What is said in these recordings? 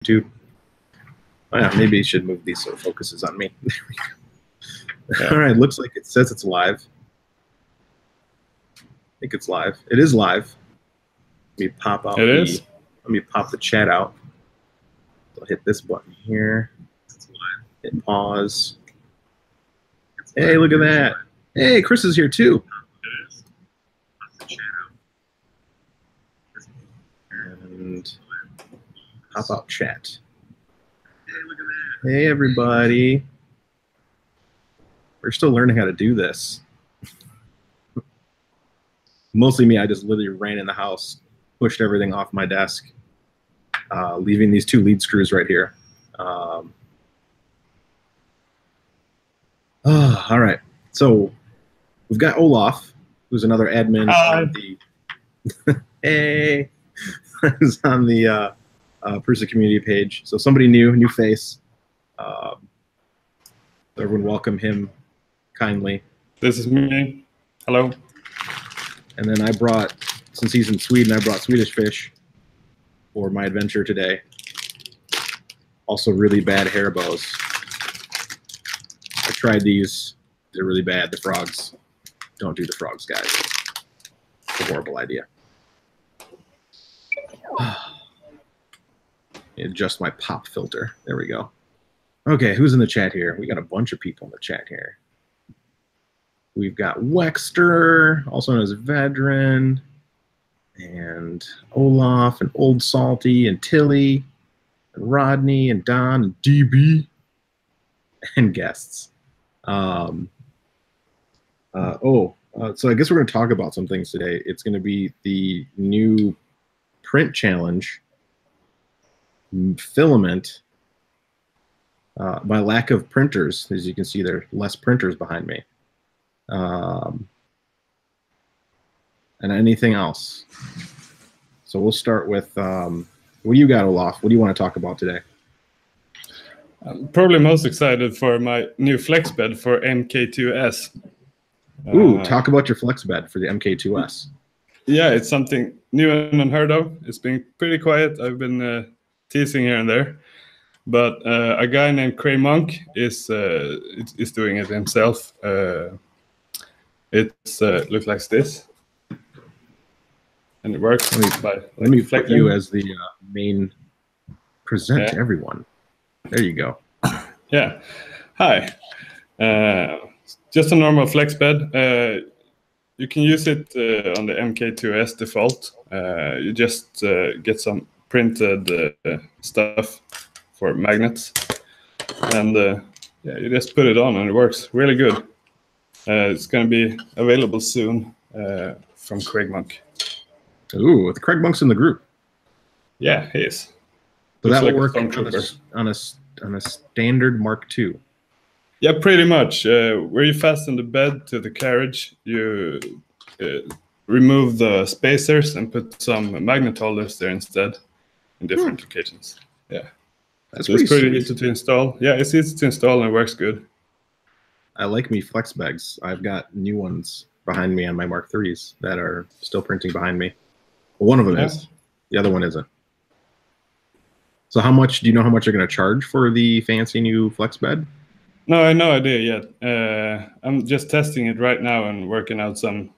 altitude. Oh, yeah, maybe you should move these so it focuses on me. There we go. Yeah. All right, looks like it says it's live. I think it's live. It is live. Let me pop out let me pop the chat out. So I'll hit this button here. Hit pause. Hey, look at that. Hey, Chris is here too. And pop out chat. Hey, everybody. We're still learning how to do this. Mostly me, I just literally ran in the house, pushed everything off my desk, leaving these 2 lead screws right here. All right, so we've got Olaf, who's another admin on the hey, who's on the Prusa community page. So somebody new face. So everyone welcome him kindly. This is me. Hello. And then I brought, since he's in Sweden, I brought Swedish fish for my adventure today. Also really bad hair bows. I tried these. They're really bad. The frogs. Don't do the frogs, guys. It's a horrible idea. Adjust my pop filter. There we go. Okay, who's in the chat here? We got a bunch of people in the chat here. We've got Wexter, also known as Vedran, and Olaf, and Old Salty, and Tilly, and Rodney, and Don, and DB, and guests. So I guess we're going to talk about some things today. It's going to be the new print challenge, Filament. By lack of printers, as you can see, there are less printers behind me. And anything else. So we'll start with, what do you got, Olaf? What do you want to talk about today? I'm probably most excited for my new flex bed for MK2S. Ooh, talk about your flex bed for the MK2S. Yeah, it's something new and unheard of. It's been pretty quiet. I've been teasing here and there. But a guy named Cray Monk is doing it himself. It looks like this, and it works. Let me put you as the main present to everyone. There you go. Yeah. Hi. Just a normal flex bed. You can use it on the MK2S default. You just get some printed stuff for magnets, and yeah, you just put it on and it works really good. It's going to be available soon from Craig Monk. Ooh, the Craig Monk's in the group. Yeah, he is. So that will work on a standard Mark II. Yeah, pretty much. Where you fasten the bed to the carriage, you remove the spacers and put some magnet holders there instead in different locations. Yeah. That's so it's pretty easy to install. Yeah, it's easy to install and it works good. I like me flex bags. I've got new ones behind me on my Mark IIIs that are still printing behind me. Well, one of them is. The other one isn't. So how much, do you know how much you're going to charge for the fancy new flex bed? No, I have no idea yet. I'm just testing it right now and working out some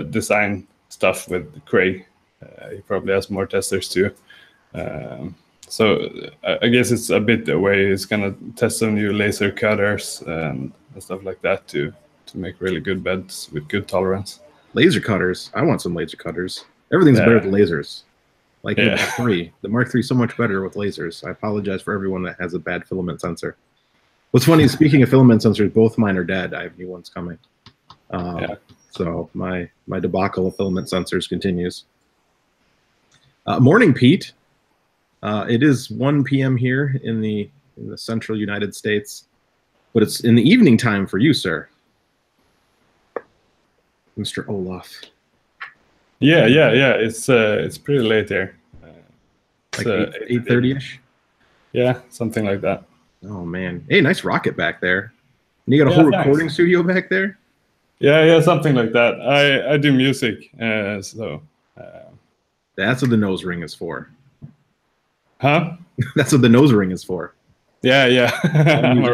design stuff with Craig. He probably has more testers too. So I guess it's a bit away. He's gonna test some new laser cutters and stuff like that to make really good beds with good tolerance. Laser cutters? I want some laser cutters. Everything's better with lasers. Like the Mark III. The Mark III is so much better with lasers. I apologize for everyone that has a bad filament sensor. What's funny is, speaking of filament sensors, both mine are dead. I have new ones coming. So my debacle of filament sensors continues. Morning, Pete. It is 1 p.m. here in the central United States, but it's in the evening time for you, sir, Mr. Olaf. Yeah. It's pretty late here. Like 8:30ish. Yeah, something like that. Oh man, hey, nice rocket back there. And you got a whole recording studio back there. Yeah, something like that. I do music, so. That's what the nose ring is for. Huh? That's what the nose ring is for. Yeah, yeah.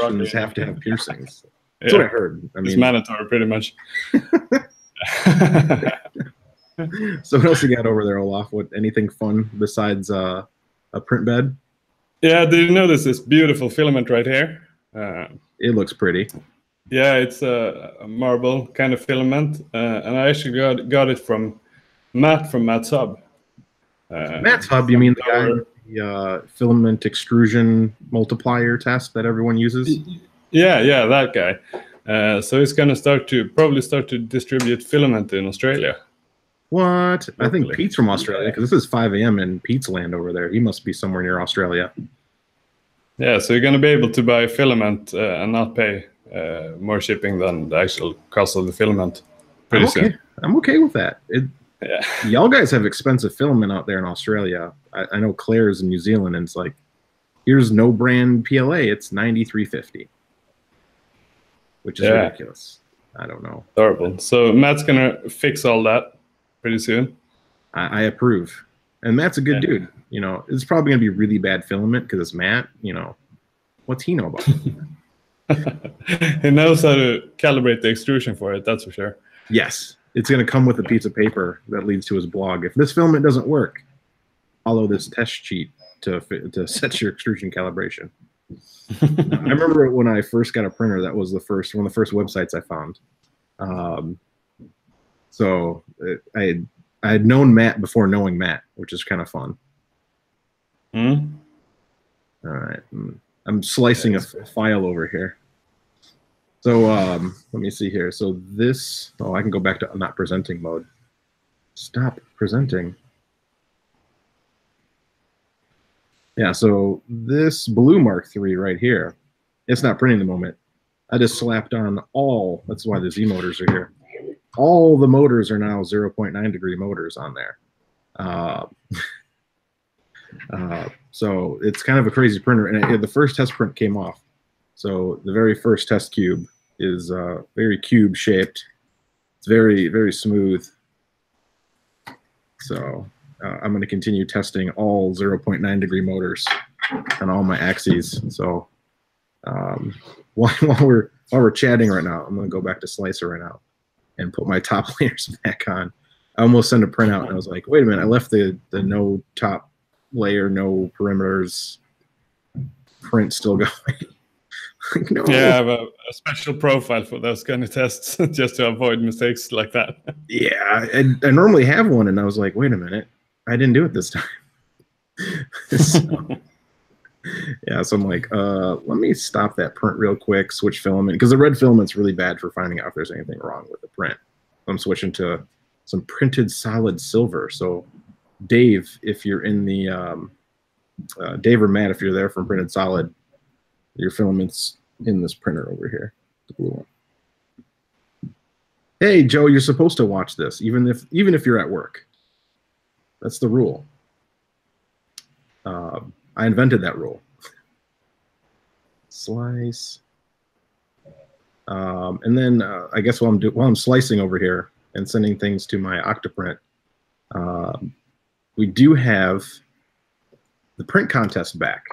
All musicians have to have piercings. That's Yeah. what I heard. I mean, it's mandatory, pretty much. So what else you got over there, Olaf? What anything fun besides a print bed? Yeah, did you notice this beautiful filament right here? It looks pretty. Yeah, it's a marble kind of filament, and I actually got it from Matt from Matt's Hub. Matt's Hub, you mean the guy with the filament extrusion multiplier test that everyone uses? Yeah, that guy. So he's going to probably start to distribute filament in Australia. What? I think Pete's from Australia, because this is 5 a.m. in Pete's land over there. He must be somewhere near Australia. Yeah, so you're going to be able to buy filament and not pay more shipping than the actual cost of the filament pretty soon. I'm okay with that. Y'all guys have expensive filament out there in Australia. I know Claire's in New Zealand, and it's like, here's no brand PLA. It's $93.50, which is ridiculous. I don't know. Horrible. So Matt's going to fix all that pretty soon. I approve. And Matt's a good dude. You know, it's probably going to be really bad filament because it's Matt. You know, what's he know about it? He knows how to calibrate the extrusion for it, that's for sure. Yes. It's going to come with a piece of paper that leads to his blog. If this filament doesn't work, follow this test sheet to set your extrusion calibration. I remember when I first got a printer, that was one of the first websites I found. So I had known Matt before knowing Matt, which is kind of fun. All right. I'm slicing a file over here. So let me see here. So this, I can go back to not presenting mode. Stop presenting. Yeah, so this blue Mark III right here, it's not printing at the moment. I just slapped on that's why the Z motors are here. All the motors are now 0.9 degree motors on there. So it's kind of a crazy printer. And the first test print came off. So the very first test cube is very cube shaped. It's very, very smooth. So I'm going to continue testing all 0.9 degree motors on all my axes. So while we're chatting right now, I'm going to go back to Slicer right now and put my top layers back on. I almost sent a printout and I was like, wait a minute, I left the no top layer, no perimeters print still going. Like, no. Yeah, I have a special profile for those kind of tests just to avoid mistakes like that. Yeah, I normally have one, and I was like, wait a minute, I didn't do it this time. So I'm like, let me stop that print real quick, switch filament, because the red filament's really bad for finding out if there's anything wrong with the print. I'm switching to some printed solid silver. So Dave, if you're in the, Dave or Matt, if you're there from Printed Solid, your filament's in this printer over here, the blue one. Hey, Joe, you're supposed to watch this, even if you're at work. That's the rule. I invented that rule. Slice. And then I guess while I'm slicing over here and sending things to my Octoprint, we do have the print contest back.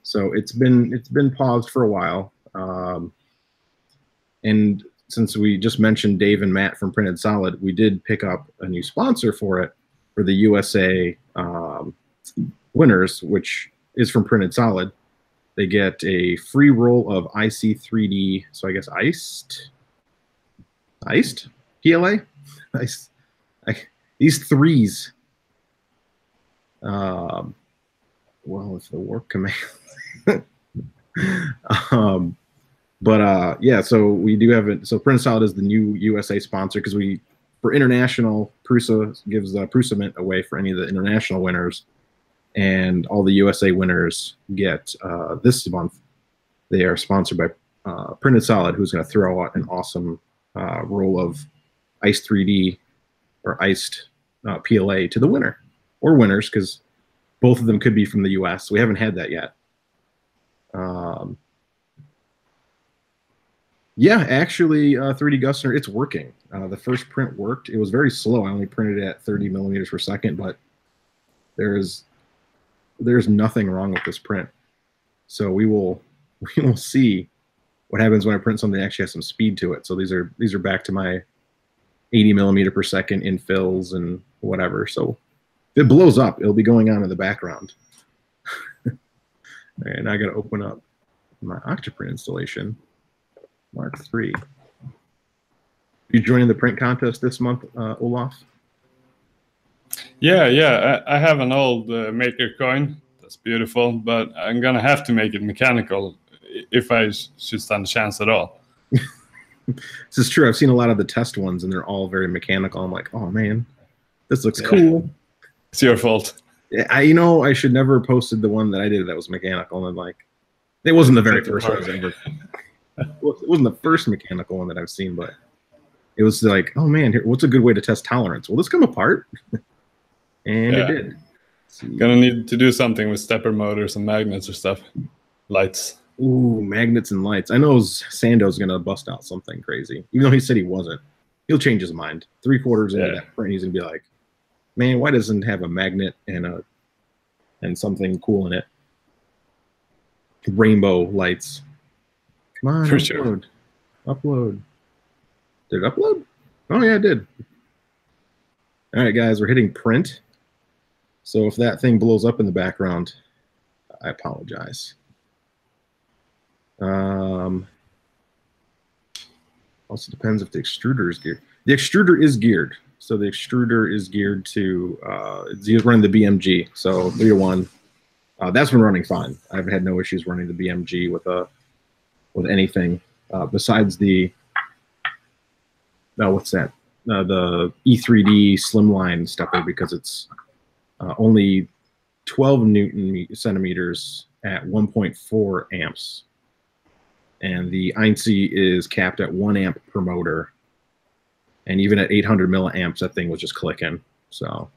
So it's been paused for a while, and since we just mentioned Dave and Matt from Printed Solid, we did pick up a new sponsor for it for the USA winners, which is from Printed Solid. They get a free roll of IC3D, so I guess iced PLA, these threes. Well, if the work command. Yeah, so we do have it. So Printed Solid is the new USA sponsor because for international, Prusa gives Prusament away for any of the international winners, and all the USA winners get this month. They are sponsored by Printed Solid, who's going to throw out an awesome roll of Ice 3D or iced PLA to the winner or winners, because both of them could be from the US. We haven't had that yet. Yeah, actually, 3D Gusner, it's working. The first print worked. It was very slow. I only printed it at 30 millimeters per second, but there's there's nothing wrong with this print. So we will see what happens when I print something that actually has some speed to it. So these are back to my 80 millimeter per second infills and whatever. So if it blows up, it'll be going on in the background. All right, now I got to open up my Octoprint installation, Mark III. You joining the print contest this month, Olaf? Yeah. I have an old maker coin. That's beautiful, but I'm gonna have to make it mechanical if I should stand a chance at all. This is true. I've seen a lot of the test ones, and they're all very mechanical. I'm like, oh man, this looks cool. It's your fault. I should never have posted the one that I did that was mechanical, and like, it wasn't the very first one I was ever. It wasn't the first mechanical one that I've seen, but it was like, oh man, what's a good way to test tolerance? Will this come apart? And it did. Gonna need to do something with stepper motors and magnets or stuff. Lights. Ooh, magnets and lights. I know Sando's gonna bust out something crazy, even though he said he wasn't. He'll change his mind. 3/4 into that print, he's gonna be like, man, why doesn't it have a magnet and something cool in it? Rainbow lights. Come on, for upload. Sure. Upload. Did it upload? Oh yeah, it did. All right, guys, we're hitting print. So if that thing blows up in the background, I apologize. Also depends if the extruder is geared. The extruder is geared. So the extruder is geared to, it's running the BMG. So 3-to-1. That's been running fine. I've had no issues running the BMG with anything besides the, what's that? The E3D slimline stepper, because it's only 12 Newton centimeters at 1.4 amps. And the INC is capped at 1 amp per motor. And even at 800 milliamps, that thing was just clicking. So,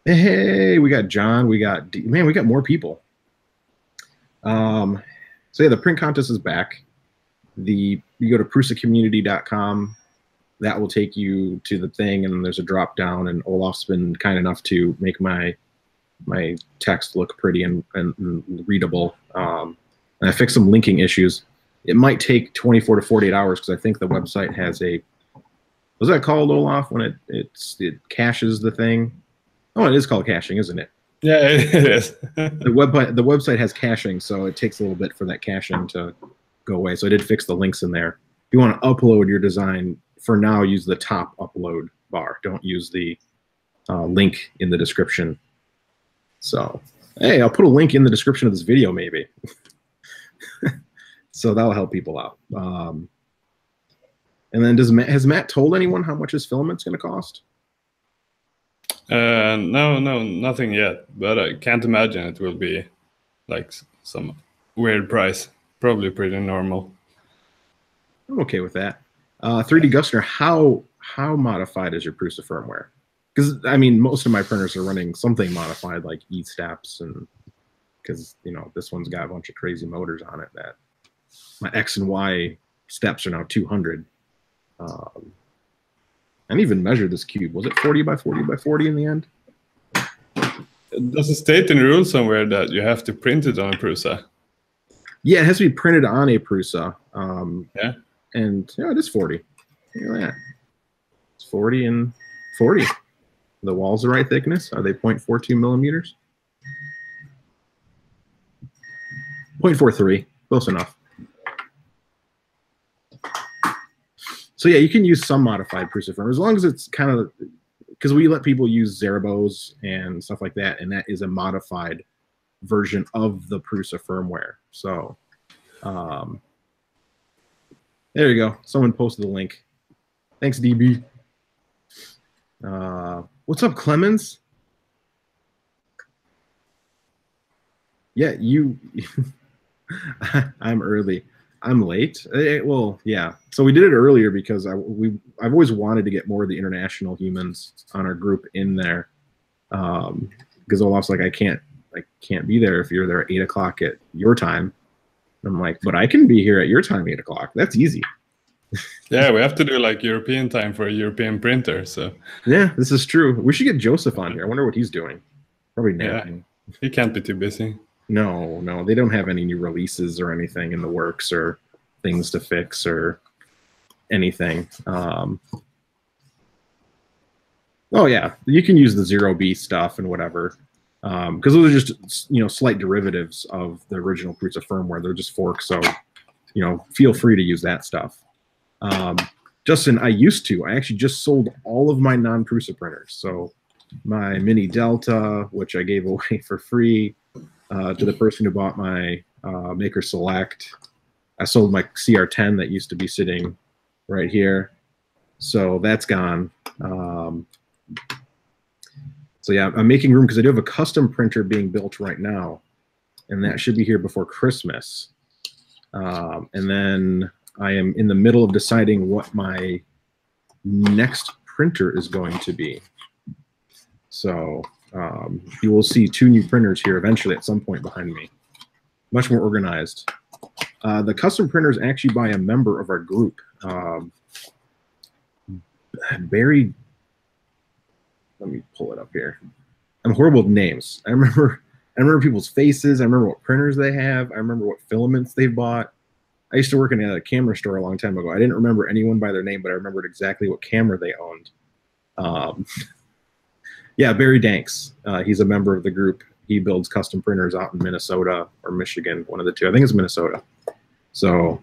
hey, we got John, we got D. Man, we got more people. So yeah, the print contest is back. You go to prusacommunity.com. That will take you to the thing, and there's a drop down. And Olaf's been kind enough to make my text look pretty and readable. And I fixed some linking issues. It might take 24 to 48 hours because I think the website has a, what's that called, Olaf, when it caches the thing? Oh, it is called caching, isn't it? Yeah, it is. The website has caching, so it takes a little bit for that caching to go away. So I did fix the links in there. If you want to upload your design, for now, use the top upload bar. Don't use the link in the description. So, hey, I'll put a link in the description of this video, maybe. So that'll help people out. And then has Matt told anyone how much his filament's going to cost? No, nothing yet. But I can't imagine it will be like some weird price. Probably pretty normal. I'm okay with that. 3D Gustner, how modified is your Prusa firmware? Because I mean, most of my printers are running something modified, like E-steps, and because this one's got a bunch of crazy motors on it. That my X and Y steps are now 200. I didn't even measure this cube. Was it 40 by 40 by 40 in the end? Does it state in the rules somewhere that you have to print it on a Prusa? Yeah, it has to be printed on a Prusa. Yeah. And yeah, it is 40. Look at that. It's 40 and 40. The walls the right thickness? Are they 0.42 millimeters? 0.43. Close enough. So yeah, you can use some modified Prusa firmware as long as it's kind of, because we let people use Zerbos and stuff like that, and that is a modified version of the Prusa firmware. So there you go. Someone posted the link. Thanks, DB. What's up, Clemens? Yeah, I'm early. I'm late. Well, yeah. So we did it earlier because I've always wanted to get more of the international humans on our group in there. Because Olaf's like, I can't be there if you're there at 8 o'clock at your time. And I'm like, but I can be here at your time, 8 o'clock. That's easy. Yeah, we have to do like European time for a European printer. So Yeah, this is true. We should get Joseph on here. I wonder what he's doing. Probably napping. yeah, he can't be too busy. No, no, they don't have any new releases or anything in the works or things to fix or anything. Oh yeah, you can use the 0B stuff and whatever, because those are just slight derivatives of the original Prusa firmware. They're just forks, so feel free to use that stuff. Justin, I actually just sold all of my non-Prusa printers. So my Mini Delta, which I gave away for free to the person who bought my Maker Select. I sold my CR10 that used to be sitting right here. So that's gone. So yeah, I'm making room because I do have a custom printer being built right now, and that should be here before Christmas. And then I am in the middle of deciding what my next printer is going to be. So you will see 2 new printers here eventually at some point behind me. Much more organized. The custom printer is actually by a member of our group. Barry, let me pull it up here. I'm horrible with names. I remember people's faces. I remember what printers they have. I remember what filaments they bought. I used to work in a camera store a long time ago. I didn't remember anyone by their name, but I remembered exactly what camera they owned. Yeah, Barry Danks. He's a member of the group. He builds custom printers out in Minnesota or Michigan, one of the two. I think it's Minnesota. So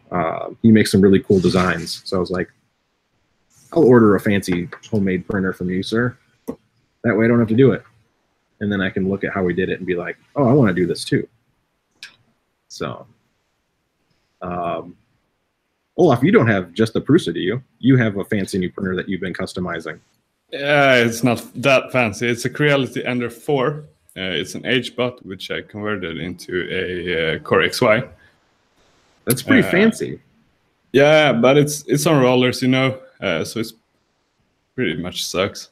he makes some really cool designs. So I was like, I'll order a fancy homemade printer from you, sir. That way I don't have to do it. And then I can look at how we did it and be like, oh, I want to do this too. So, Olaf, you don't have just the Prusa, do you? You have a fancy new printer that you've been customizing. Yeah, it's not that fancy. It's a Creality Ender 4. It's an H-bot, which I converted into a Core XY. That's pretty fancy. Yeah, but it's on rollers, so it's pretty much sucks.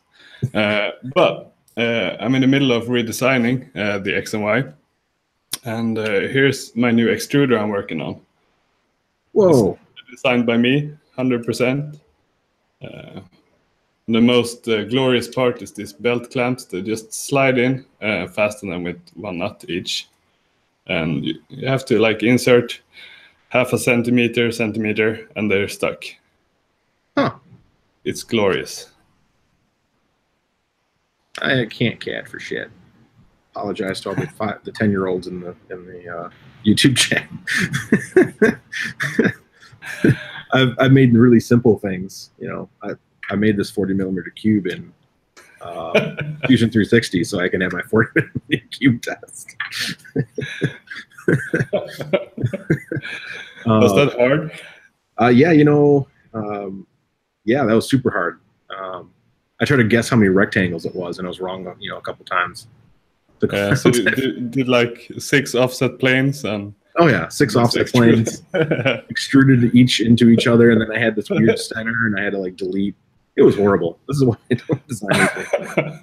But I'm in the middle of redesigning the X and Y. And here's my new extruder I'm working on. Whoa. It's designed by me, 100%. The most glorious part is these belt clamps. They just slide in, fasten them with 1 nut each. And you have to insert half a centimeter, and they're stuck. Huh. It's glorious. I can't CAD for shit. Apologize to all the 10-year-olds in the YouTube chat. I've made really simple things. I made this 40mm cube in Fusion 360 so I can have my 40mm cube test. Was that hard? Yeah, yeah, that was super hard. I tried to guess how many rectangles it was, and I was wrong, a couple times. So you did 6 offset planes and. Oh yeah, 6 offset planes, extruded each into each other, and then I had this weird center, and I had to delete. It was horrible. This is why I don't design anything.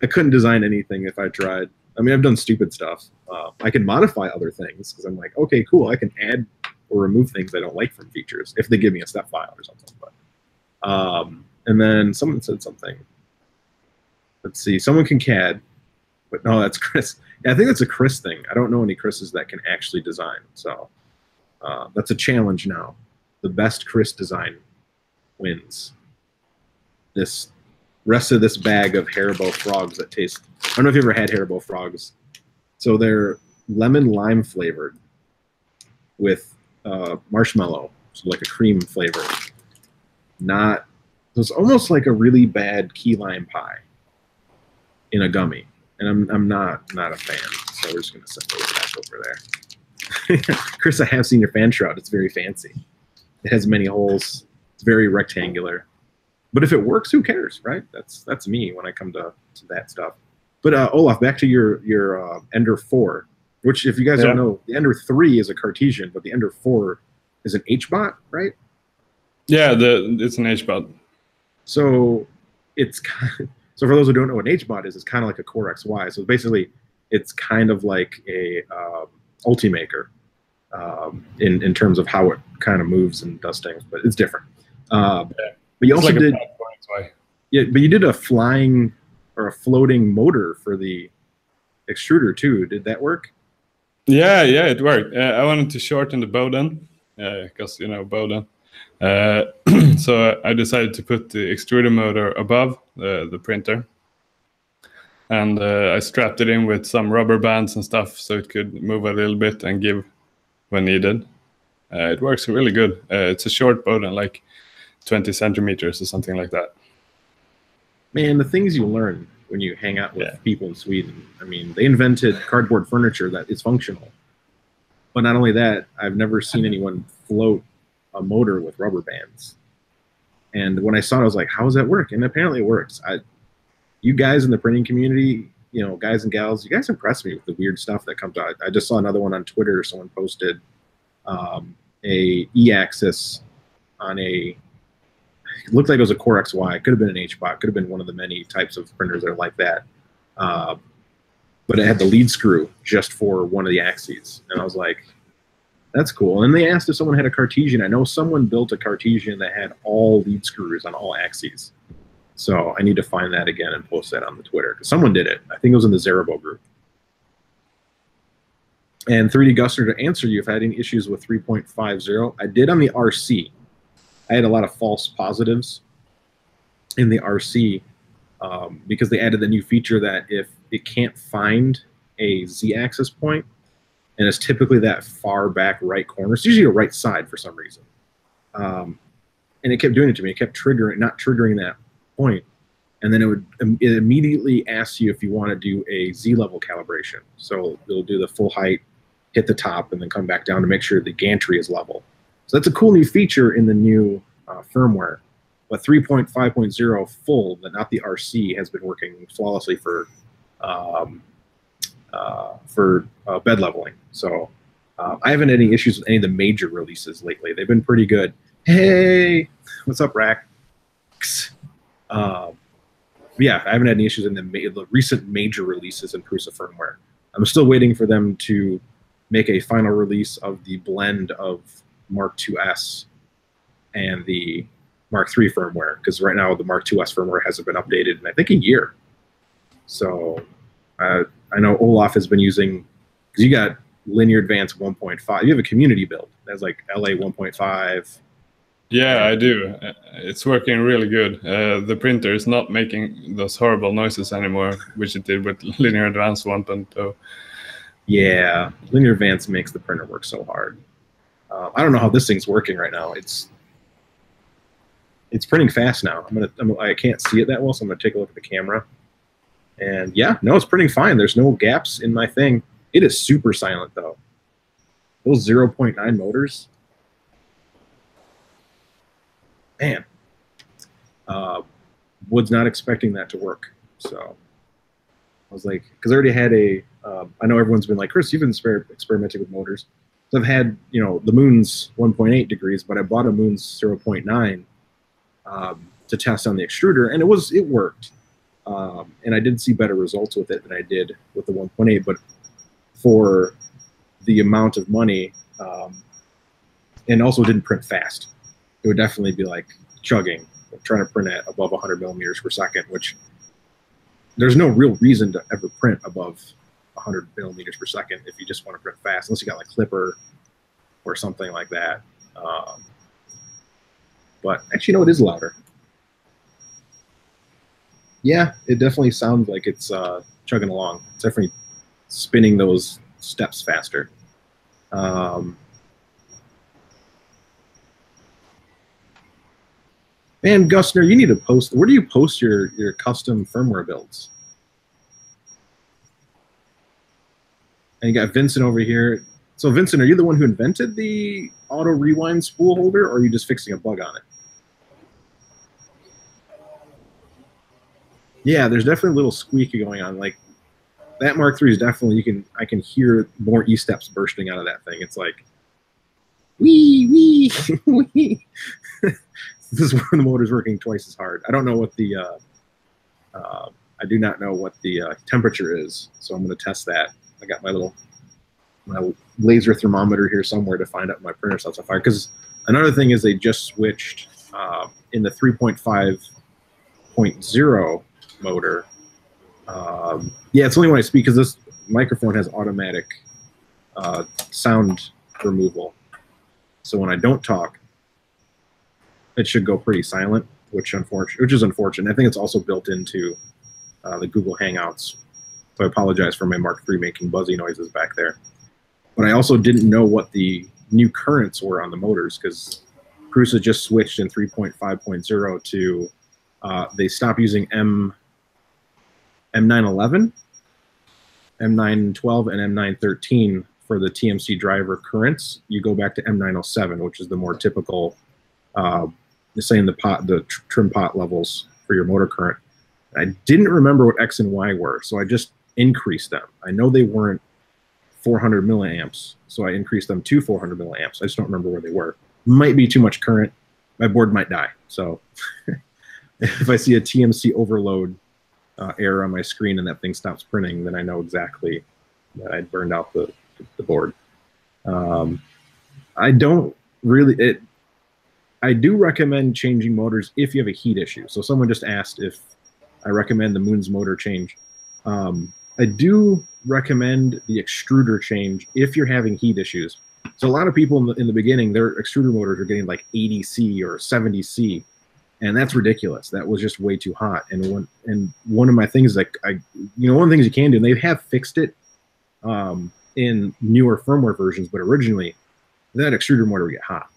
I couldn't design anything if I tried. I mean, I've done stupid stuff. I can modify other things because I'm like, okay, cool. I can add or remove things I don't like from features if they give me a step file or something. But and then someone said something. Let's see. Someone can CAD, but no, that's Chris. Yeah, I think that's a Chris thing. I don't know any Chris's that can actually design. So that's a challenge now. The best Chris design wins. This rest of this bag of Haribo frogs that taste. I don't know if you ever had Haribo frogs. So they're lemon lime flavored with marshmallow, so like a cream flavor. So it's almost like a really bad key lime pie in a gummy. And I'm not a fan, so we're just gonna set those back over there. Chris, I have seen your fan shroud. It's very fancy. It has many holes. It's very rectangular. But if it works, who cares, right? That's me when I come to that stuff. But Olaf, back to your Ender 4, which if you guys don't know, the Ender 3 is a Cartesian, but the Ender 4 is an H-bot, right? Yeah, it's an H-bot. So it's so for those who don't know what an H-bot is, it's kind of like a Core XY. So basically, it's kind of like a Ultimaker. in terms of how it kind of moves and does things, but it's different. But you It's also like did, a yeah, but you did a flying or a floating motor for the extruder too. Did that work? Yeah, it worked. I wanted to shorten the Bowden, because Bowden. So I decided to put the extruder motor above the printer, and I strapped it in with some rubber bands and stuff so it could move a little bit and give when needed. It works really good. It's a short Bowden, like 20 centimeters or something like that. Man, the things you learn when you hang out with people in Sweden. I mean, they invented cardboard furniture that is functional. But not only that, I've never seen anyone float a motor with rubber bands. And when I saw it, I was like, how does that work? And apparently it works. You guys in the printing community, guys and gals, you guys impress me with the weird stuff that comes out. I just saw another one on Twitter. Someone posted a E-axis on it looked like it was a Core XY. It could have been an HBOT. Could have been one of the many types of printers that are like that. But it had the lead screw just for one of the axes. And I was like, that's cool. And they asked if someone had a Cartesian. I know someone built a Cartesian that had all lead screws on all axes. So I need to find that again and post that on the Twitter, because someone did it. I think it was in the Zerabo group. And 3D Gustner, to answer you, if I had any issues with 3.50, I did on the RC. I had a lot of false positives in the RC because they added the new feature that if it can't find a Z-axis point, and it's typically that far back right corner, it's usually a right side for some reason. And it kept doing it to me. It kept not triggering that point. And then it immediately asks you if you want to do a Z-level calibration. So it'll do the full height, hit the top, and then come back down to make sure the gantry is level. So that's a cool new feature in the new firmware. But 3.5.0 full, but not the RC, has been working flawlessly for bed leveling. So I haven't had any issues with any of the major releases lately. They've been pretty good. Hey, what's up, Rack? Yeah, I haven't had any issues in the recent major releases in Prusa firmware. I'm still waiting for them to make a final release of the blend of Mark IIs and the Mark III firmware, because right now the Mark IIs firmware hasn't been updated in, I think, a year. So I know Olaf has been using, because you got Linear Advance 1.5. You have a community build that's like LA 1.5. Yeah, I do. It's working really good. The printer is not making those horrible noises anymore, which it did with Linear Advance 1.0. Yeah, Linear Advance makes the printer work so hard. I don't know how this thing's working right now. It's printing fast now. I can't see it that well, so I'm gonna take a look at the camera. And yeah, no, it's printing fine. There's no gaps in my thing. It is super silent though. Those 0.9 motors, man. Was not expecting that to work. So I was like, because I already had I know everyone's been like, Chris, you've been experimenting with motors. So I've had, the Moon's 1.8 degrees, but I bought a Moon's 0.9 to test on the extruder, and it worked. And I did see better results with it than I did with the 1.8, but for the amount of money, and also didn't print fast. It would definitely be like chugging, trying to print at above 100 millimeters per second, which there's no real reason to ever print above 100 millimeters per second if you just want to print fast, unless you got like Clipper or something like that. But actually, it is louder. Yeah, it definitely sounds like it's chugging along. It's definitely spinning those steps faster. Man, Gustner, you need to post. Where do you post your custom firmware builds? And you got Vincent over here. So, Vincent, are you the one who invented the auto rewind spool holder, or are you just fixing a bug on it? Yeah, there's definitely a little squeaky going on. Like that Mark III is definitely, I can hear more E-steps bursting out of that thing. It's like, wee, wee, wee. This is when the motor's working twice as hard. I don't know what the, I do not know what the temperature is, so I'm going to test that. I got my little my laser thermometer here somewhere to find out my printer starts on fire. Because another thing is they just switched in the 3.5.0 motor. Yeah, it's only when I speak because this microphone has automatic sound removal. So when I don't talk, it should go pretty silent, which is unfortunate. I think it's also built into the Google Hangouts. So I apologize for my Mark III making buzzy noises back there. But I also didn't know what the new currents were on the motors because Prusa just switched in 3.5.0 to they stopped using M911, M912, and M913 for the TMC driver currents. You go back to M907, which is the more typical, say in the trim pot levels for your motor current. I didn't remember what X and Y were, so I just increased them. I know they weren't 400 milliamps, so I increased them to 400 milliamps. I just don't remember where they were. Might be too much current. My board might die. So if I see a TMC overload error on my screen and that thing stops printing, then I know exactly that I burned out the board. I don't really. I do recommend changing motors if you have a heat issue. So someone just asked if I recommend the Moon's motor change. I do recommend the extruder change if you're having heat issues. So a lot of people in the beginning, their extruder motors are getting like 80C or 70C, and that's ridiculous. That was just way too hot. And one of my things, like one of the things you can do, and they have fixed it in newer firmware versions, but originally that extruder motor would get hot.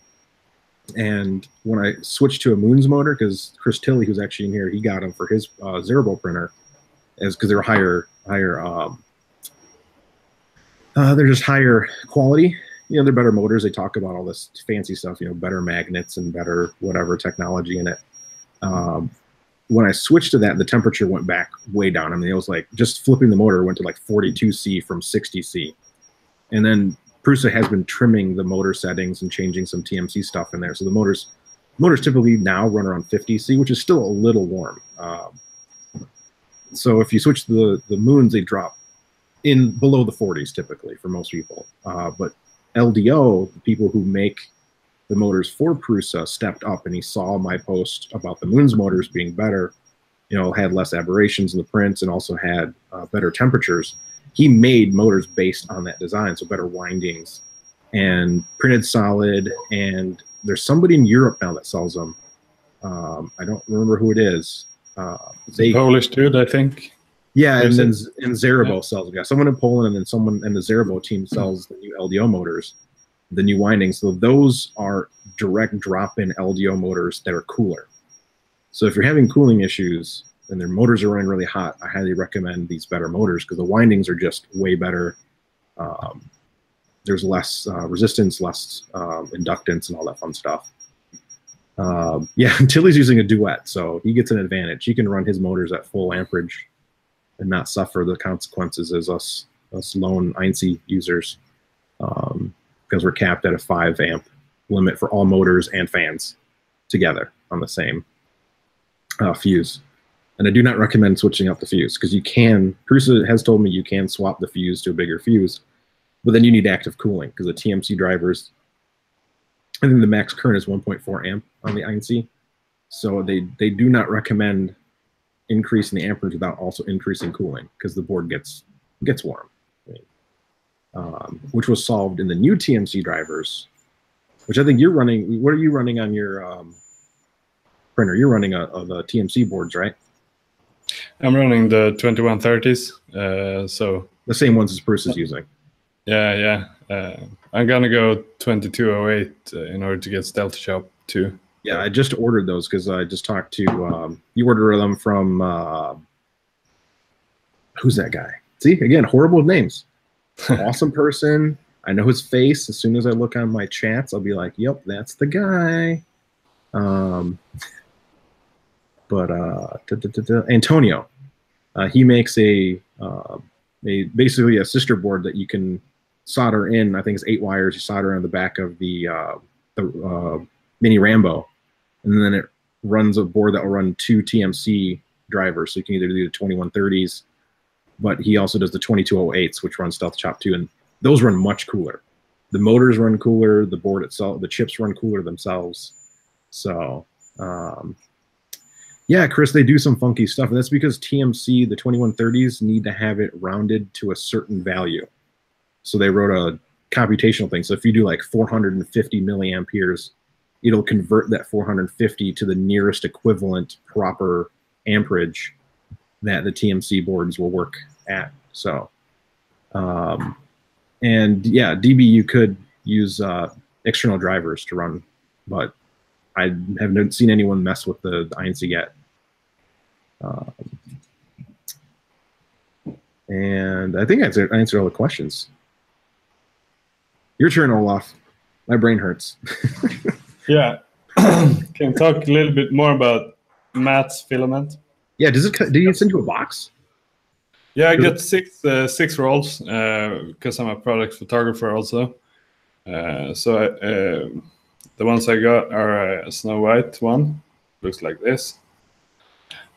And when I switched to a Moon's motor, because Chris Tilley, who's actually in here, he got them for his Zerbo printer, because they were they're just higher quality. They're better motors. They talk about all this fancy stuff, better magnets and better whatever technology in it. When I switched to that, the temperature went back way down. I mean, it was like just flipping the motor went to like 42C from 60C. And then Prusa has been trimming the motor settings and changing some TMC stuff in there. So the motors typically now run around 50C, which is still a little warm. So if you switch to the Moons, they drop in below the 40s typically for most people. But LDO, the people who make the motors for Prusa, stepped up, and he saw my post about the Moon's motors being better, had less aberrations in the prints and also had better temperatures. He made motors based on that design, so better windings and printed solid. And there's somebody in Europe now that sells them. I don't remember who it is. Polish dude, I think. Yeah, and then Zerbo sells them. Yeah, someone in Poland, and then someone in the Zerbo team sells the new LDO motors, the new windings. So those are direct drop-in LDO motors that are cooler. So if you're having cooling issues and their motors are running really hot, I highly recommend these better motors because the windings are just way better. There's less resistance, less inductance, and all that fun stuff. Yeah, Tilly's using a Duet, so he gets an advantage. He can run his motors at full amperage and not suffer the consequences as us lone INC users, because we're capped at a 5 amp limit for all motors and fans together on the same fuse. And I do not recommend switching up the fuse because you can. Prusa has told me you can swap the fuse to a bigger fuse, but then you need active cooling because the TMC drivers, I think the max current is 1.4 amp on the INC. So they do not recommend increasing the amperage without also increasing cooling because the board gets warm. Which was solved in the new TMC drivers, which I think you're running. What are you running on your printer? You're running the TMC boards, right? I'm running the 2130s, so the same ones as Bruce is using. Yeah. I'm gonna go 2208 in order to get Stealth Shop too. Yeah, I just ordered those because I just talked to you. Ordered them from who's that guy? See, again, horrible names. Awesome person. I know his face. As soon as I look on my chats, I'll be like, "Yep, that's the guy." Antonio, he makes basically a sister board that you can solder in. I think it's 8 wires. You solder on the back of the Mini Rambo, and then it runs a board that will run 2 TMC drivers. So you can either do the 2130s, but he also does the 2208s, which run Stealth Chop 2. And those run much cooler. The motors run cooler. The board itself, the chips run cooler themselves. So, yeah, Chris, they do some funky stuff. And that's because TMC, the 2130s, need to have it rounded to a certain value. So they wrote a computational thing. So if you do like 450 milliamperes, it'll convert that 450 to the nearest equivalent proper amperage that the TMC boards will work at. So, and yeah, DBU could use external drivers to run, but I haven't seen anyone mess with the INC yet. And I think I answered all the questions. Your turn, Olaf. My brain hurts. Yeah. Can talk a little bit more about Matt's filament? Yeah, does it? Did he send you a box? Yeah, I got six rolls because I'm a product photographer also. The ones I got are a Snow White one, looks like this.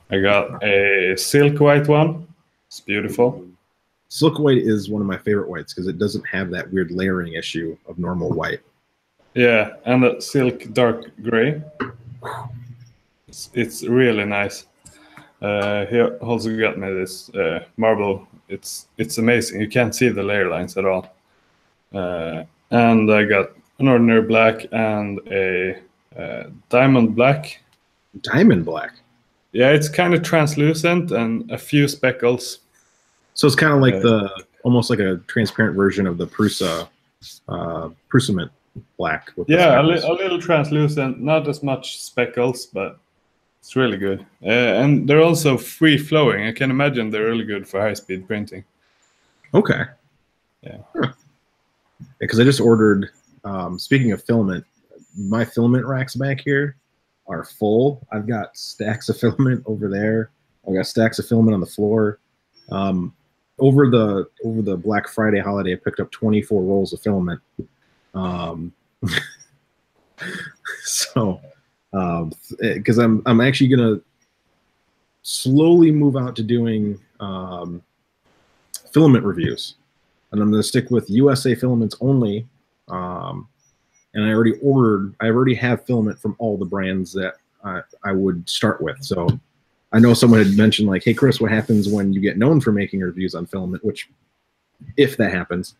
I got a Silk White one. It's beautiful. Silk White is one of my favorite whites because it doesn't have that weird layering issue of normal white. Yeah, and a Silk Dark Gray. It's really nice. He also got me this marble. It's amazing. You can't see the layer lines at all. And I got an ordinary black and a diamond black. Diamond black? Yeah, it's kind of translucent and a few speckles. So it's kind of like almost like a transparent version of the Prusa Prusament black. With yeah, a little translucent, not as much speckles, but it's really good. And they're also free flowing. I can imagine they're really good for high-speed printing. Okay. Yeah. Because I just ordered, speaking of filament, my filament racks back here are full. I've got stacks of filament over there. I've got stacks of filament on the floor. Over the Black Friday holiday, I picked up 24 rolls of filament. So, because I'm actually gonna slowly move out to doing filament reviews, and I'm gonna stick with USA filaments only. And I already have filament from all the brands that I would start with. So I know someone had mentioned like, hey, Chris, what happens when you get known for making reviews on filament, which if that happens,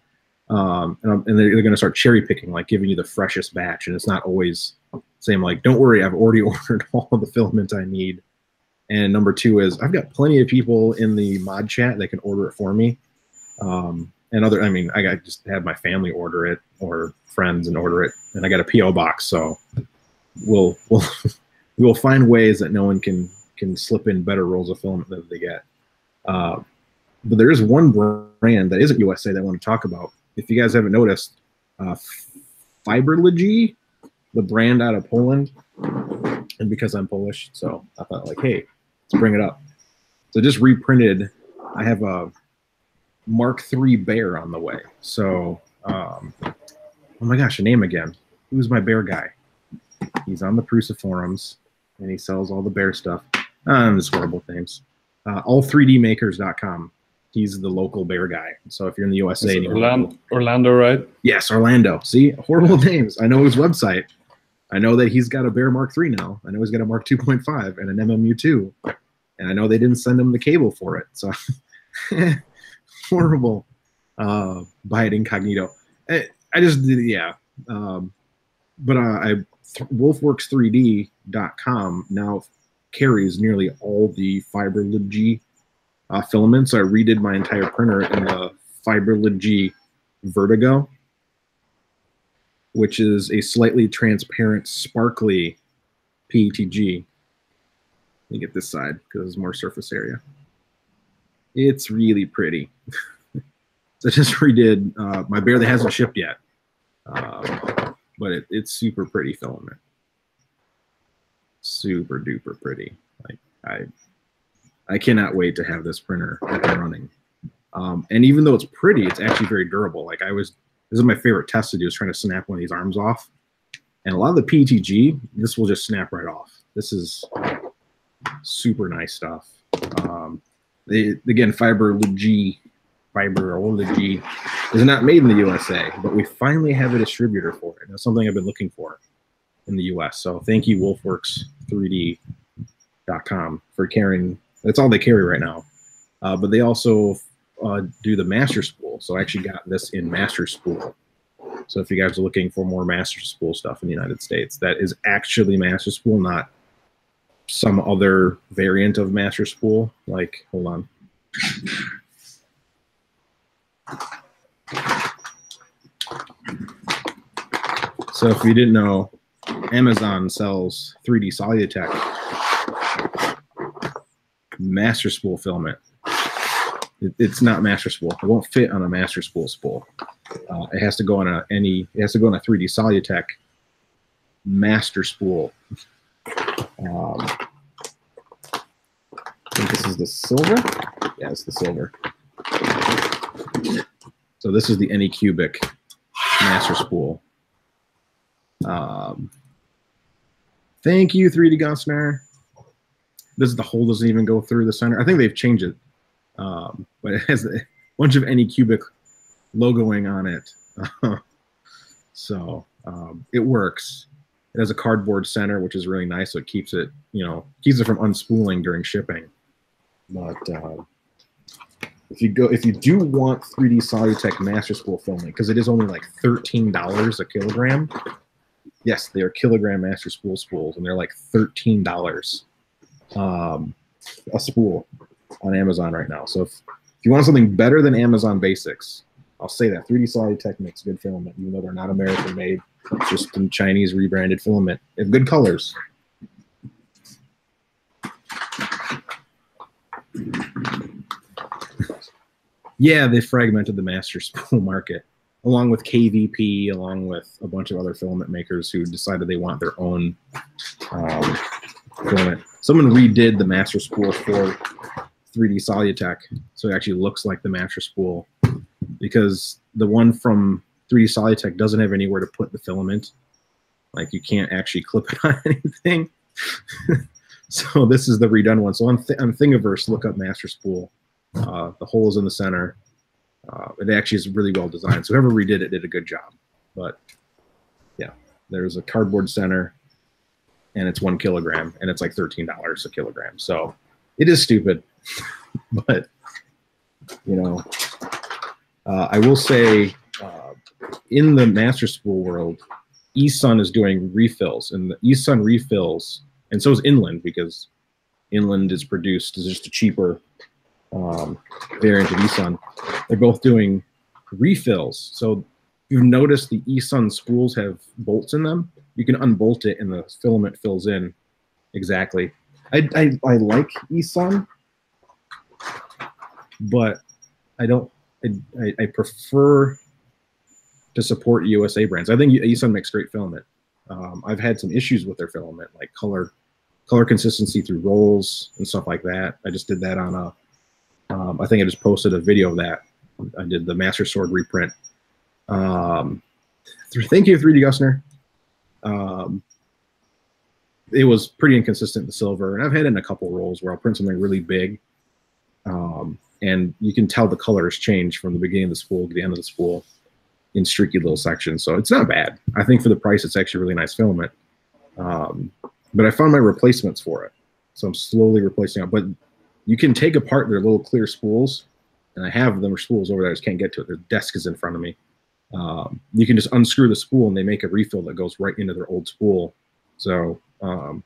and they're going to start cherry picking, like giving you the freshest batch. And it's not always saying like, don't worry, I've already ordered all of the filament I need. And number two is I've got plenty of people in the mod chat that can order it for me. I just had my family order it or friends and order it, and I got a PO box. So we'll find ways that no one can slip in better rolls of filament that they get. But there is one brand that isn't USA that I want to talk about. If you guys haven't noticed, Fiberlogy, the brand out of Poland, and because I'm Polish, so I thought like, hey, let's bring it up. So just reprinted. I have a Mark III bear on the way. So, oh my gosh, a name again. Who's my bear guy? He's on the Prusa forums, and he sells all the bear stuff. Just horrible names. All3dmakers.com. He's the local bear guy. So if you're in the USA, Orlando, right? Yes, Orlando. See, horrible names. I know his website. I know that he's got a Bear Mark III now. I know he's got a Mark 2.5 and an MMU2, and I know they didn't send him the cable for it. So horrible. Buy it incognito. I just did, yeah. Wolfworks3D.com now carries nearly all the Fiberlogy filaments. So I redid my entire printer in the Fiberlogy Vertigo, which is a slightly transparent, sparkly PETG. Let me get this side because there's more surface area. It's really pretty. So I just redid my bear that hasn't shipped yet, but it's super pretty filament. Super duper pretty. Like I cannot wait to have this printer up and running. And even though it's pretty, it's actually very durable. Like this is my favorite test to do, is trying to snap one of these arms off. And a lot of the PETG, this will just snap right off. This is super nice stuff. Again, Fiberlogy fiberology is not made in the USA, but we finally have a distributor for it. That's something I've been looking for in the US. So thank you, wolfworks3d.com, for carrying. That's all they carry right now. But they also do the master spool. So I actually got this in master spool. So if you guys are looking for more master spool stuff in the United States, that is actually master spool, not some other variant of master spool. Like, hold on. So if you didn't know, Amazon sells 3D Solutech master spool filament. It's not master spool. It won't fit on a master spool spool. It has to go on a 3D Solutech master spool. I think this is the silver. Yeah, it's the silver. So this is the Anycubic master spool. Thank you, 3D Gusner. The hole doesn't even go through the center. I think they've changed it, but it has a bunch of Anycubic logoing on it. So it works. It has a cardboard center, which is really nice. So it keeps it, keeps it from unspooling during shipping. But if you do want 3D Solutech master spool filament, because it is only like $13 a kilogram. Yes, they are kilogram master spool spools, and they're like $13 a spool on Amazon right now. So if you want something better than Amazon Basics, I'll say that 3D Solutech makes good filament, even though they're not American made, just some Chinese rebranded filament. They have good colors. Yeah, they fragmented the master spool market, along with KVP, along with a bunch of other filament makers who decided they want their own filament. Someone redid the master spool for 3D Solutech, so it actually looks like the master spool, because the one from 3D Solutech doesn't have anywhere to put the filament. Like, you can't actually clip it on anything. So this is the redone one. So on Thingiverse, look up master spool. The hole is in the center. It actually is really well designed. So whoever redid it did a good job. But yeah, there's a cardboard center, and it's 1 kilogram, and it's like $13 a kilogram. So it is stupid, but I will say in the master spool world, eSun is doing refills, and the eSun refills, and so is Inland, because Inland is just a cheaper variant of eSun. They're both doing refills. So you've noticed the eSun spools have bolts in them. You can unbolt it and the filament fills in exactly. I like eSun, but I prefer to support USA brands. I think eSun makes great filament. I've had some issues with their filament, like color consistency through rolls and stuff like that. I just did that on I think I just posted a video of that. I did the Master Sword reprint. Thank you, 3D Gusner. It was pretty inconsistent, the silver, and I've had it in a couple rolls where I'll print something really big, and you can tell the colors change from the beginning of the spool to the end of the spool in streaky little sections. So it's not bad. I think for the price, it's actually really nice filament. But I found my replacements for it, so I'm slowly replacing it. But you can take apart their little clear spools, and I have them spools over there. I just can't get to it. Their desk is in front of me. You can just unscrew the spool, and they make a refill that goes right into their old spool. So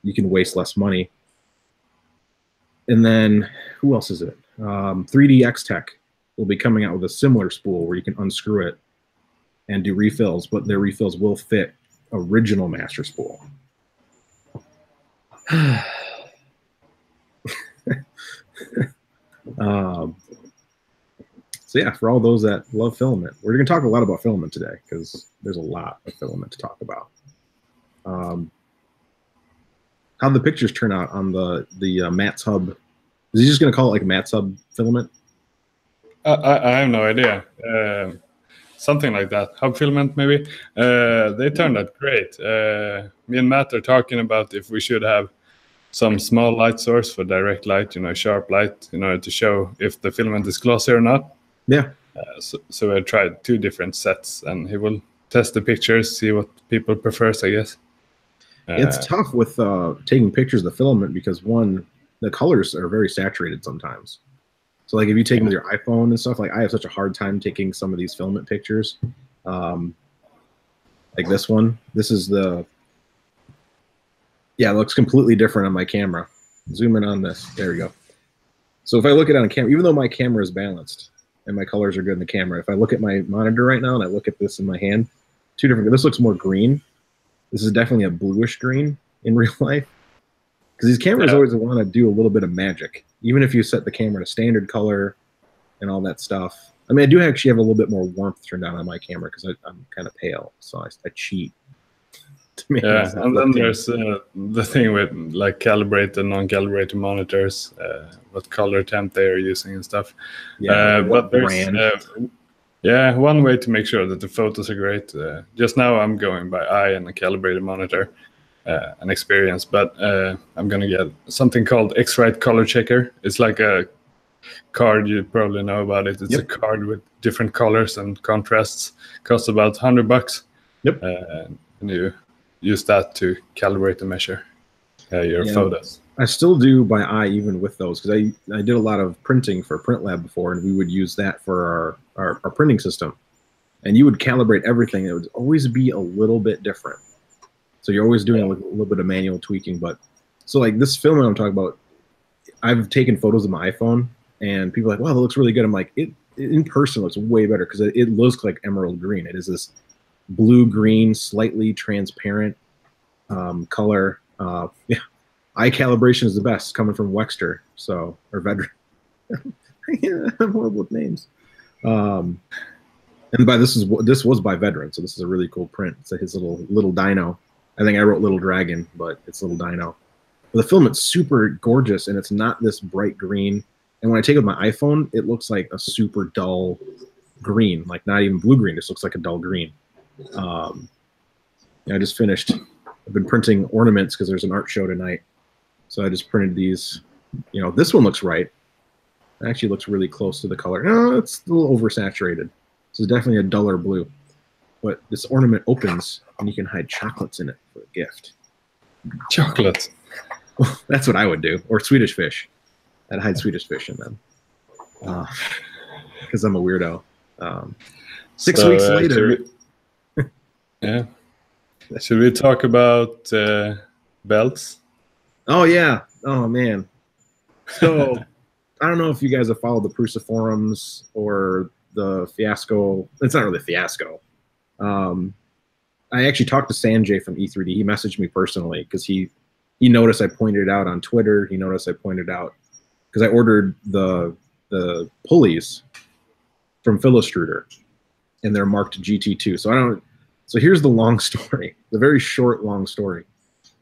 you can waste less money. And then, who else is it? 3D X-Tech will be coming out with a similar spool where you can unscrew it and do refills, but their refills will fit original master spool. So yeah, for all those that love filament, we're going to talk a lot about filament today because there's a lot of filament to talk about. How'd the pictures turn out on the Matt's Hub? Is he just going to call it like Matt's Hub filament? I have no idea. Something like that. Hub filament, maybe. They turned out great. Me and Matt are talking about if we should have some small light source for direct light, sharp light, in order to show if the filament is glossy or not. Yeah. So I tried 2 different sets, and he will test the pictures, see what people prefers, I guess. It's tough with taking pictures of the filament because one, the colors are very saturated sometimes. So like if you take them with your iPhone and stuff, like I have such a hard time taking some of these filament pictures. Like this one, this is the, yeah, it looks completely different on my camera. Zoom in on this. There we go. So if I look at it on camera, even though my camera is balanced and my colors are good in the camera, if I look at my monitor right now and I look at this in my hand, 2 different, this looks more green. This is definitely a bluish green in real life. Because these cameras always want to do a little bit of magic. Even if you set the camera to standard color and all that stuff. I mean, I do actually have a little bit more warmth turned on my camera because I'm kind of pale, so I cheat. Yeah, and then there's the thing with like calibrated, non-calibrated monitors, what color temp they are using and stuff. Yeah, but there's yeah, one way to make sure that the photos are great. Just now I'm going by eye and a calibrated monitor, an experience, but I'm gonna get something called X-Rite Color Checker. It's like a card, you probably know about it. It's a card with different colors and contrasts. Costs about $100. Yep. And you use that to calibrate and measure your photos. I still do by eye even with those because I did a lot of printing for Print Lab before, and we would use that for our printing system. And you would calibrate everything. It would always be a little bit different. So you're always doing a little bit of manual tweaking. But so like this film I'm talking about, I've taken photos of my iPhone, and people are like, wow, that looks really good. I'm like, it in person looks way better because it looks like emerald green. It is this blue-green, slightly transparent color. Yeah, eye calibration is the best, coming from Wexter, so or Vedran. Yeah, I'm horrible with names. And this was by Vedran, so this is a really cool print. It's his little dino. I think I wrote Little Dragon, but it's Little Dino. But the filament's super gorgeous, and it's not this bright green. And when I take it with my iPhone, it looks like a super dull green, like not even blue green. It just looks like a dull green. I just finished. I've been printing ornaments because there's an art show tonight. So I just printed these. You know, this one looks right. It actually looks really close to the color. No, it's a little oversaturated. This is definitely a duller blue. But this ornament opens, and you can hide chocolates in it for a gift. Chocolate. Well, that's what I would do. Or Swedish fish. I'd hide Swedish fish in them. Because I'm a weirdo. 6 weeks later. Yeah. Should we talk about belts? Oh, yeah. Oh, man. So, I don't know if you guys have followed the Prusa forums or the fiasco. It's not really a fiasco. I actually talked to Sanjay from E3D. He messaged me personally because he noticed I pointed it out on Twitter. He noticed I pointed out because I ordered the pulleys from Extruder, and they're marked GT2. So here's the long story, the very short, long story.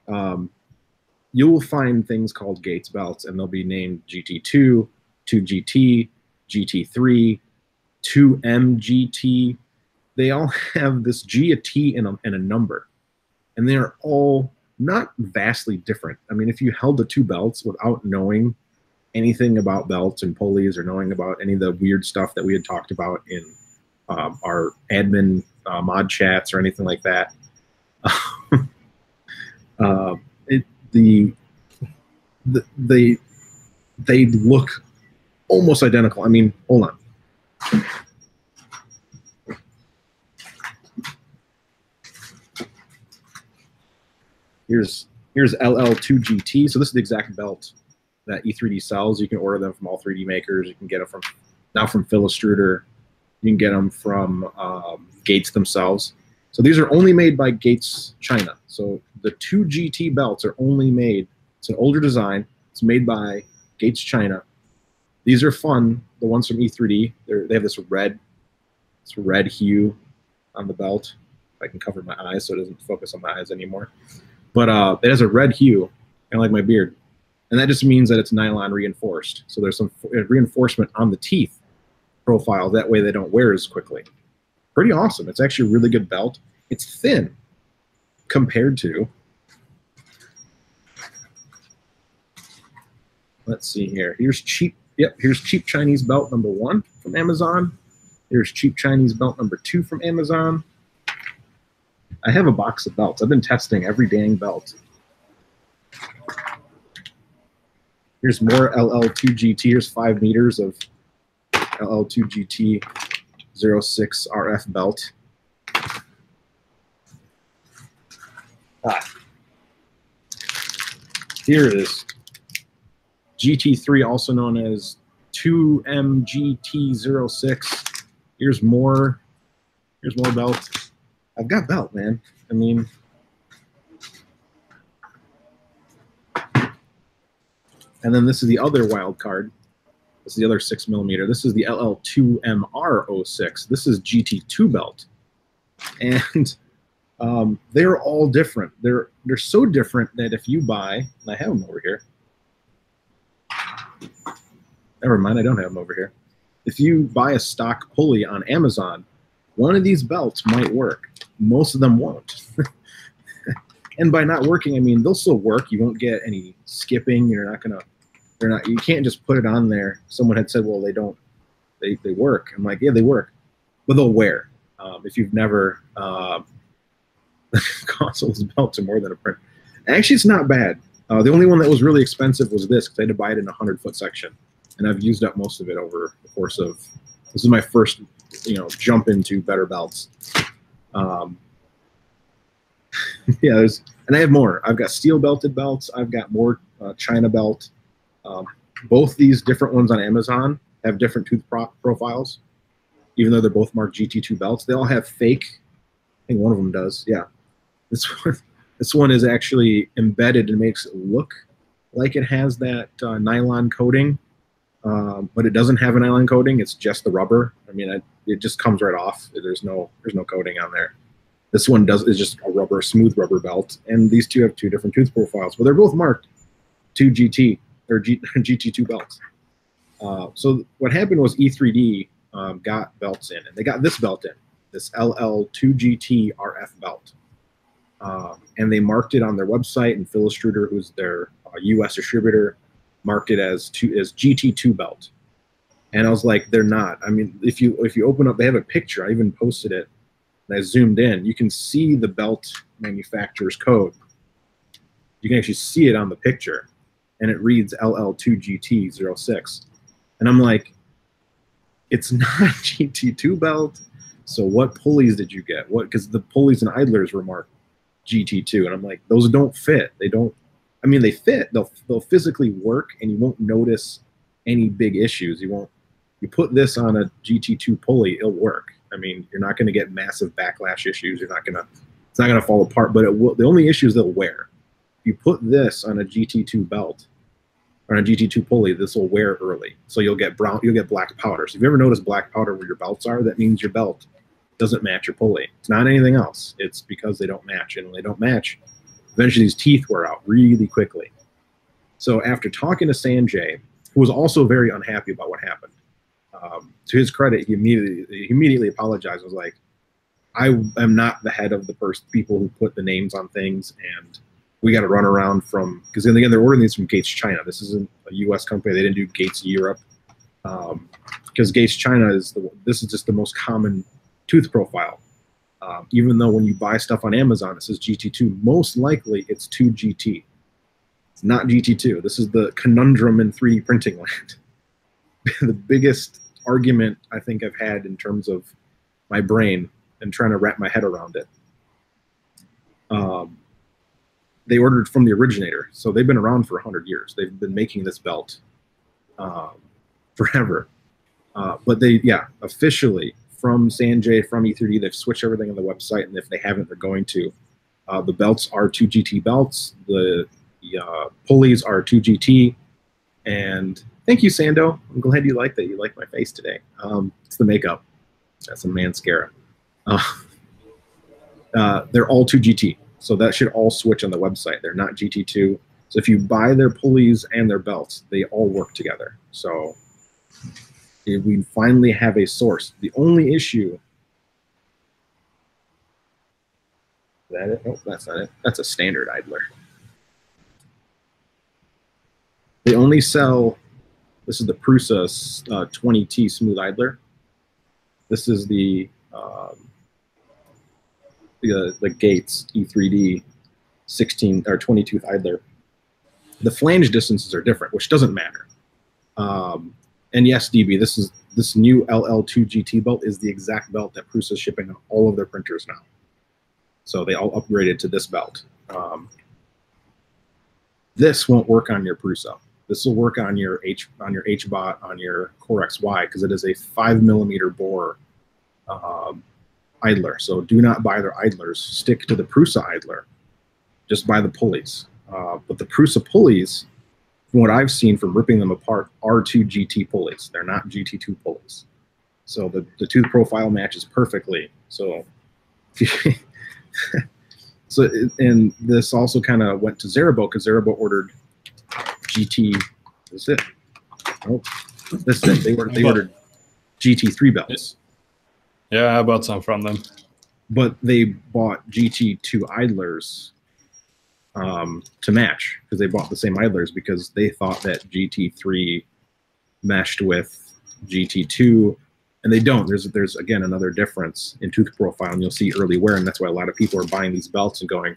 You will find things called Gates belts, and they'll be named GT2, 2GT, GT3, 2MGT. They all have this G, a T, and a number. And they are all not vastly different. I mean, if you held the 2 belts without knowing anything about belts and pulleys or knowing about any of the weird stuff that we had talked about in our admin mod chats or anything like that, they look almost identical. I mean, hold on. Here's LL2GT. So this is the exact belt that E3D sells. You can order them from all 3D makers. You can get them from Extruder. You can get them from Gates themselves. So these are only made by Gates China. So the 2GT belts are only made. It's an older design. It's made by Gates China. These are fun. The ones from E3D. They have this red hue on the belt. If I can cover my eyes so it doesn't focus on my eyes anymore. But it has a red hue, kind of like my beard. And that just means that it's nylon reinforced. So there's some reinforcement on the teeth profile. That way they don't wear as quickly. Pretty awesome. It's actually a really good belt. It's thin compared to, let's see here. Here's cheap Yep, here's cheap Chinese belt number 1 from Amazon. Here's cheap Chinese belt number 2 from Amazon. I have a box of belts. I've been testing every dang belt. Here's more LL2GT. Here's 5 meters of LL2GT 06 RF belt. Here it is. GT3, also known as 2MGT06. Here's more belt. I've got belt, man. I mean, and then this is the other wild card. This is the other 6mm. This is the LL2MR06. This is GT2 belt, and they're all different. They're so different that if you buy, and I have them over here. Never mind, I don't have them over here. If you buy a stock pulley on Amazon, one of these belts might work. Most of them won't. And by not working, I mean they'll still work. You won't get any skipping. You're not gonna. They're not. You can't just put it on there. Someone had said, "Well, they don't. They work." I'm like, "Yeah, they work, but they'll wear." If you've never consoles belts are more than a print. Actually, it's not bad. The only one that was really expensive was this because I had to buy it in a 100-foot section, and I've used up most of it over the course of. This is my first, jump into better belts. Yeah, and I have more. I've got steel belted belts. I've got more China belt. Both these different ones on Amazon have different tooth profiles, even though they're both marked GT2 belts. They all have fake. I think one of them does. Yeah, this one is actually embedded and makes it look like it has that nylon coating, but it doesn't have a nylon coating. It's just the rubber. I mean, it just comes right off. There's no coating on there. This one is just a smooth rubber belt, and these two have 2 different tooth profiles, but they're both marked 2GT or GT2 belts. So what happened was E3D got belts in, and they got this belt in, this LL2GT RF belt, and they marked it on their website, and Extruder, who's their U.S. distributor, marked it as GT2 belt. And I was like, they're not. I mean, if you open up, they have a picture. I even posted it. And I zoomed in, you can see the belt manufacturer's code. You can actually see it on the picture, and it reads LL2GT06. And I'm like, it's not GT2 belt. So what pulleys did you get? Because the pulleys and idlers were marked GT2, and I'm like, those don't fit. They don't. I mean, they fit. They'll physically work, and you won't notice any big issues. You put this on a GT2 pulley, it'll work. I mean, you're not going to get massive backlash issues. It's not going to fall apart. But the only issue is they'll wear. If you put this on a GT2 belt or on a GT2 pulley, this will wear early. So you'll get black powder. So if you ever notice black powder where your belts are, that means your belt doesn't match your pulley. It's not anything else. It's because they don't match. And when they don't match, eventually these teeth wear out really quickly. So after talking to Sanjay, who was also very unhappy about what happened, to his credit, he immediately apologized. Was like, I am not the head of the people who put the names on things, and we got to run around because again, they're ordering these from Gates China. This isn't a U.S. company. They didn't do Gates Europe, because Gates China this is just the most common tooth profile. Even though when you buy stuff on Amazon, it says GT2, most likely it's 2GT. It's not GT2. This is the conundrum in 3D printing land. The biggest argument I think I've had in terms of my brain and trying to wrap my head around it. They ordered from the originator, so they've been around for 100 years. They've been making this belt forever. But officially from Sanjay, from E3D, they've switched everything on the website, and if they haven't, they're going to. The belts are 2GT belts. The pulleys are 2GT, and thank you, Sando. I'm glad you like that. You like my face today. It's the makeup. That's a mascara. They're all 2GT, so that should all switch on the website. They're not GT2. So if you buy their pulleys and their belts, they all work together. So we finally have a source. The only issue... Is that it? Oh, that's not it. That's a standard idler. They only sell This is the Prusa 20T smooth idler. This is the Gates E3D 16 or 20 tooth idler. The flange distances are different, which doesn't matter. And yes, DB, this new LL2 GT belt is the exact belt that Prusa is shipping on all of their printers now. So they all upgraded to this belt. This won't work on your Prusa. This will work on your HBOT, on your Core XY, because it is a 5mm bore idler. So do not buy their idlers. Stick to the Prusa idler. Just buy the pulleys. But the Prusa pulleys, from what I've seen from ripping them apart, are 2 GT pulleys. They're not GT2 pulleys. So the tooth profile matches perfectly. So, and this also kind of went to Zerabo, because Zerabo ordered GT. That's it. Oh, this thing. They ordered GT3 belts. Yeah, I bought some from them. But they bought GT2 idlers to match, because they bought the same idlers because they thought that GT3 meshed with GT2, and they don't. There's again another difference in tooth profile, and you'll see early wear, and that's why a lot of people are buying these belts and going,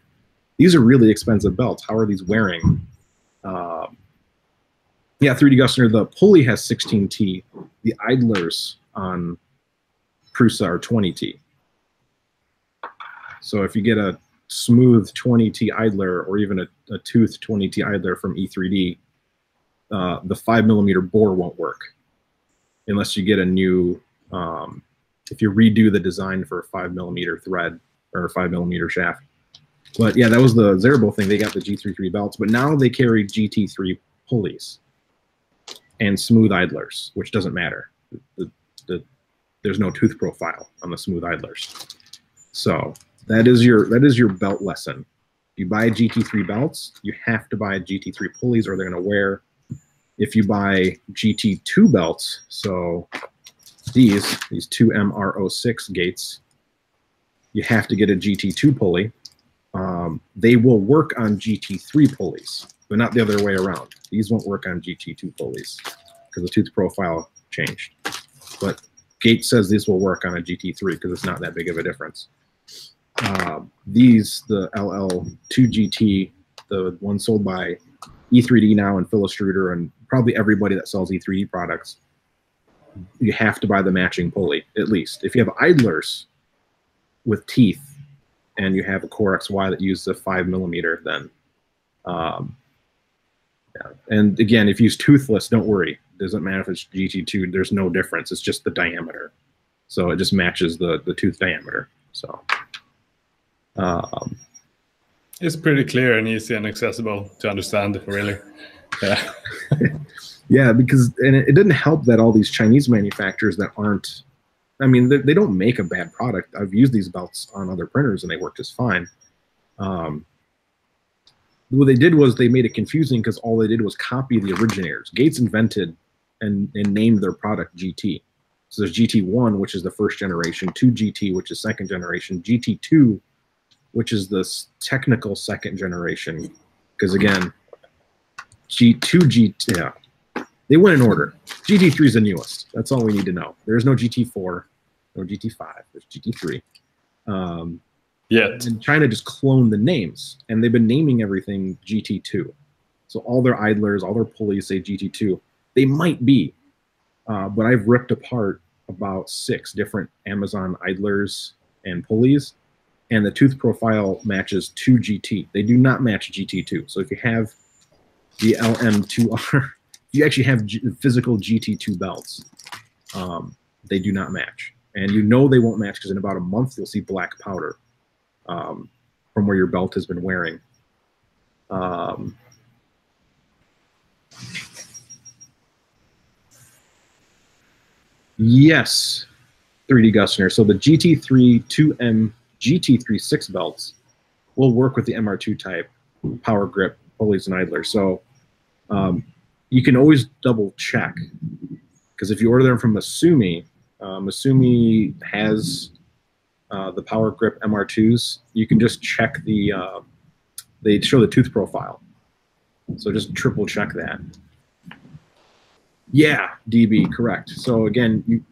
these are really expensive belts. How are these wearing? Yeah, 3D Gusner, the pulley has 16T. The idlers on Prusa are 20T. So if you get a smooth 20T idler, or even a tooth 20T idler from E3D, the 5mm bore won't work unless you get a new, if you redo the design for a 5mm thread or a 5mm shaft. But yeah, that was the Zerabo thing. They got the G33 belts, but now they carry GT3 pulleys and smooth idlers, which doesn't matter. There's no tooth profile on the smooth idlers. So that is your belt lesson. If you buy GT3 belts, you have to buy GT3 pulleys, or they're going to wear. If you buy GT2 belts, so these 2MR06 gates, you have to get a GT2 pulley. They will work on GT3 pulleys, but not the other way around. These won't work on GT2 pulleys because the tooth profile changed. But Gate says this will work on a GT3 because it's not that big of a difference. These, the LL2GT, the one sold by E3D now and Extruder and probably everybody that sells E3D products, you have to buy the matching pulley, at least. If you have idlers with teeth and you have a Core XY that uses a 5mm, then yeah. And again, if you use toothless, don't worry. It doesn't matter if it's GT2. There's no difference. It's just the diameter. So it just matches the tooth diameter. So it's pretty clear and easy and accessible to understand, really. Yeah. Yeah, because it didn't help that all these Chinese manufacturers that aren't, I mean, they don't make a bad product. I've used these belts on other printers and they work just fine. What they did was they made it confusing because all they did was copy the originators. Gates invented and named their product GT. So there's GT1, which is the first generation, 2GT, which is second generation, GT2, which is the technical second generation. Because again, G2GT, yeah, they went in order. GT3 is the newest. That's all we need to know. There's no GT4, no GT5. There's GT3. And China just cloned the names, and they've been naming everything GT2. So all their idlers, all their pulleys say GT2. They might be, but I've ripped apart about 6 different Amazon idlers and pulleys, and the tooth profile matches 2GT. They do not match GT2. So if you have the LM2R, you actually have physical GT2 belts. They do not match. And you know they won't match because in about a month you'll see black powder from where your belt has been wearing. Yes, 3D Gusner. So the GT3 2M GT3 6 belts will work with the MR2 type power grip pulleys and idlers. So you can always double check, because if you order them from Masumi, Masumi has the power grip MR2s. You can just check they show the tooth profile. So just triple check that. Yeah, DB, correct. So again,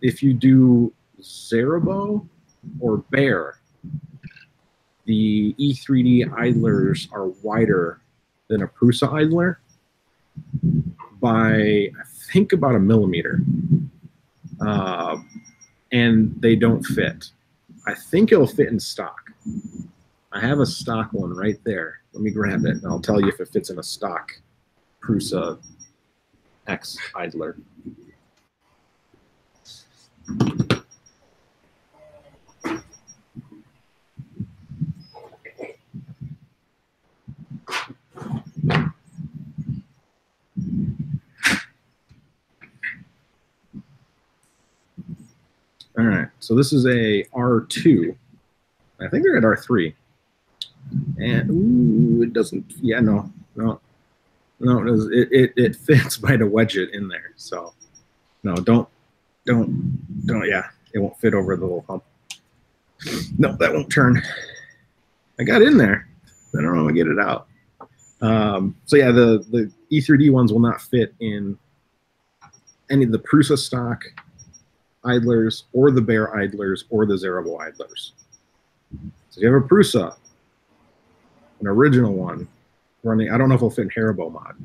if you do Zerabo or Bear, the E3D idlers are wider than a Prusa idler by, I think, about a millimeter. And they don't fit. I think it'll fit in stock. I have a stock one right there. Let me grab it, and I'll tell you if it fits in a stock Prusa X idler. All right, so this is a R2. I think they're at R3. And ooh, it doesn't. Yeah, no. It fits by to wedge it in there. So no, don't. Yeah, it won't fit over the little hump. No, that won't turn. I got in there. I don't know how to get it out. So yeah, the E3D ones will not fit in any of the Prusa stock idlers or the Bear idlers or the Zerabo idlers. So if you have a Prusa, an original one, running, I don't know if it'll fit in Haribo mod,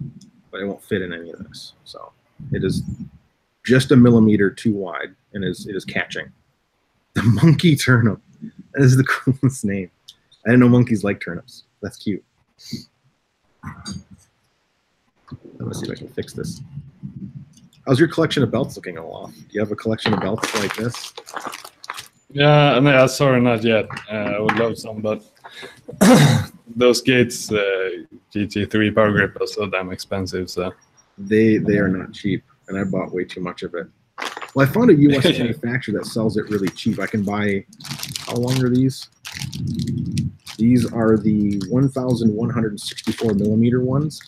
but it won't fit in any of this. So it is just a millimeter too wide, and it is catching. The monkey turnip. That is the coolest name. I didn't know monkeys like turnips. That's cute. Let me see if I can fix this. How's your collection of belts looking, Olaf? Do you have a collection of belts like this? Yeah, no, sorry, not yet. I would love some, but those Gates GT3 power grip are so damn expensive. So they are not cheap, and I bought way too much of it. Well, I found a U.S. manufacturer that sells it really cheap. I can buy. How long are these? These are the 1,164 millimeter ones,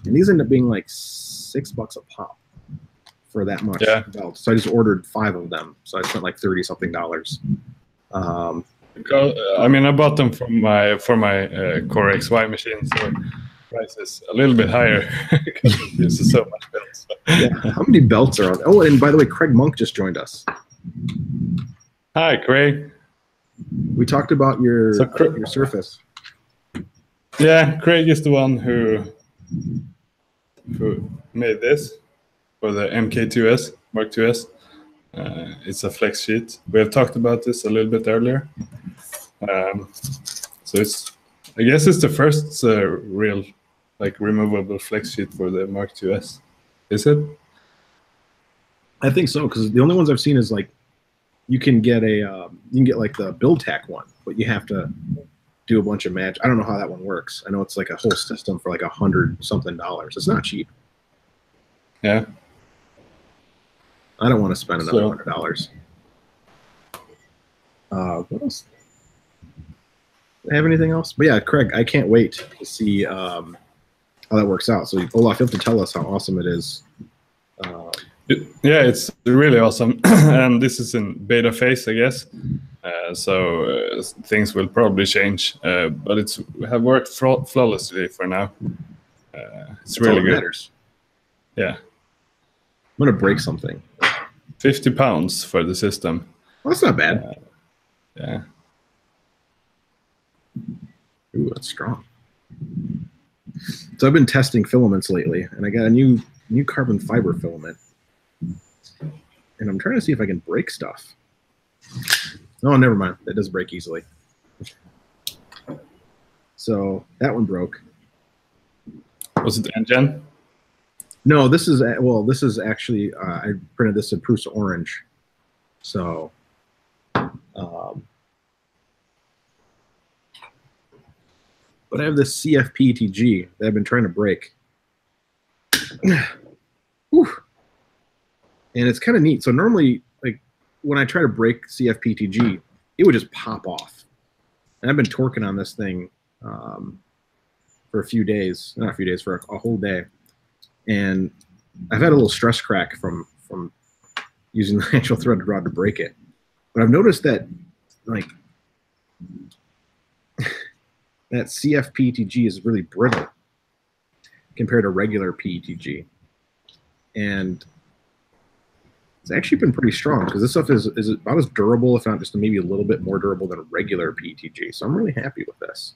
and these end up being like $6 a pop for that much belt. So I just ordered 5 of them. So I spent like $30-something. I mean, I bought them for my Core XY machine, so price is a little bit higher because it uses so much belts. Yeah. How many belts are on? Oh, and by the way, Craig Monk just joined us. Hi, Craig. We talked about your Surface. Yeah, Craig is the one who made this for the MK2S Mark IIs. It's a flex sheet. We have talked about this a little bit earlier. So I guess it's the first real like removable flex sheet for the Mark IIs. Is it? I think so, because the only ones I've seen is like you can get like the Build Tack one, but you have to do a bunch of match. I don't know how that one works. I know it's like a whole system for like $100-something. It's not cheap. Yeah. I don't want to spend another $100. What else? Do I have anything else? But yeah, Craig, I can't wait to see how that works out. So Olaf, you have to tell us how awesome it is. Yeah, it's really awesome. And this is in beta phase, I guess. So things will probably change, but it's have worked flawlessly for now. It's really good. Matters. Yeah. I'm gonna break something. 50 pounds for the system. Well, that's not bad. Yeah. Ooh, that's strong. So I've been testing filaments lately, and I got a new carbon fiber filament. And I'm trying to see if I can break stuff. Oh, never mind. That does break easily. So that one broke. Was it engine? No, this is actually I printed this in Prusa orange. So but I have this CFPTG that I've been trying to break. Whew. And it's kind of neat. So normally, like when I try to break CFPTG, it would just pop off. And I've been torquing on this thing for a few days, not a few days, for a whole day. And I've had a little stress crack from using the actual threaded rod to break it. But I've noticed that like that CFPTG is really brittle compared to regular PETG. and it's actually been pretty strong because this stuff is about as durable, if not just maybe a little bit more durable than a regular PETG. So I'm really happy with this.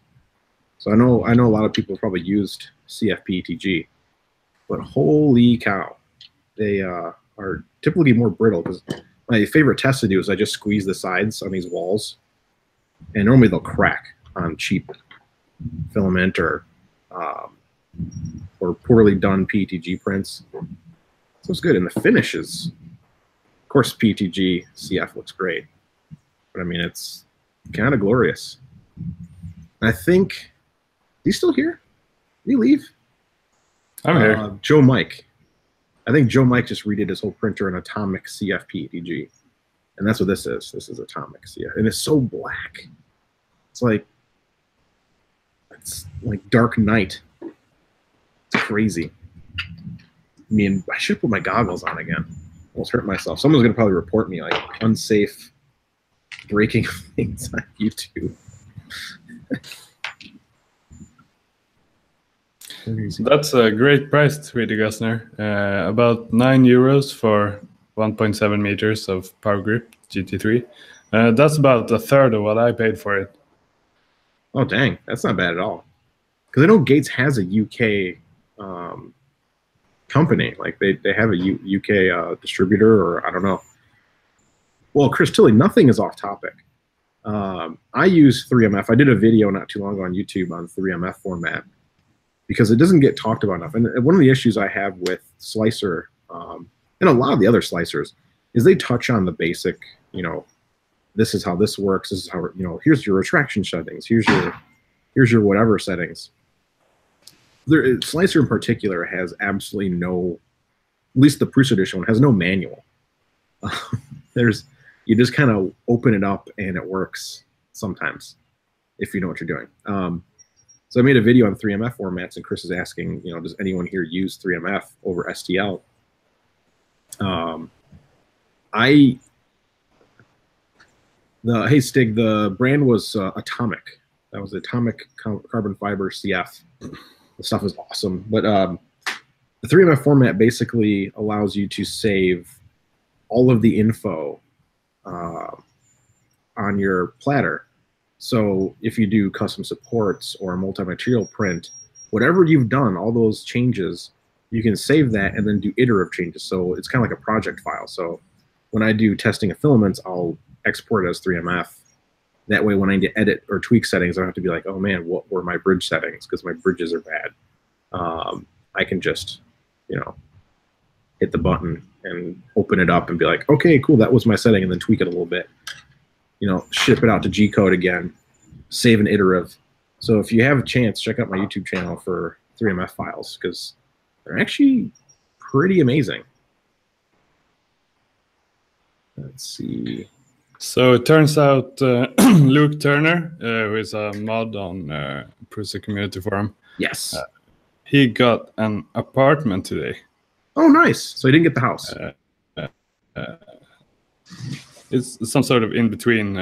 So I know a lot of people have probably used CF PETG, but holy cow, they are typically more brittle. Because my favorite test to do is I just squeeze the sides on these walls, and normally they'll crack on cheap filament or poorly done PETG prints. So it's good, and the finish is, of course, PETG CF looks great, but I mean it's kind of glorious. I think he's still here. Did he leave? I'm here. Joe Mike. I think Joe Mike just redid his whole printer in atomic CF PETG, and that's what this is. This is atomic CF, and it's so black. It's like Dark Knight. It's crazy. I mean, I should put my goggles on again. Almost hurt myself. Someone's gonna probably report me like unsafe breaking things on YouTube. That's a great price, Tweety Gusner. About €9 for 1.7 meters of power grip GT3. That's about a third of what I paid for it. Oh dang, that's not bad at all. Because I know Gates has a UK company, like they have a UK distributor, or I don't know. Well, Chris Tilley, nothing is off topic. I use 3MF. I did a video not too long ago on YouTube on 3MF format because it doesn't get talked about enough. And one of the issues I have with Slicer and a lot of the other slicers is they touch on the basic, you know, this is how this works. This is how, you know, here's your retraction settings. Here's your whatever settings. Slicer in particular has absolutely no, at least the Prusa edition one has no manual. You just kind of open it up and it works sometimes if you know what you're doing. So I made a video on 3MF formats, and Chris is asking, you know, does anyone here use 3MF over STL? Hey Stig, the brand was Atomic. That was Atomic Carbon Fiber CF. The stuff is awesome, but the 3MF format basically allows you to save all of the info on your platter. So if you do custom supports or a multi-material print, whatever you've done, all those changes, you can save that and then do iterative changes. So it's kind of like a project file. So when I do testing of filaments, I'll export it as 3MF. That way, when I need to edit or tweak settings, I don't have to be like, oh man, what were my bridge settings? Because my bridges are bad. I can just, you know, hit the button and open it up and be like, okay, cool, that was my setting, and then tweak it a little bit. You know, ship it out to G-code again, save an iterative. So if you have a chance, check out my YouTube channel for 3MF files because they're actually pretty amazing. Let's see. So it turns out Luke Turner, who is a mod on Prusa Community Forum, yes, he got an apartment today. Oh, nice. So he didn't get the house. It's some sort of in-between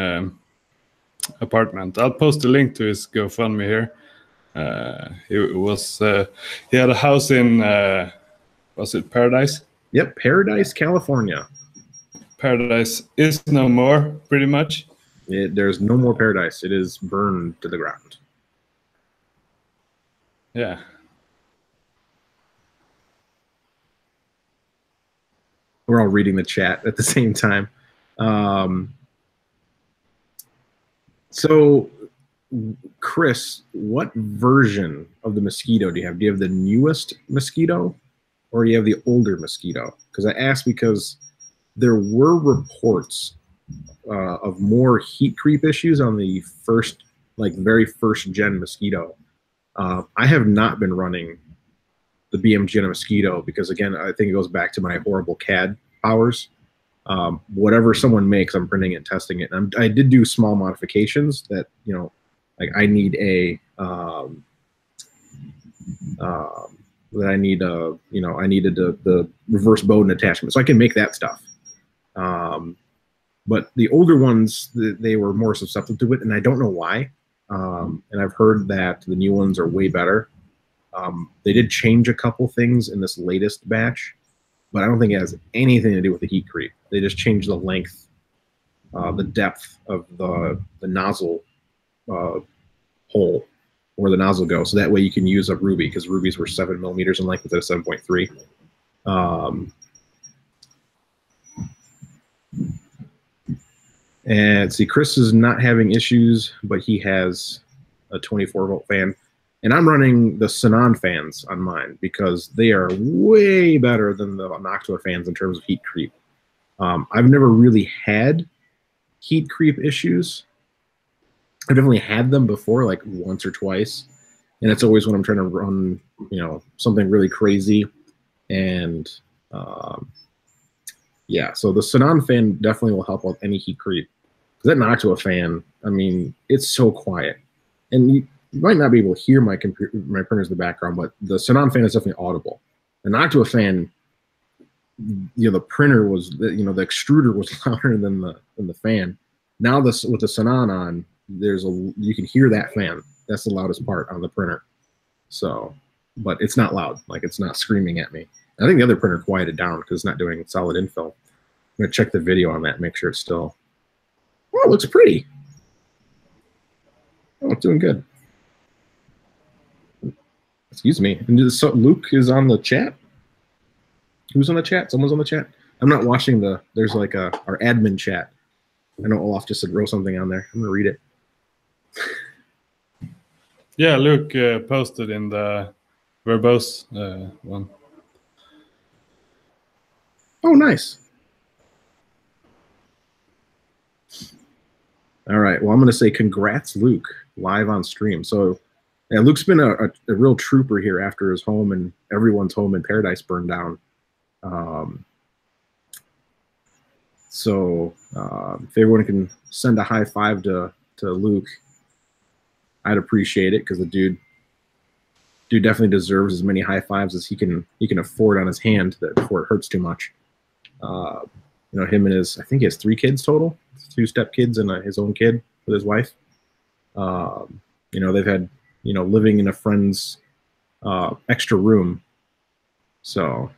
apartment. I'll post a link to his GoFundMe here. He had a house in, was it Paradise? Yep, Paradise, California. Paradise is no more, pretty much. There's no more Paradise. It is burned to the ground. Yeah. We're all reading the chat at the same time. So, Chris, what version of the Mosquito do you have? Do you have the newest Mosquito or do you have the older Mosquito? Because I asked because there were reports of more heat creep issues on the first, like very first gen Mosquito. I have not been running the BMG on a Mosquito because, again, I think it goes back to my horrible CAD powers. Whatever someone makes, I'm printing it and testing it. And I did do small modifications that, you know, like I need a, I needed the reverse Bowden attachment. So I can make that stuff. But the older ones, they were more susceptible to it, and I don't know why. And I've heard that the new ones are way better. They did change a couple things in this latest batch. but I don't think it has anything to do with the heat creep. They just changed the length, the depth of the nozzle hole where the nozzle goes, so that way you can use a ruby, because rubies were 7 millimeters in length instead of 7.3. And see, Chris is not having issues, but he has a 24-volt fan. And I'm running the Sanan fans on mine because they are way better than the Noctua fans in terms of heat creep. I've never really had heat creep issues. I've definitely had them before, like once or twice. And it's always when I'm trying to run, you know, something really crazy. And yeah, so the Sanan fan definitely will help with any heat creep. That Noctua fan, I mean, it's so quiet, and you might not be able to hear my printers in the background, but the Sanan fan is definitely audible. The Noctua fan, you know, the printer was, you know, the extruder was louder than the fan. Now this with the Sanan on, you can hear that fan. That's the loudest part on the printer. So, but it's not loud, like it's not screaming at me. I think the other printer quieted down because it's not doing solid infill. I'm gonna check the video on that, make sure it's still. Oh, it looks pretty. Oh, it's doing good. Excuse me. And so Luke is on the chat. Who's on the chat? Someone's on the chat. I'm not watching the. There's like our admin chat. I know Olaf just wrote something on there. I'm gonna read it. Yeah, Luke posted in the verbose one. Oh, nice. All right. Well, I'm going to say congrats, Luke, live on stream. So, yeah, Luke's been a real trooper here after his home and everyone's home in Paradise burned down. If everyone can send a high five to Luke, I'd appreciate it, because the dude definitely deserves as many high fives as he can afford on his hand before it hurts too much. You know, him and I think he has 3 kids total, 2 step kids and his own kid with his wife. You know, they've had, you know, living in a friend's extra room. So,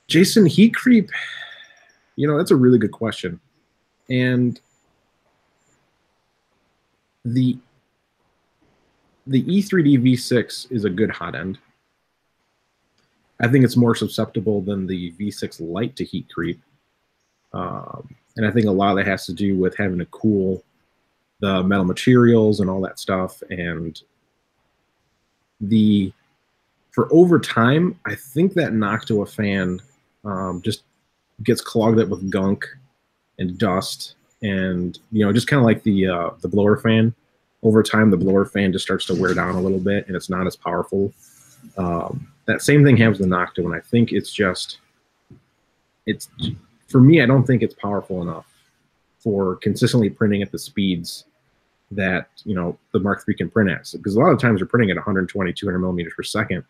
Jason, heat creep, you know, that's a really good question. And the E3D V6 is a good hot end. I think it's more susceptible than the V6 Lite to heat creep. And I think a lot of that has to do with having to cool the metal materials and all that stuff. And for over time, I think that Noctua fan just gets clogged up with gunk and dust. And, you know, just kind of like the blower fan. Over time, the blower fan just starts to wear down a little bit, and it's not as powerful. That same thing happens with Noctua, and I think for me, I don't think it's powerful enough for consistently printing at the speeds that, you know, the Mark III can print at. Because a lot of times you're printing at 120, 200 millimeters per second.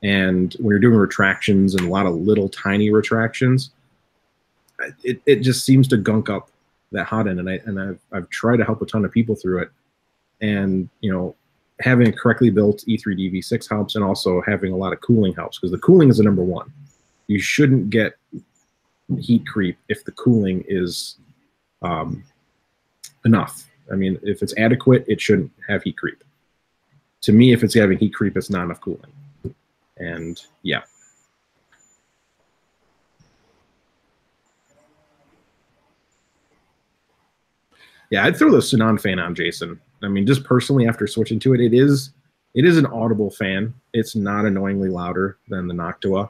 And when you're doing retractions and a lot of little tiny retractions, it just seems to gunk up that hot end. And I've tried to help a ton of people through it. And, you know, having a correctly built E3D V6 helps, and also having a lot of cooling helps, because the cooling is the number one. You shouldn't get heat creep if the cooling is enough. I mean, if it's adequate, it shouldn't have heat creep. To me, if it's having heat creep, it's not enough cooling. And yeah. Yeah, I'd throw the Sanan fan on, Jason. I mean, just personally, after switching to it, it is an audible fan. It's not annoyingly louder than the Noctua.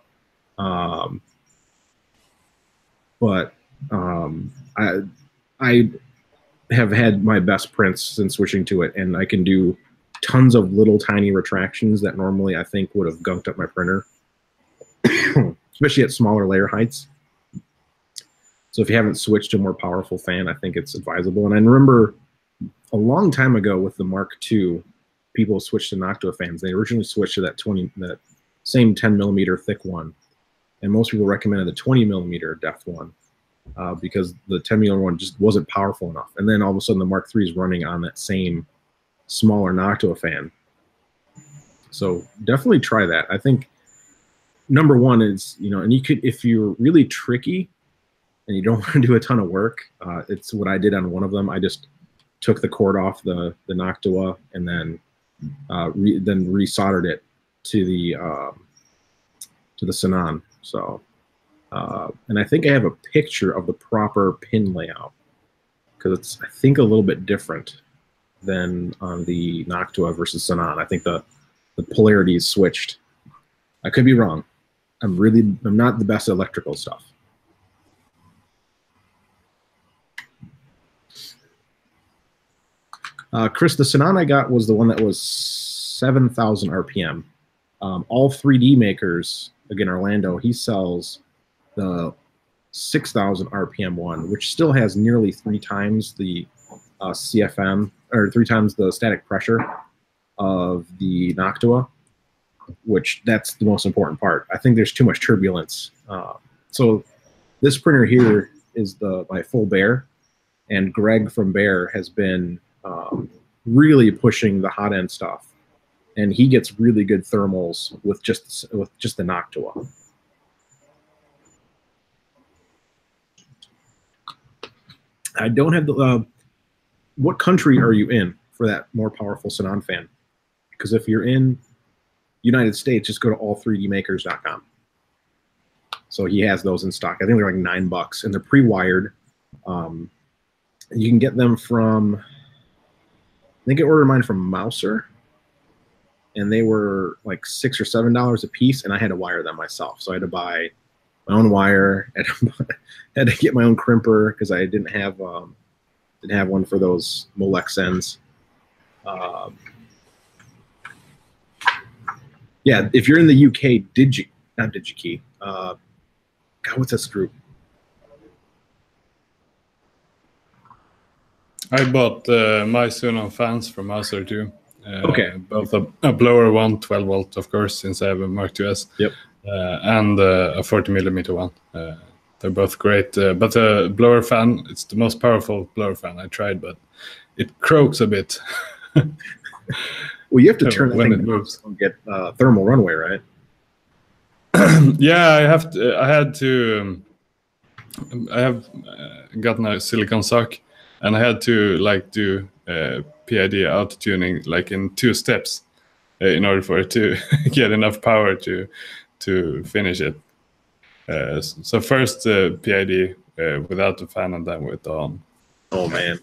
I have had my best prints since switching to it, and I can do tons of little tiny retractions that normally I think would have gunked up my printer, especially at smaller layer heights. So if you haven't switched to a more powerful fan, I think it's advisable. And I remember a long time ago with the Mark II, people switched to Noctua fans. They originally switched to that same 10 millimeter thick one. And most people recommended the 20 millimeter depth one because the 10 millimeter one just wasn't powerful enough. And then all of a sudden the Mark III is running on that same smaller Noctua fan. So definitely try that. I think number one is, and you could, if you're really tricky and you don't want to do a ton of work, it's what I did on one of them. I just took the cord off the Noctua and then resoldered it to the Sanan. So, and I think I have a picture of the proper pin layout because it's, I think, a little bit different than on the Noctua versus Sanan. I think the polarity is switched. I could be wrong. I'm not the best at electrical stuff. Chris, the Sanan I got was the one that was 7,000 RPM. All 3D makers, again, Orlando, he sells the 6,000 RPM one, which still has nearly 3 times the CFM, or 3 times the static pressure of the Noctua, which that's the most important part. I think there's too much turbulence. So this printer here is my full Bear, and Greg from Bear has been really pushing the Hotend stuff, and he gets really good thermals with just the Noctua. I don't have the. What country are you in for that more powerful Sanan fan? Because if you're in United States, just go to all3dmakers.com. So he has those in stock. I think they're like $9, and they're pre-wired. You can get them from, I think I ordered mine from Mouser, and they were like $6 or $7 a piece, and I had to wire them myself. So I had to buy my own wire, had to get my own crimper because I didn't have one for those Molex ends. Yeah, if you're in the UK, not DigiKey. God, what's this group? I bought my Sunon fans from Mouser too. Okay. Both a blower one, 12 volt, of course, since I have a Mark IIs. Yep. And a 40mm one. They're both great. But the blower fan, it's the most powerful blower fan I tried, but it croaks a bit. Well, you have to turn when it moves and get thermal runaway, right? Yeah, I have gotten a silicon sock, and I had to do PID auto tuning like in 2 steps in order for it to get enough power to finish it. So first PID without the fan, and then with on. Oh man,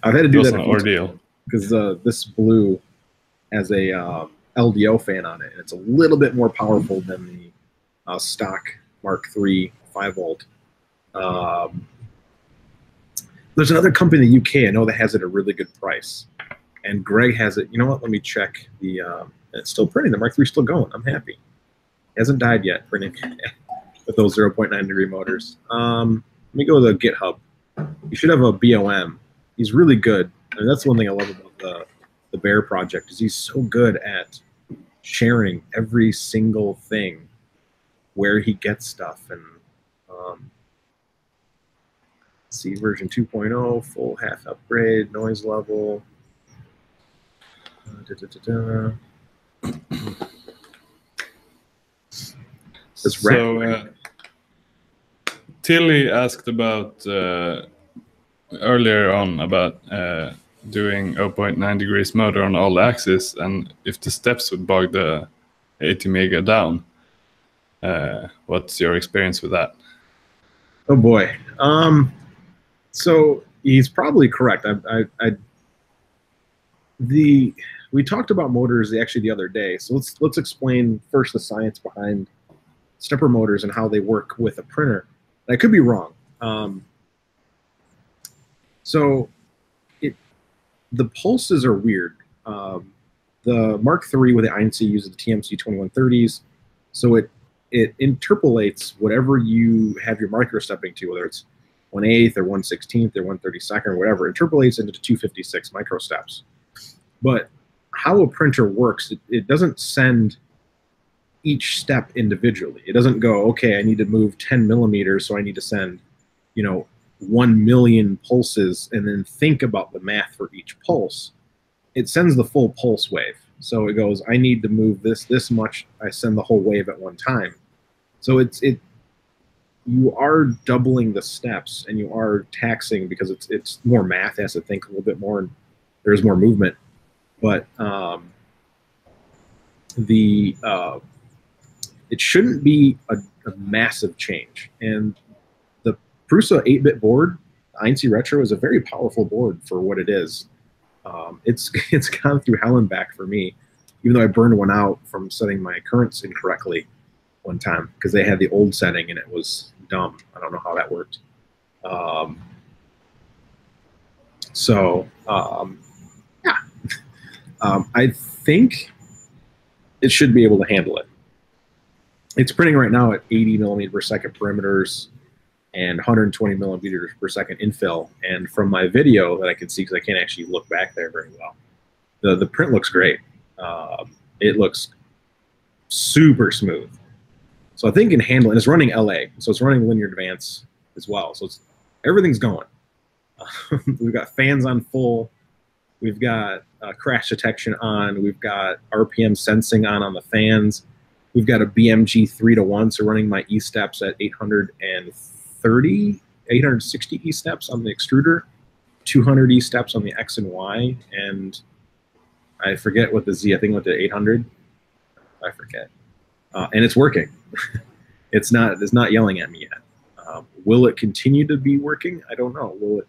I've had to do that. An ordeal. Because this blue has a LDO fan on it, and it's a little bit more powerful than the stock Mark III 5 volt. There's another company in the UK I know that has it at a really good price, and Greg has it. You know what? Let me check the. It's still printing. The Mark III is still going. I'm happy. It hasn't died yet printing with those 0.9 degree motors. Let me go to the GitHub. You should have a BOM. He's really good. And that's one thing I love about the Bear project is he's so good at sharing every single thing, where he gets stuff. And see, version 2.0, full half upgrade, noise level. So Tilly asked about earlier on about doing 0.9 degrees motor on all axes, and if the steps would bog the 80 mega down. What's your experience with that? Oh boy. So he's probably correct. We talked about motors actually the other day. So let's explain first the science behind stepper motors and how they work with a printer. I could be wrong. So the pulses are weird. The Mark III with the INC uses the TMC 2130s, so it interpolates whatever you have your microstepping to, whether it's 1/8 or 1/16 or 1/32 or whatever, interpolates into 256 microsteps. But how a printer works, it doesn't send each step individually. It doesn't go, okay, I need to move 10 millimeters, so I need to send, 1 million pulses and then think about the math for each pulse. It sends the full pulse wave. So it goes, I need to move this much. I send the whole wave at one time. So you are doubling the steps, and you are taxing because it's more math. It has to think a little bit more, and there's more movement. But it shouldn't be a massive change. And the Prusa 8-bit board, INC Retro, is a very powerful board for what it is. It's gone through hell and back for me, even though I burned one out from setting my currents incorrectly one time because they had the old setting and it was dumb. I don't know how that worked. Yeah. I think it should be able to handle it. It's printing right now at 80 millimeter per second perimeters and 120 millimeters per second infill. And from my video that I can see, because I can't actually look back there very well, the print looks great. It looks super smooth. So I think it can handle it. And it's running LA, so it's running linear advance as well. So everything's going. We've got fans on full. We've got crash detection on. We've got RPM sensing on the fans. We've got a BMG 3-to-1, so running my E-steps at 860 E-steps on the extruder, 200 E-steps on the X and Y, and I forget what the Z, I think went to 800. I forget. And it's working. It's not yelling at me yet. Will it continue to be working? I don't know. Will it?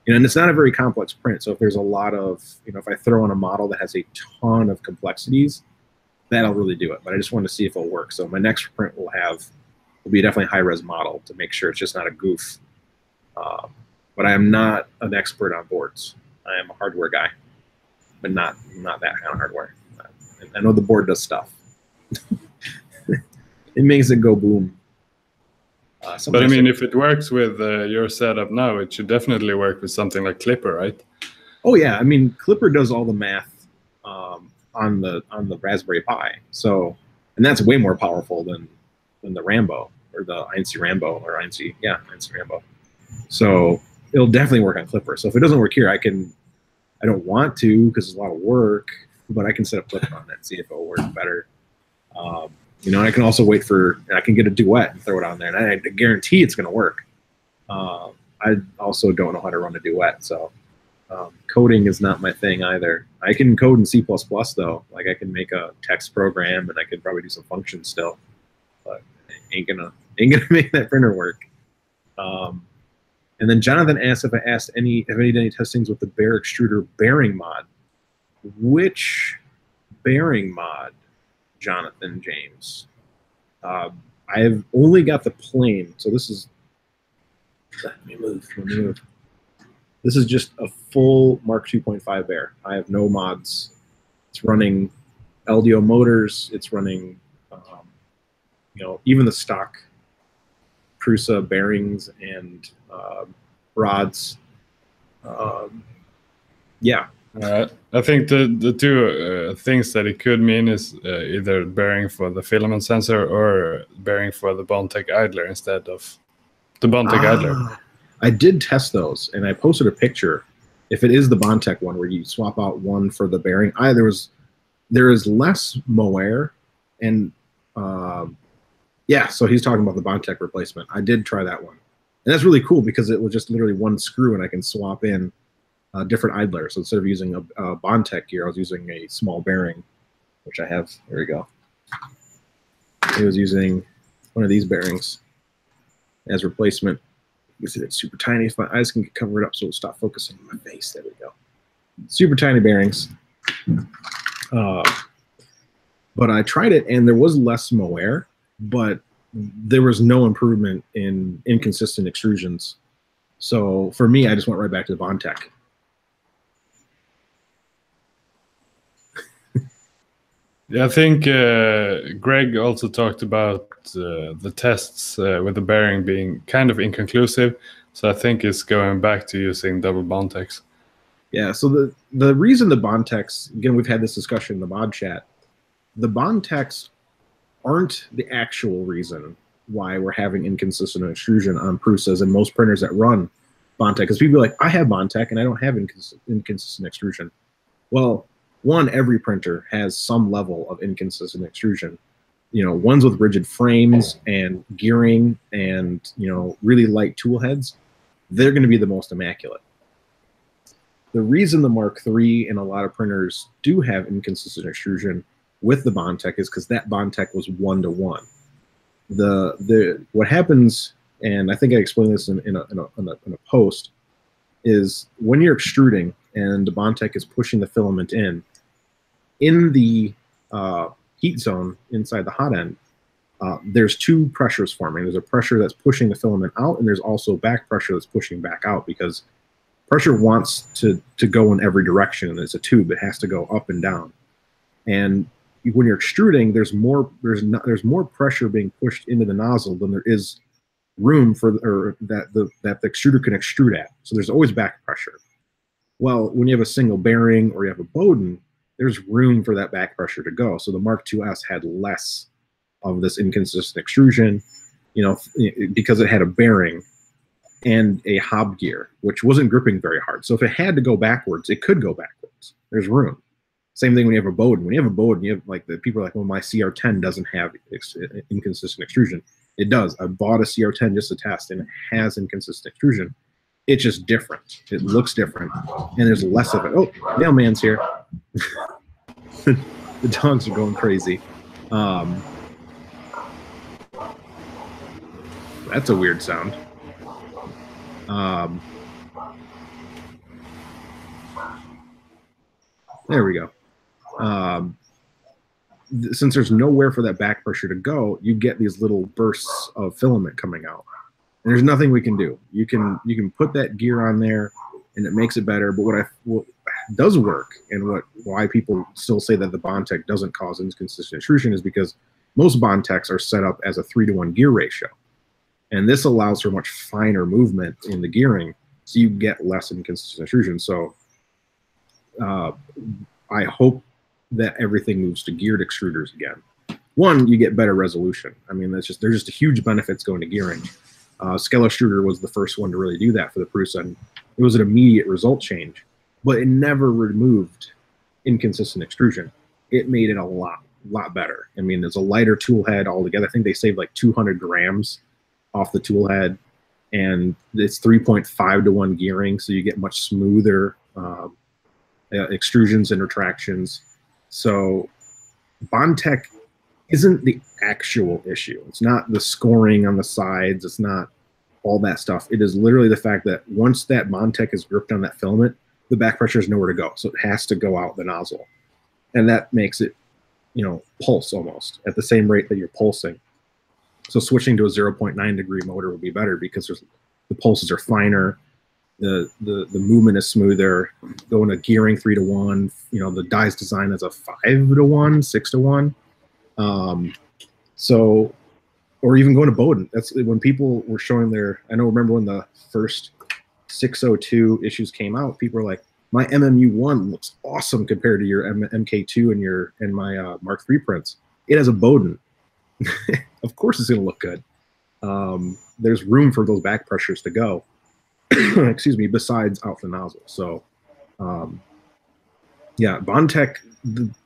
And it's not a very complex print, so if there's a lot of, if I throw in a model that has a ton of complexities, that'll really do it. But I just want to see if it'll work. So my next print will be definitely a high-res model to make sure it's just not a goof. But I am not an expert on boards. I am a hardware guy, but not that kind of hardware. I know the board does stuff. It makes it go boom. But I mean, if it works with your setup now, it should definitely work with something like Clipper, right? Oh yeah, I mean, Clipper does all the math on the Raspberry Pi. So, and that's way more powerful than the Rambo or the INC Rambo or INC Rambo. So it'll definitely work on Clipper. So if it doesn't work here, I don't want to because it's a lot of work, but I can set up Clipper on that and see if it'll work better. And I can also wait I can get a duet and throw it on there, and I guarantee it's going to work. I also don't know how to run a duet, so coding is not my thing either. I can code in C++ though. Like I can make a text program, and I can probably do some functions still, but ain't gonna make that printer work. And then Jonathan asked if I asked if I did any testings with the Bear Extruder bearing mod. Which bearing mod? Jonathan James. I have only got the plain, so this is. Let me move. This is just a full Mark 2.5 bear. I have no mods. It's running LDO motors. It's running, even the stock Prusa bearings and rods. Yeah. I think the two things that it could mean is either bearing for the filament sensor or bearing for the Bondtech idler instead of the Bondtech idler. I did test those, and I posted a picture. If it is the Bondtech one where you swap out one for the bearing, there is less mohair, and so he's talking about the Bondtech replacement. I did try that one, and that's really cool because it was just literally one screw, and I can swap in different idlers. So instead of using a Bondtech gear, I was using a small bearing, which I have. There we go. I was using one of these bearings as replacement. You see, it's super tiny. If my eyes can cover it up so it'll stop focusing on my face. There we go. Super tiny bearings. But I tried it, and there was less mohair, but there was no improvement in inconsistent extrusions. So for me, I just went right back to the Bondtech. Yeah, I think Greg also talked about the tests with the bearing being kind of inconclusive. So I think it's going back to using double Bondtechs. Yeah, so the reason the Bondtechs, again, we've had this discussion in the mod chat, the Bondtechs aren't the actual reason why we're having inconsistent extrusion on Prusas and most printers that run Bondtech. Because people are like, I have Bondtech and I don't have inconsistent extrusion. Well, every printer has some level of inconsistent extrusion. You know, ones with rigid frames and gearing and, you know, really light tool heads, they're going to be the most immaculate. The reason the Mark III and a lot of printers do have inconsistent extrusion with the Bondtech is because that Bondtech was 1-to-1. What happens, and I think I explained this in a post, is when you're extruding and the Bondtech is pushing the filament in the heat zone inside the hot end, there's two pressures forming. There's a pressure that's pushing the filament out, and there's also back pressure that's pushing back out, because pressure wants to go in every direction. It's a tube; it has to go up and down. And when you're extruding, there's more pressure being pushed into the nozzle than there is room for, or that the extruder can extrude at. So there's always back pressure. Well, when you have a single bearing or you have a Bowden, there's room for that back pressure to go. So the Mark IIs had less of this inconsistent extrusion, you know, because it had a bearing and a hob gear, which wasn't gripping very hard. So if it had to go backwards, it could go backwards. There's room. Same thing when you have a Bowden. When you have a Bowden, you have, like, the people are like, well, my CR10 doesn't have inconsistent extrusion. It does. I bought a CR10 just to test, and it has inconsistent extrusion. It's just different. It looks different, and there's less of it. Oh, mailman's here. The dogs are going crazy. That's a weird sound. There we go. Since there's nowhere for that back pressure to go, you get these little bursts of filament coming out. And there's nothing we can do. You can put that gear on there, and it makes it better. But what does work, and why people still say that the Bondtech doesn't cause inconsistent extrusion, is because most Bondtechs are set up as a 3-to-1 gear ratio. And this allows for much finer movement in the gearing, so you get less inconsistent extrusion. So I hope that everything moves to geared extruders again. One, you get better resolution. I mean, there's just huge benefits going to gearing. Scale Extruder was the first one to really do that for the Prusa, and it was an immediate result change, but it never removed inconsistent extrusion. It made it a lot better. I mean, there's a lighter tool head altogether. I think they saved like 200 grams off the tool head, and it's 3.5-to-1 gearing, so you get much smoother extrusions and retractions. So Bondtech isn't the actual issue. It's not the scoring on the sides. It's not all that stuff. It is literally the fact that once that Bondtech is gripped on that filament, the back pressure is nowhere to go. So it has to go out the nozzle. And that makes it, you know, pulse almost at the same rate that you're pulsing. So switching to a 0.9 degree motor would be better, because the pulses are finer. The movement is smoother. Going to gearing 3-to-1, you know, the die's design as a 5-to-1, 6-to-1. So, or even going to Bowden. That's when people were showing their, remember when the first 602 issues came out, people were like, my MMU1 looks awesome compared to your MK2 and my Mark III prints. It has a Bowden. Of course it's going to look good. There's room for those back pressures to go. Excuse me, besides out the nozzle. So, yeah, Bondtech,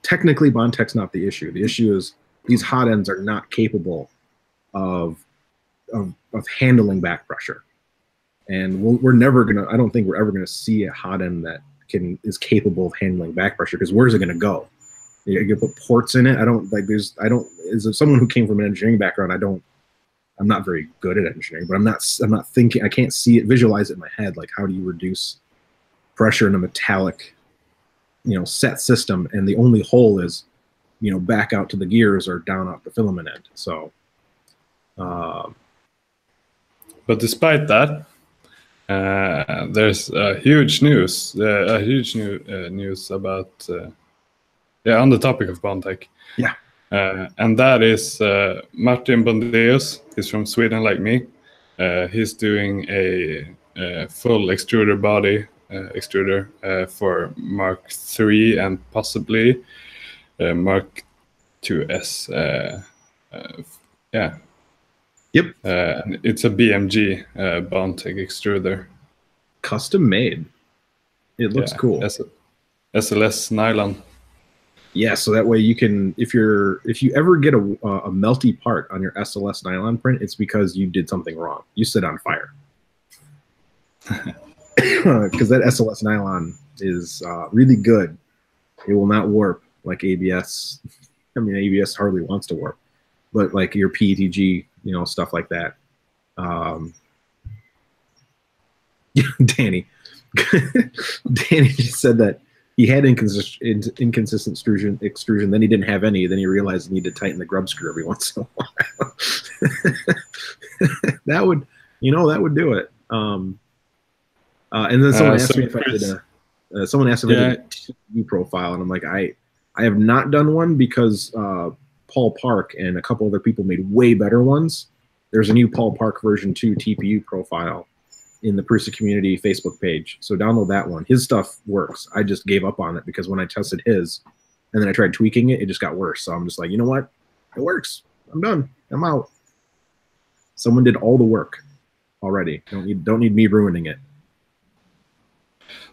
technically Bondtech's not the issue. The issue is these hot ends are not capable of handling back pressure. And we're never going to, I don't think we're ever going to see a hot end that is capable of handling back pressure, because where's it going to go? You put ports in it. As someone who came from an engineering background, I'm not very good at engineering, but I'm not thinking, I can't visualize it in my head. Like, how do you reduce pressure in a metallic, you know, set system? And the only hole is, you know, back out to the gears or down out the filament end. So, but despite that, there's huge news about, on the topic of Bondtech. Yeah. And that is Martin Bondeus. He's from Sweden, like me. He's doing a full extruder body extruder for Mark III and possibly Mark IIs. Yeah. Yep. It's a BMG Bondtech extruder. Custom made. It looks cool. SLS nylon. Yeah, so that way you can, if you ever get a melty part on your SLS nylon print, it's because you did something wrong. You set on fire. Because that SLS nylon is really good. It will not warp like ABS. I mean, ABS hardly wants to warp, but like your PETG, you know, stuff like that. Danny, Danny just said that he had inconsistent extrusion, then he didn't have any. Then he realized he needed to tighten the grub screw every once in a while. That would, you know, that would do it. And then someone asked me if I did a, someone asked if I did a TPU profile, and I'm like, I have not done one because Paul Park and a couple other people made way better ones. There's a new Paul Park version 2 TPU profile in the Prusa community Facebook page. So download that one. His stuff works. I just gave up on it because when I tested his and then I tried tweaking it, it just got worse. So I'm just like, you know what? It works. I'm done. I'm out. Someone did all the work already. Don't need me ruining it.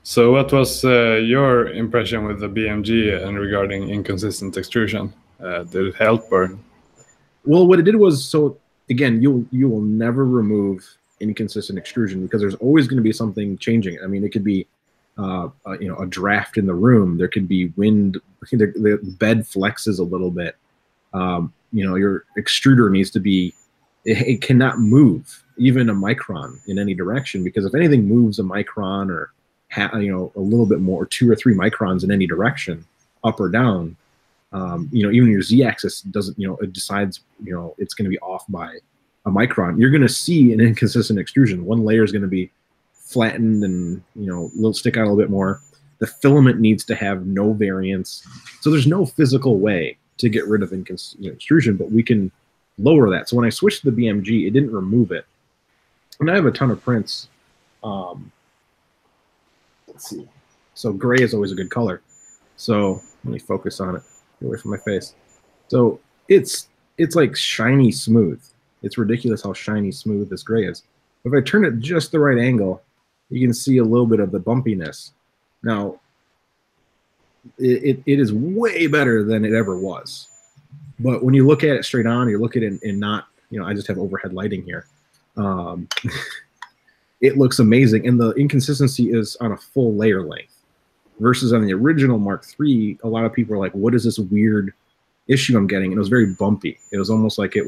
So what was your impression with the BMG and regarding inconsistent extrusion? Did it help or? Well, what it did was, so again, you will never remove inconsistent extrusion because there's always going to be something changing. I mean, it could be you know, a draft in the room. There could be wind. The bed flexes a little bit. You know, your extruder needs to be. It cannot move even a micron in any direction, because if anything moves a micron or you know, a little bit more, 2 or 3 microns in any direction, up or down, you know, even your z-axis doesn't, you know, it decides, you know, it's going to be off by a micron. You're going to see an inconsistent extrusion. One layer is going to be flattened and, you know, stick out a little bit more. The filament needs to have no variance. So there's no physical way to get rid of inconsistent extrusion, but we can lower that. So when I switched to the BMG, it didn't remove it. And I have a ton of prints. Let's see. So gray is always a good color. So let me focus on it. Get away from my face. So it's like shiny smooth. It's ridiculous how shiny smooth this gray is. If I turn it just the right angle, you can see a little bit of the bumpiness. Now, it is way better than it ever was. But when you look at it straight on, you look at it in not, you know, I just have overhead lighting here. It looks amazing. And the inconsistency is on a full layer length. Versus on the original Mark III, a lot of people are like, what is this weird issue I'm getting? And it was very bumpy. It was almost like it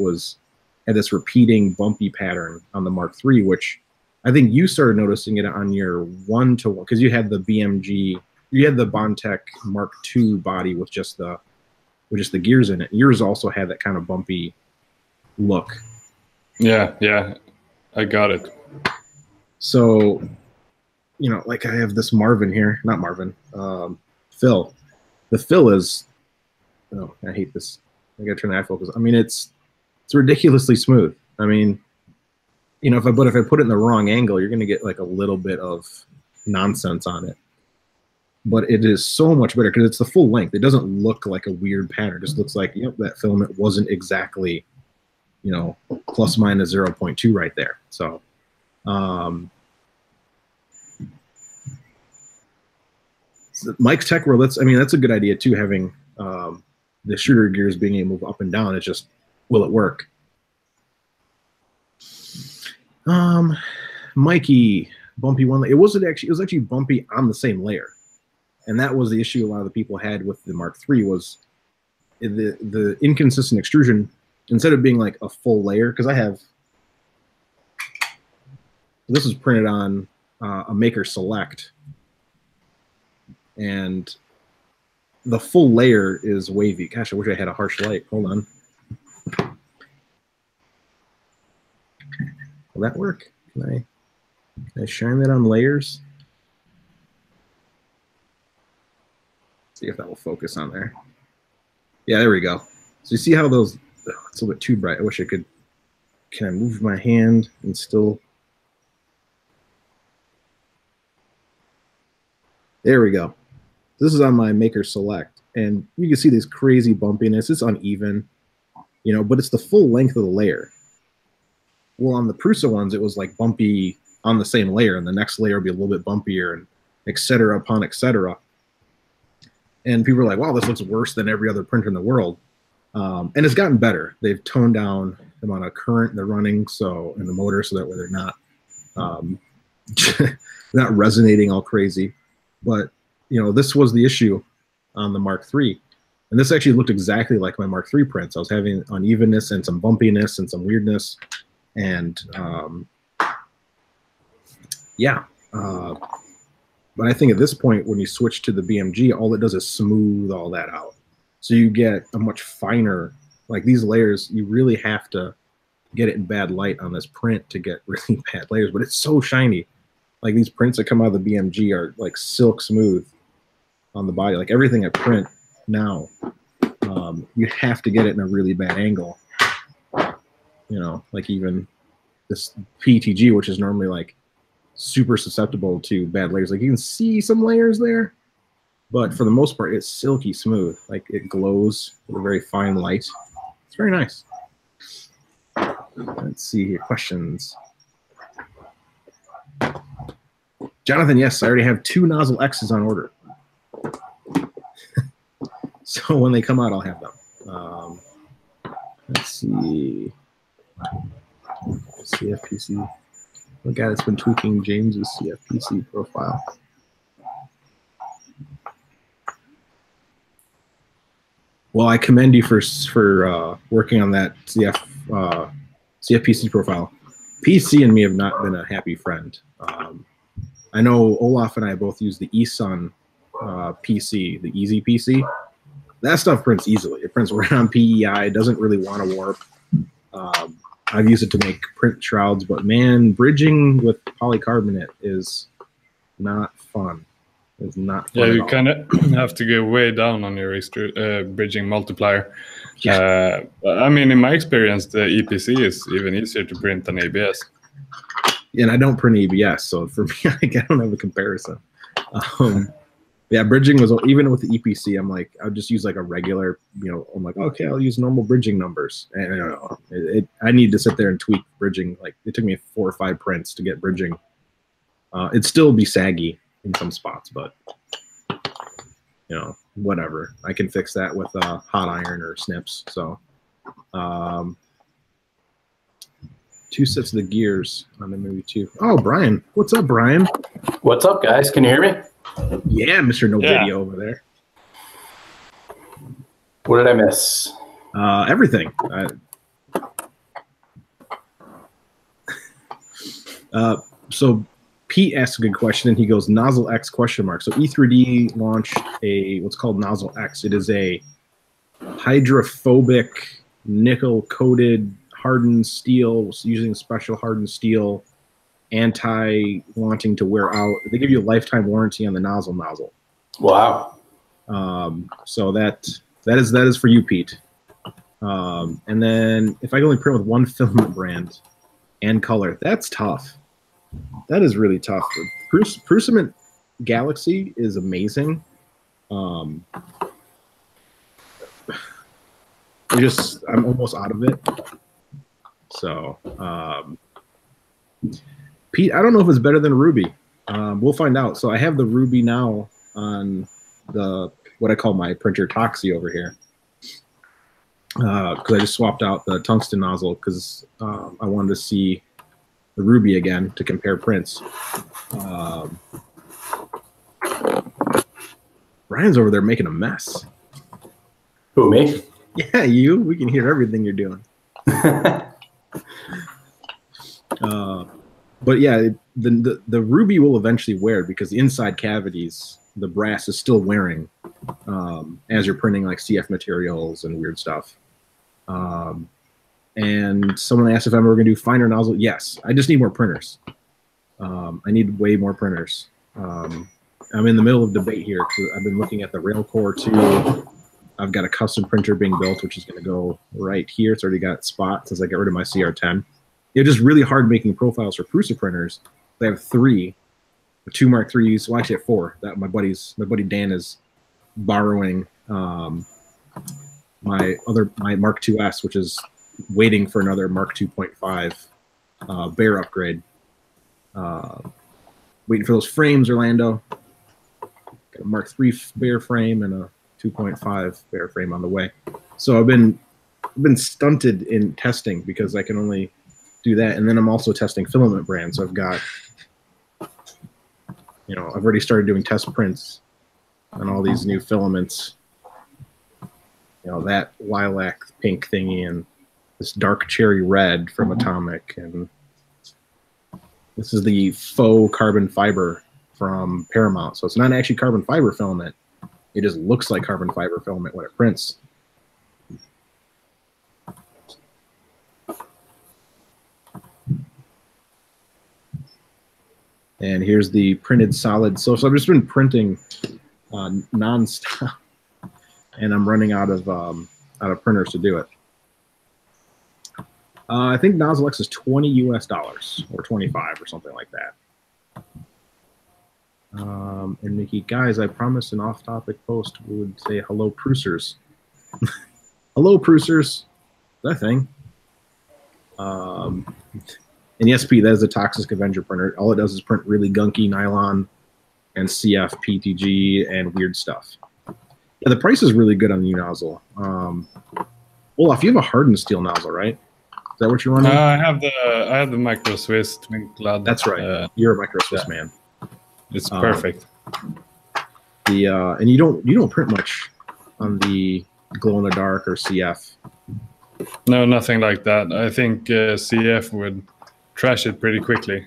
had this repeating bumpy pattern on the Mark III, which I think you started noticing it on your 1-to-1, because you had the BMG, you had the Bondtech Mark II body with just the gears in it. Yours also had that kind of bumpy look. Yeah, I got it. So, you know, like I have this Marvin here, not Marvin, Phil. The Phil is, oh, I hate this. I gotta turn the eye focus. I mean, it's ridiculously smooth. I mean, you know, if I put it in the wrong angle, you're gonna get like a little bit of nonsense on it. But it is so much better because it's the full length. It doesn't look like a weird pattern. It just looks like, you know, that filament wasn't exactly, you know, plus minus 0.2 right there. So, Mike's Tech World, that's a good idea too, having the shooter gears being able to move up and down. It's just, will it work? Mikey, bumpy one. It was actually bumpy on the same layer. And that was the issue a lot of the people had with the Mark III, was the inconsistent extrusion. Instead of being like a full layer, because I have, this is printed on a Maker Select, and the full layer is wavy. Gosh, I wish I had a harsh light. Hold on. Will that work? Can I shine that on layers? See if that will focus on there. Yeah, there we go. So you see how those, oh, it's a little bit too bright. I wish I could, can I move my hand and still? There we go. This is on my Maker Select, and you can see this crazy bumpiness. It's uneven, you know, but it's the full length of the layer. Well, on the Prusa ones, it was like bumpy on the same layer, and the next layer would be a little bit bumpier, and et cetera upon et cetera. And people are like, wow, this looks worse than every other printer in the world. And it's gotten better. They've toned down the amount of current they're running in the motor, so that way they're not not resonating all crazy. But this was the issue on the Mark III. And this actually looked exactly like my Mark III prints. I was having unevenness and some bumpiness and some weirdness. And yeah. But I think at this point, when you switch to the BMG, all it does is smooth all that out. So you get a much finer, like these layers, you really have to get it in bad light on this print to get really bad layers, but it's so shiny. Like these prints that come out of the BMG are like silk smooth on the body. Like everything I print now, you have to get it in a really bad angle. Like even this PTG, which is normally like super susceptible to bad layers. Like you can see some layers there, but for the most part, it's silky smooth. Like it glows with a very fine light. It's very nice. Let's see here. Questions. Jonathan, yes, I already have 2 Nozzle X's on order. So when they come out, I'll have them. Let's see. CFPC. The guy that's been tweaking James's CFPC profile. Well, I commend you for working on that CFPC profile. PC and me have not been a happy friend. I know Olaf and I both use the eSun PC, the Easy PC. That stuff prints easily. It prints right on PEI. It doesn't really want to warp. I've used it to make print shrouds, but man, bridging with polycarbonate is not fun. It's not fun. Yeah, you kind of have to go way down on your bridging multiplier. Yeah. I mean, in my experience, the EPC is even easier to print than ABS. Yeah, and I don't print ABS, so for me, I don't have a comparison. Yeah, bridging was, even with the EPC, I'm like, I'll just use like a regular, I'm like, okay, I'll use normal bridging numbers. And I need to sit there and tweak bridging. Like it took me 4 or 5 prints to get bridging. It'd still be saggy in some spots, but whatever. I can fix that with a hot iron or snips. So 2 sets of the gears on the movie too. Oh, Brian. What's up, Brian? What's up, guys? Can you hear me? Yeah, Mr. No Video over there. What did I miss? Everything. So Pete asked a good question, and he goes, Nozzle X question mark. So E3D launched what's called Nozzle X. It is a hydrophobic nickel-coated hardened steel, using special hardened steel, anti-wanting to wear out. They give you a lifetime warranty on the nozzle. Wow. So that is for you, Pete. And then if I can only print with 1 filament brand and color, that's tough. That is really tough. Prusa Galaxy is amazing. I'm almost out of it. So, Pete, I don't know if it's better than Ruby. We'll find out. So I have the Ruby now on what I call my printer Toxie over here. Because I just swapped out the tungsten nozzle because I wanted to see the Ruby again to compare prints. Ryan's over there making a mess. Who, me? Yeah, you. We can hear everything you're doing. But yeah, the Ruby will eventually wear because the inside cavities, the brass is still wearing as you're printing like CF materials and weird stuff. And someone asked if I'm ever going to do finer nozzle. Yes, I just need more printers. I need way more printers. I'm in the middle of debate here because I've been looking at the Railcore too. I've got a custom printer being built, which is going to go right here. It's already got spots since I got rid of my CR10. It's just really hard making profiles for Prusa printers. They have 3, 2 Mark IIIs. Well, actually, I have 4. That my buddy Dan is borrowing my Mark IIs, which is waiting for another Mark 2.5 Bear upgrade. Waiting for those frames, Orlando. Got a Mark III bare frame and a 2.5 bare frame on the way. So I've been stunted in testing because I can only do that, and then I'm also testing filament brands. So I've got, I've already started doing test prints on all these new filaments. That lilac pink thingy and this dark cherry red from Atomic, and this is the faux carbon fiber from Paramount. So it's not actually carbon fiber filament. It just looks like carbon fiber filament when it prints. And here's the printed solid. So I've just been printing nonstop, and I'm running out of printers to do it. I think Nozzle X is $20 US or 25 or something like that. And Mickey, guys, I promised an off-topic post would say hello, Prusers. Hello, Prusers. That thing. And yes, Pete, that is a Toxic Avenger printer. All it does is print really gunky nylon and CF, PTG, and weird stuff. Yeah, the price is really good on the new nozzle. Olaf, you have a hardened steel nozzle, right? Is that what you're running? I have the Micro Swiss twin clad. That's right. You're a Micro Swiss man. It's perfect. And you don't print much on the glow in the dark or CF. No, nothing like that. I think CF would trash it pretty quickly.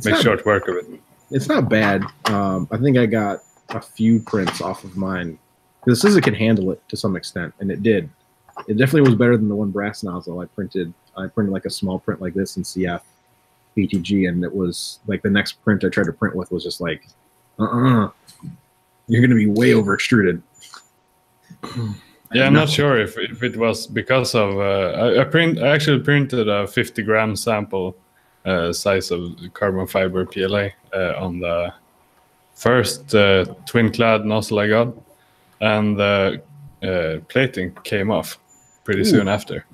Make short work of it. It's not bad. I think I got a few prints off of mine. This says it can handle it to some extent, and it did. It definitely was better than the one brass nozzle I printed. I printed like a small print like this in CF, PTG, and it was like the next print I tried to print with was just like, you're going to be way over extruded. Yeah, I'm not sure if it was because of I actually printed a 50-gram sample size of carbon fiber PLA on the first twin clad nozzle I got, and the plating came off pretty soon after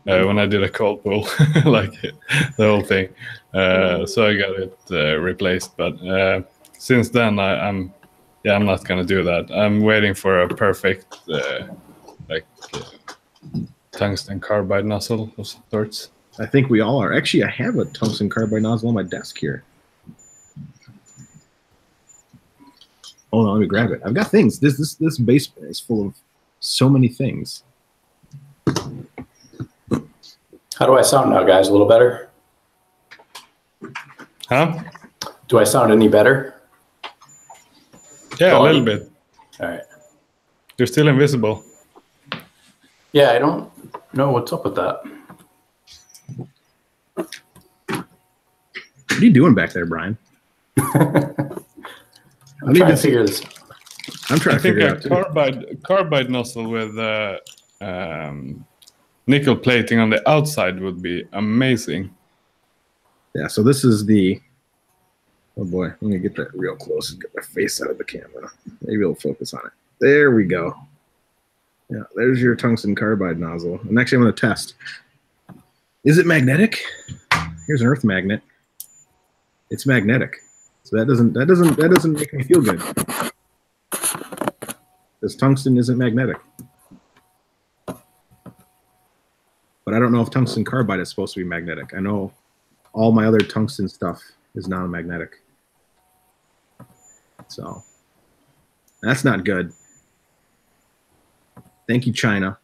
when I did a cold pull, like the whole thing. So I got it replaced, but since then I'm not gonna do that. I'm waiting for a perfect tungsten carbide nozzle of sorts. I think we all are. Actually, I have a tungsten carbide nozzle on my desk here. Oh no, let me grab it. I've got things. This basement is full of so many things. How do I sound now, guys? A little better? Huh? Do I sound any better? Yeah, a little bit. All right. You're still invisible. Yeah, I don't know what's up with that. What are you doing back there, Brian? I'm trying to figure this. I'm trying to figure it out. I think a carbide nozzle with nickel plating on the outside would be amazing. Yeah, so this is the. Oh boy, let me get that real close and get my face out of the camera. Maybe it'll focus on it. There we go. Yeah, there's your tungsten carbide nozzle. And actually, I'm going to test. Is it magnetic? Here's an earth magnet. It's magnetic. So that doesn't make me feel good. Because tungsten isn't magnetic. But I don't know if tungsten carbide is supposed to be magnetic. I know all my other tungsten stuff is non-magnetic. So that's not good. Thank you, China.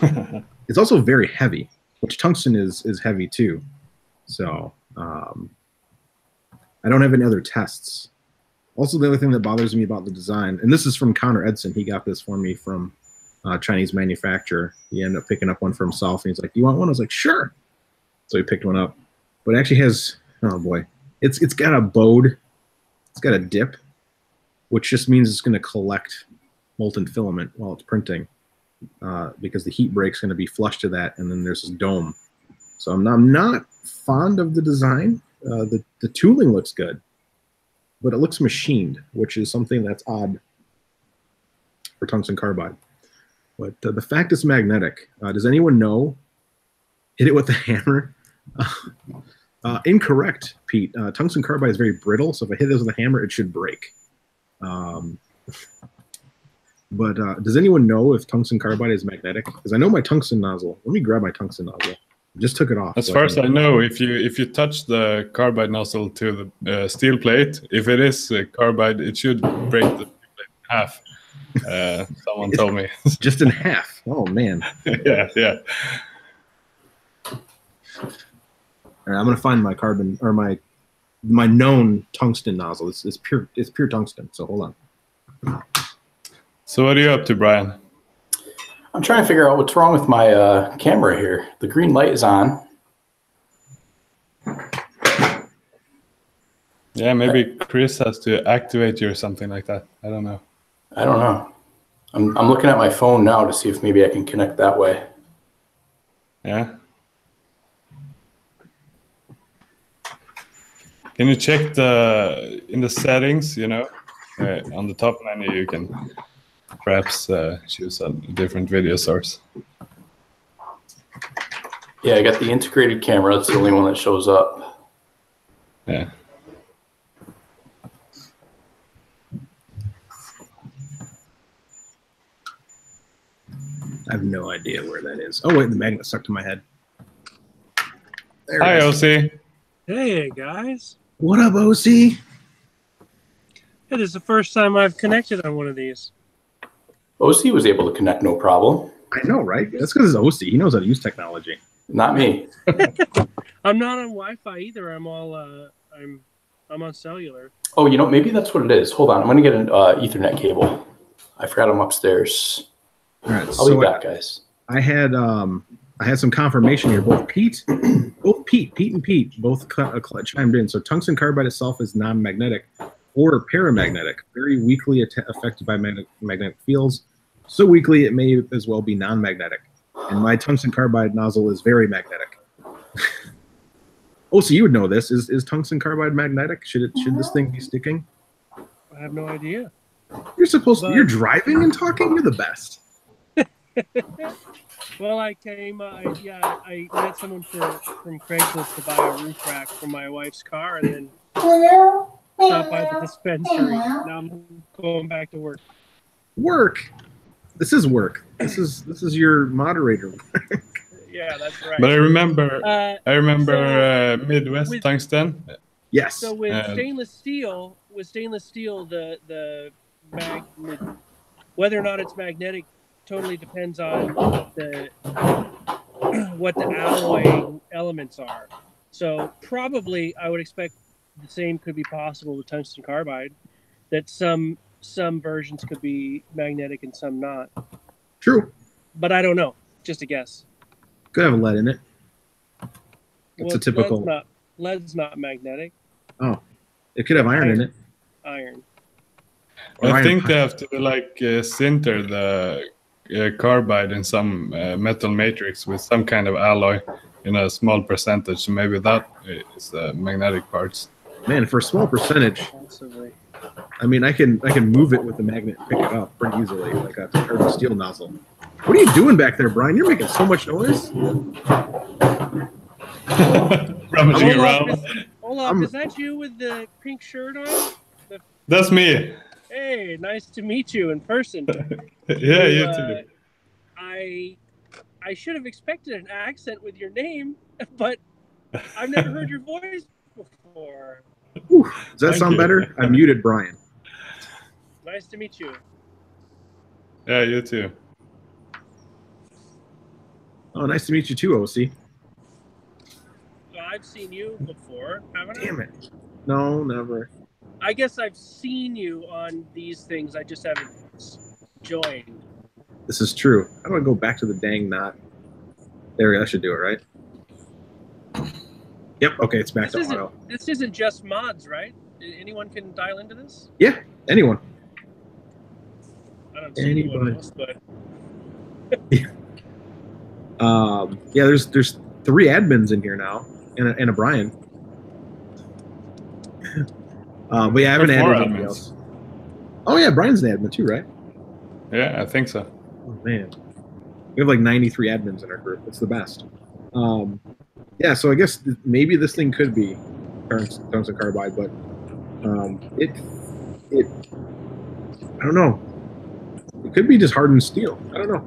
It's also very heavy, which tungsten is heavy too. So I don't have any other tests. Also, the other thing that bothers me about the design, and this is from Connor Edson. He got this for me from a Chinese manufacturer. He ended up picking up one for himself, and he's like, "Do you want one?" I was like, "Sure." So he picked one up. But it actually has, oh boy, it's got a bode. It's got a dip, which just means it's going to collect molten filament while it's printing, because the heat break's going to be flush to that, and then there's this dome. So I'm not fond of the design. The tooling looks good, but it looks machined, which is something that's odd for tungsten carbide. But the fact it's magnetic, does anyone know? Hit it with a hammer. Incorrect, Pete. Tungsten carbide is very brittle, so if I hit this with a hammer, it should break. But does anyone know if tungsten carbide is magnetic? Because I know my tungsten nozzle. Let me grab my tungsten nozzle. I just took it off. As far as I know, if you touch the carbide nozzle to the steel plate, if it is carbide, it should break the steel plate in half. Someone told me. Just in half. Oh man. Yeah. All right, I'm gonna find my carbon or my known tungsten nozzle. It's pure tungsten. So hold on. So what are you up to, Brian? I'm trying to figure out what's wrong with my camera here. The green light is on. Yeah, maybe Chris has to activate you or something like that. I don't know. I don't know. I'm looking at my phone now to see if maybe I can connect that way. Yeah. Can you check in the settings, on the top menu, you can perhaps choose a different video source. Yeah, I got the integrated camera. That's the only one that shows up. Yeah. I have no idea where that is. Oh wait, the magnet stuck to my head. There Hi, it is. OC. Hey guys. What up, OC? Hey, this is the first time I've connected on one of these. OC was able to connect no problem. I know, right? That's because it's OC. He knows how to use technology. Not me. I'm not on Wi-Fi either. I'm all I'm on cellular. Oh, maybe that's what it is. Hold on. I'm going to get an Ethernet cable. I forgot I'm upstairs. All right, I'll be back, guys. I had some confirmation here. Both Pete and Pete both chimed in. So tungsten carbide itself is non-magnetic or paramagnetic, very weakly affected by magnetic fields. So weakly it may as well be non-magnetic. And my tungsten carbide nozzle is very magnetic. Oh, so you would know this. Is tungsten carbide magnetic? Should this thing be sticking? I have no idea. You're supposed to. You're driving and talking. You're the best. Well, I came. I met someone from Craigslist to buy a roof rack for my wife's car, and then stopped by the dispensary. Now I'm going back to work. Work. This is work. This is your moderator. Yeah, that's right. But I remember Midwest Tungsten. Yes. So with stainless steel, the whether or not it's magnetic totally depends on what the alloy elements are. So probably I would expect the same could be possible with tungsten carbide, that some versions could be magnetic and some not. True. But I don't know. Just a guess. Could have a lead in it. It's a typical. Lead's not magnetic. Oh, it could have iron in it. Iron. I think they have to sinter the carbide in some metal matrix with some kind of alloy in a small percentage. So maybe that is the magnetic parts. Man, for a small percentage, Possibly. I mean, I can move it with the magnet and pick it up pretty easily, like a steel nozzle. What are you doing back there, Brian? You're making so much noise. Rummaging around. Olaf, is that you with the pink shirt on? That's me. Hey, nice to meet you in person. Yeah, you too. I should have expected an accent with your name, but I've never heard your voice before. Ooh, does that sound better? I muted Brian. Nice to meet you. Yeah, you too. Oh, nice to meet you too, OC. So I've seen you before, haven't I? Damn it. No, never. I guess I've seen you on these things. I just haven't joined. This is true. How do I go back to the dang knot? There we go. That should do it, right? Yep. Okay, it's back to auto. This isn't just mods, right? Anyone can dial into this? Yeah, anyone. I don't see anyone else, but... Yeah, there's 3 admins in here now, and a Brian. But yeah, I haven't added anybody else. Oh yeah, Brian's an admin too, right? Yeah, I think so. Oh man, we have like 93 admins in our group. It's the best. Yeah, so I guess maybe this thing could be tungsten carbide, but it I don't know. It could be just hardened steel. I don't know.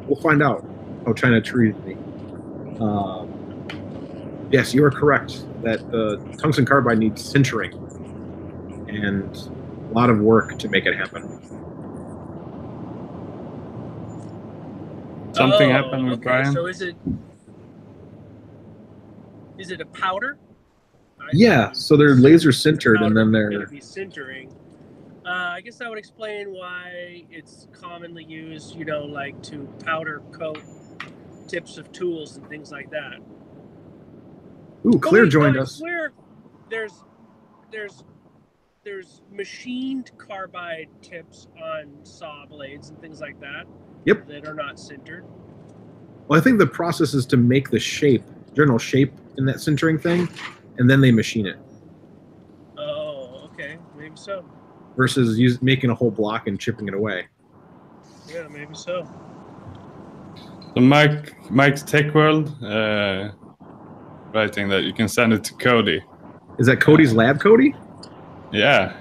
We'll find out how China treated me. Yes, you are correct that the tungsten carbide needs sintering and a lot of work to make it happen. Something happened with Brian. So is it a powder? Yeah, so they're laser sintered and then they're be sintering. I guess that would explain why it's commonly used, like to powder coat tips of tools and things like that. Ooh, Claire joined us. Where there's machined carbide tips on saw blades and things like that. Yep. That are not sintered. Well, I think the process is to make the shape, general shape in that sintering thing, and then they machine it. Oh, okay, maybe so. Versus making a whole block and chipping it away. Yeah, maybe so. So Mike's Tech World writing that you can send it to Cody. Is that Cody's lab, Cody? Yeah.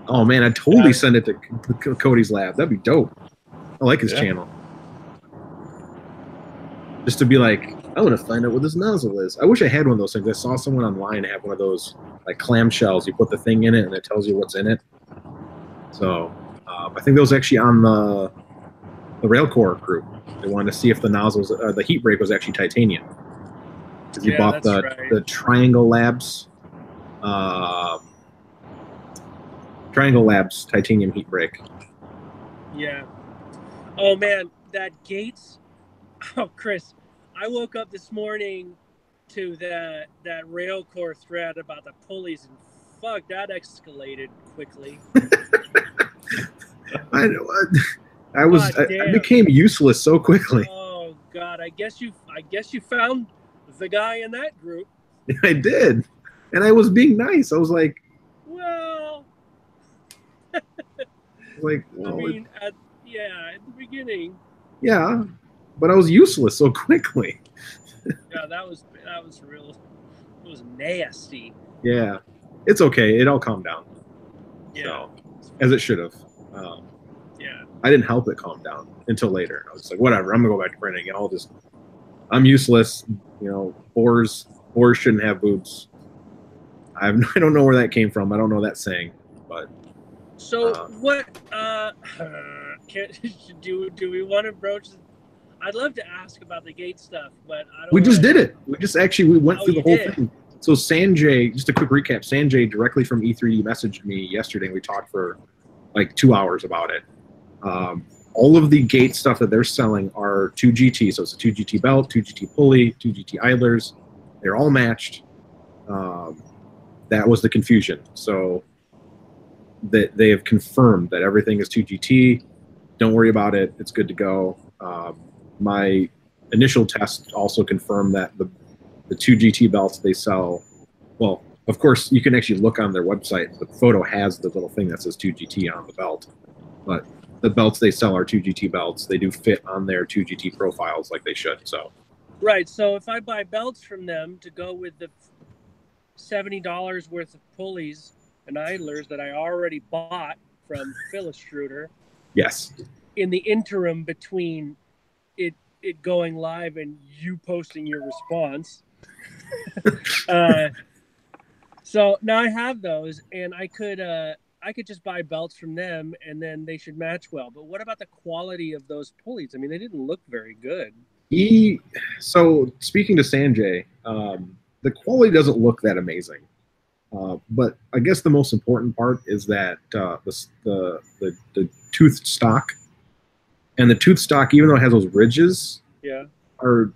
Oh man, I'd totally send it to Cody's lab. That'd be dope. I like his channel. Just to be like, I want to find out what this nozzle is. I wish I had one of those things. I saw someone online have one of those like clamshells. You put the thing in it and it tells you what's in it. So I think that was actually on the Railcore group. They wanted to see if the nozzles, the heat break was actually titanium. Because you bought the Triangle Labs titanium heat break. Yeah. Oh man, that Gates. Oh, Chris, I woke up this morning to that Railcore thread about the pulleys, and fuck, that escalated quickly. I became useless so quickly. Oh God, I guess you found the guy in that group. I did, and I was being nice. I was like, well, well, I mean, at the beginning. Yeah, but I was useless so quickly. Yeah, that was real. It was nasty. Yeah, it's okay. It all calmed down. Yeah, so, as it should have. Yeah, I didn't help it calm down until later. I was like, whatever. I'm gonna go back to printing. I'm useless. Boars shouldn't have boobs. I don't know where that came from. I don't know that saying, but. So what? Do we want to broach? I'd love to ask about the gate stuff, but I don't. We just did it. We went through the whole thing. So Sanjay, just a quick recap. Sanjay directly from E3 messaged me yesterday. And we talked for like 2 hours about it. All of the gate stuff that they're selling are 2GT. So it's a 2GT belt, 2GT pulley, 2GT idlers. They're all matched. That was the confusion. So that they have confirmed that everything is 2GT. Don't worry about it. It's good to go. My initial test also confirmed that the 2GT belts they sell, well, of course, you can actually look on their website. The photo has the little thing that says 2GT on the belt. But the belts they sell are 2GT belts. They do fit on their 2GT profiles like they should. So. Right. So if I buy belts from them to go with the $70 worth of pulleys and idlers that I already bought from Extruder. Yes. In the interim between it going live and you posting your response. So now I have those, and I could just buy belts from them, and then they should match well. But what about the quality of those pulleys? I mean, they didn't look very good. So speaking to Sanjay, the quality doesn't look that amazing. But I guess the most important part is that the tooth stock, and the tooth stock, even though it has those ridges, are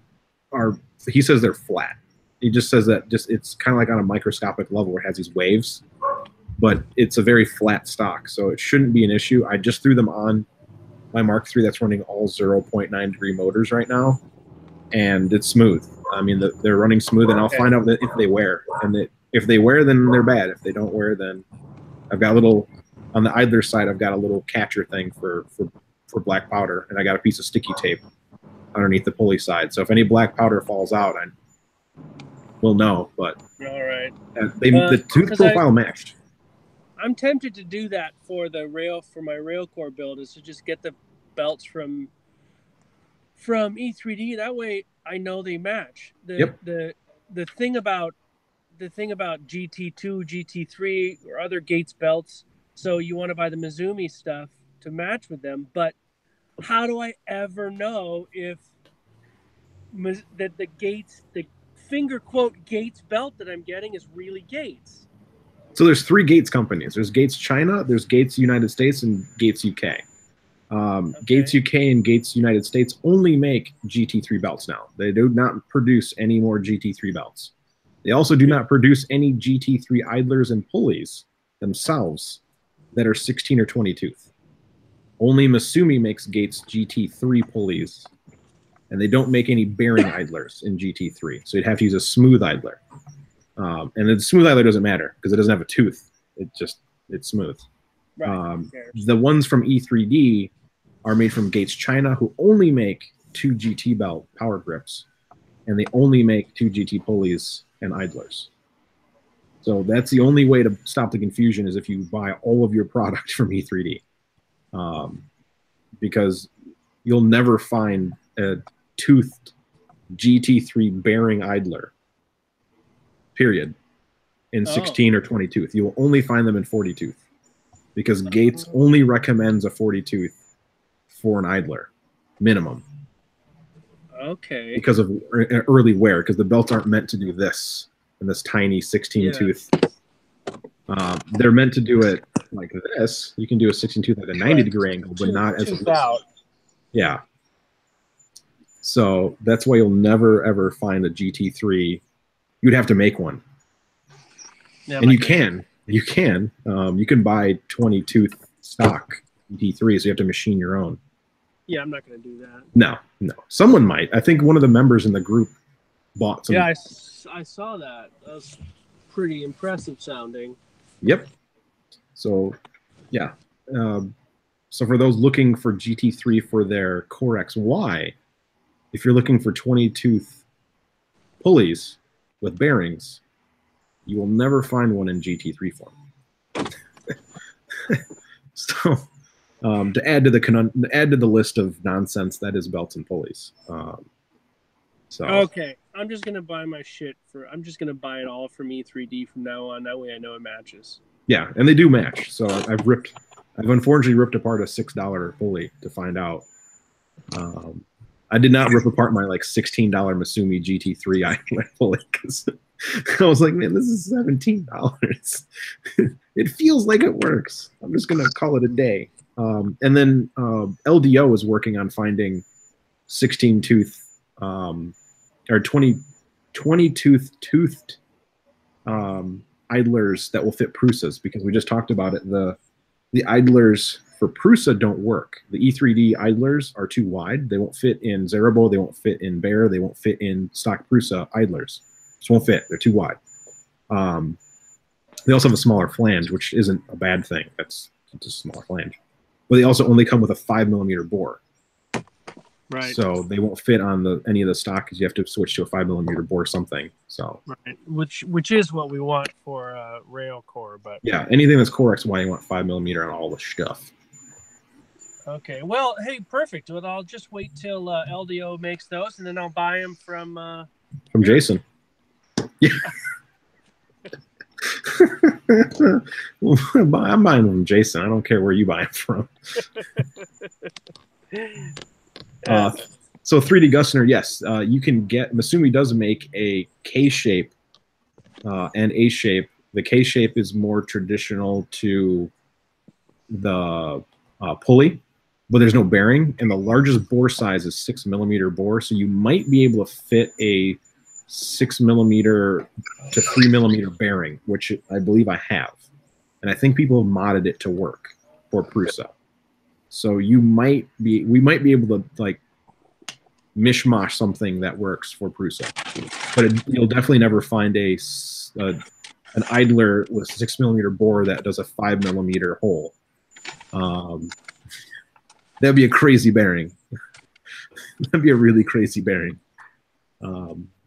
he says they're flat. He just says that it's kind of like on a microscopic level where it has these waves, but it's a very flat stock, so it shouldn't be an issue. I just threw them on my Mark III that's running all 0.9 degree motors right now, and it's smooth. I mean, they're running smooth, and I'll find out if they wear, and if they wear, then they're bad. If they don't wear, then I've got a little, on the idler side, I've got a little catcher thing for black powder, and I got a piece of sticky tape underneath the pulley side. So if any black powder falls out, we'll know. But All right. the tooth profile matched. I'm tempted to do that for my rail core build, is to just get the belts from E3D. That way I know they match. The thing about GT2, GT3, or other Gates belts, so you want to buy the Mizumi stuff to match with them, but how do I ever know if that the Gates, the finger quote Gates belt that I'm getting is really Gates? So there's 3 Gates companies. There's Gates China, there's Gates United States, and Gates UK. Gates UK and Gates United States only make GT3 belts now. They do not produce any more GT3 belts. They also do not produce any GT3 idlers and pulleys themselves that are 16 or 20 tooth. Only Misumi makes Gates GT3 pulleys, and they don't make any bearing idlers in GT3. So you'd have to use a smooth idler. And the smooth idler doesn't matter because it doesn't have a tooth. It's smooth. Right. The ones from E3D are made from Gates China, who only make 2 GT belt power grips, and they only make 2 GT pulleys and idlers. So that's the only way to stop the confusion, is if you buy all of your product from E3D, because you'll never find a toothed GT3 bearing idler, period, in 16 or 20 tooth. You will only find them in 40 tooth, because Gates only recommends a 40 tooth for an idler, minimum. Okay. Because of early wear, because the belts aren't meant to do this in this tiny 16 tooth. They're meant to do it like this. You can do a 16 tooth at a 90-degree angle, but not as a out. Yeah. So that's why you'll never ever find a GT3. You'd have to make one. Yeah, and you can buy 20 tooth stock GT3, so you have to machine your own. Yeah, I'm not going to do that. No. Someone might. I think one of the members in the group bought some. Yeah, I saw that. That was pretty impressive sounding. Yep. So, yeah. So for those looking for GT3 for their Core XY, if you're looking for 20 tooth pulleys with bearings, you will never find one in GT3 form. So, to add to the list of nonsense that is belts and pulleys. Okay, I'm just gonna buy my shit I'm just gonna buy it all from E3D from now on. That way I know it matches. Yeah, and they do match. So I've unfortunately ripped apart a $6 pulley to find out. I did not rip apart my like $16 Misumi GT3 idler pulley, because I was like, man, this is $17. It feels like it works. I'm just gonna call it a day. And then LDO is working on finding 16 tooth or 20 tooth toothed idlers that will fit Prusas, because we just talked about it. The idlers for Prusa don't work. The E3D idlers are too wide. They won't fit in Zerabo. They won't fit in Bear. They won't fit in stock Prusa idlers. Just won't fit. They're too wide. They also have a smaller flange, which isn't a bad thing. That's just a smaller flange. But they also only come with a 5mm bore. Right. So they won't fit on any of the stock, because you have to switch to a 5mm bore something. So right, which is what we want for rail core, but yeah, anything that's Core XY, you want 5mm on all the stuff. Okay. Well, hey, perfect. Well, I'll just wait till LDO makes those, and then I'll buy them from Jason. Yeah. I'm buying them from Jason. I don't care where you buy them from. So 3D Gussener, yes, you can get. Misumi does make a K shape and A shape. The K shape is more traditional to the pulley, but there's no bearing, and the largest bore size is 6mm bore, so you might be able to fit a 6mm to 3mm bearing, which I believe I have, and I think people have modded it to work for Prusa. So we might be able to like mishmash something that works for Prusa, but you'll definitely never find an idler with 6mm bore that does a 5mm hole. That'd be a crazy bearing. That'd be a really crazy bearing.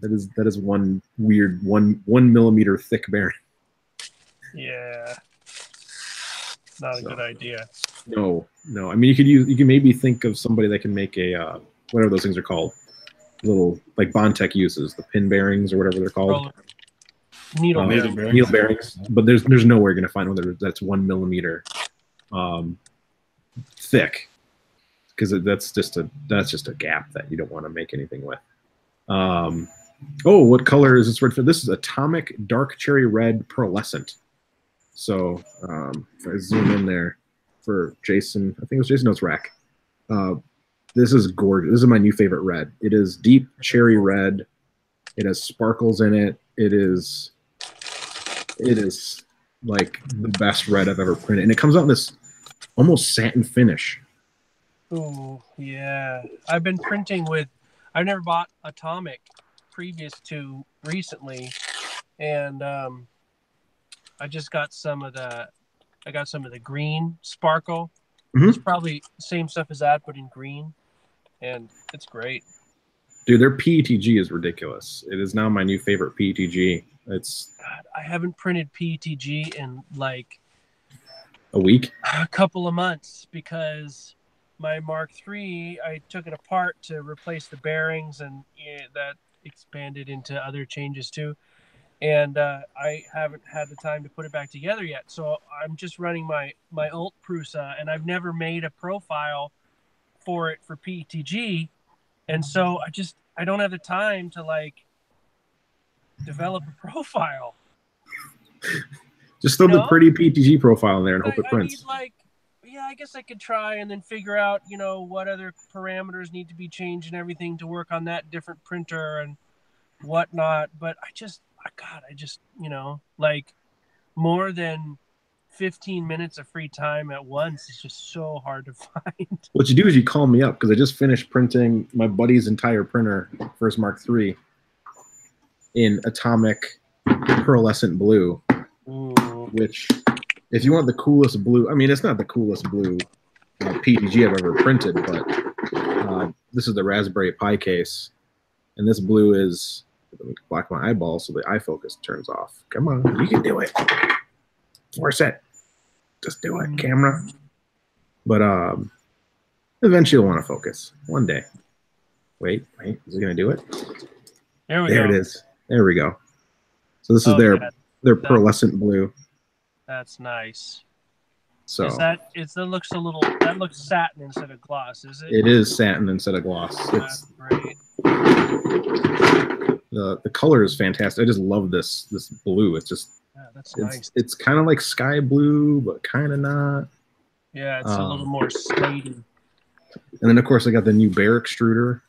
That is one weird 1 millimeter thick bearing. Yeah. Not a good idea. No. I mean, you can maybe think of somebody that can make a whatever those things are called, little like Bondtech uses the pin bearings or whatever they're called. Needle bearings. But there's nowhere you're gonna find one that's 1 millimeter thick, because that's just a gap that you don't want to make anything with. Oh, what color is this red for? This is atomic dark cherry red pearlescent. So if I zoom in there for Jason, I think it was Jason. No, it's Rack. This is gorgeous. This is my new favorite red. It is deep cherry red. It has sparkles in it. It is like the best red I've ever printed, and it comes out in this almost satin finish. Oh yeah, I've been printing with. I've never bought atomic previous to recently, and I just got some of the. I got some of the green sparkle. Mm-hmm. It's probably the same stuff as that, but in green, and it's great. Dude, their PETG is ridiculous. It is now my new favorite PETG. It's. God, I haven't printed PETG in like a week, a couple of months, because my Mark III, I took it apart to replace the bearings, and that expanded into other changes too. And I haven't had the time to put it back together yet. So I'm just running my old Prusa, and I've never made a profile for it for PETG. And so I don't have the time to like develop a profile. Just throw the pretty PETG profile in there and hope it prints. I guess I could try and then figure out, what other parameters need to be changed and everything to work on that different printer and whatnot. But I just, like more than 15 minutes of free time at once is just so hard to find. What you do is you call me up, because I just finished printing my buddy's entire printer for his Mark III in atomic pearlescent blue. Ooh. Which, if you want the coolest blue, I mean, it's not the coolest blue PETG I've ever printed, but this is the Raspberry Pi case, and this blue is, let me block my eyeball so the eye focus turns off. Come on, you can do it. Force it. Just do it, camera. But eventually you'll want to focus one day. Wait, is it gonna do it? There it is. There we go. So this is their pearlescent blue. That's nice. So that looks satin instead of gloss, is it? It is satin instead of gloss. That's great. The color is fantastic. I just love this blue. It's just nice. It's kind of like sky blue, but kind of not. Yeah, it's a little more slatey. And then of course I got the new Bear Extruder,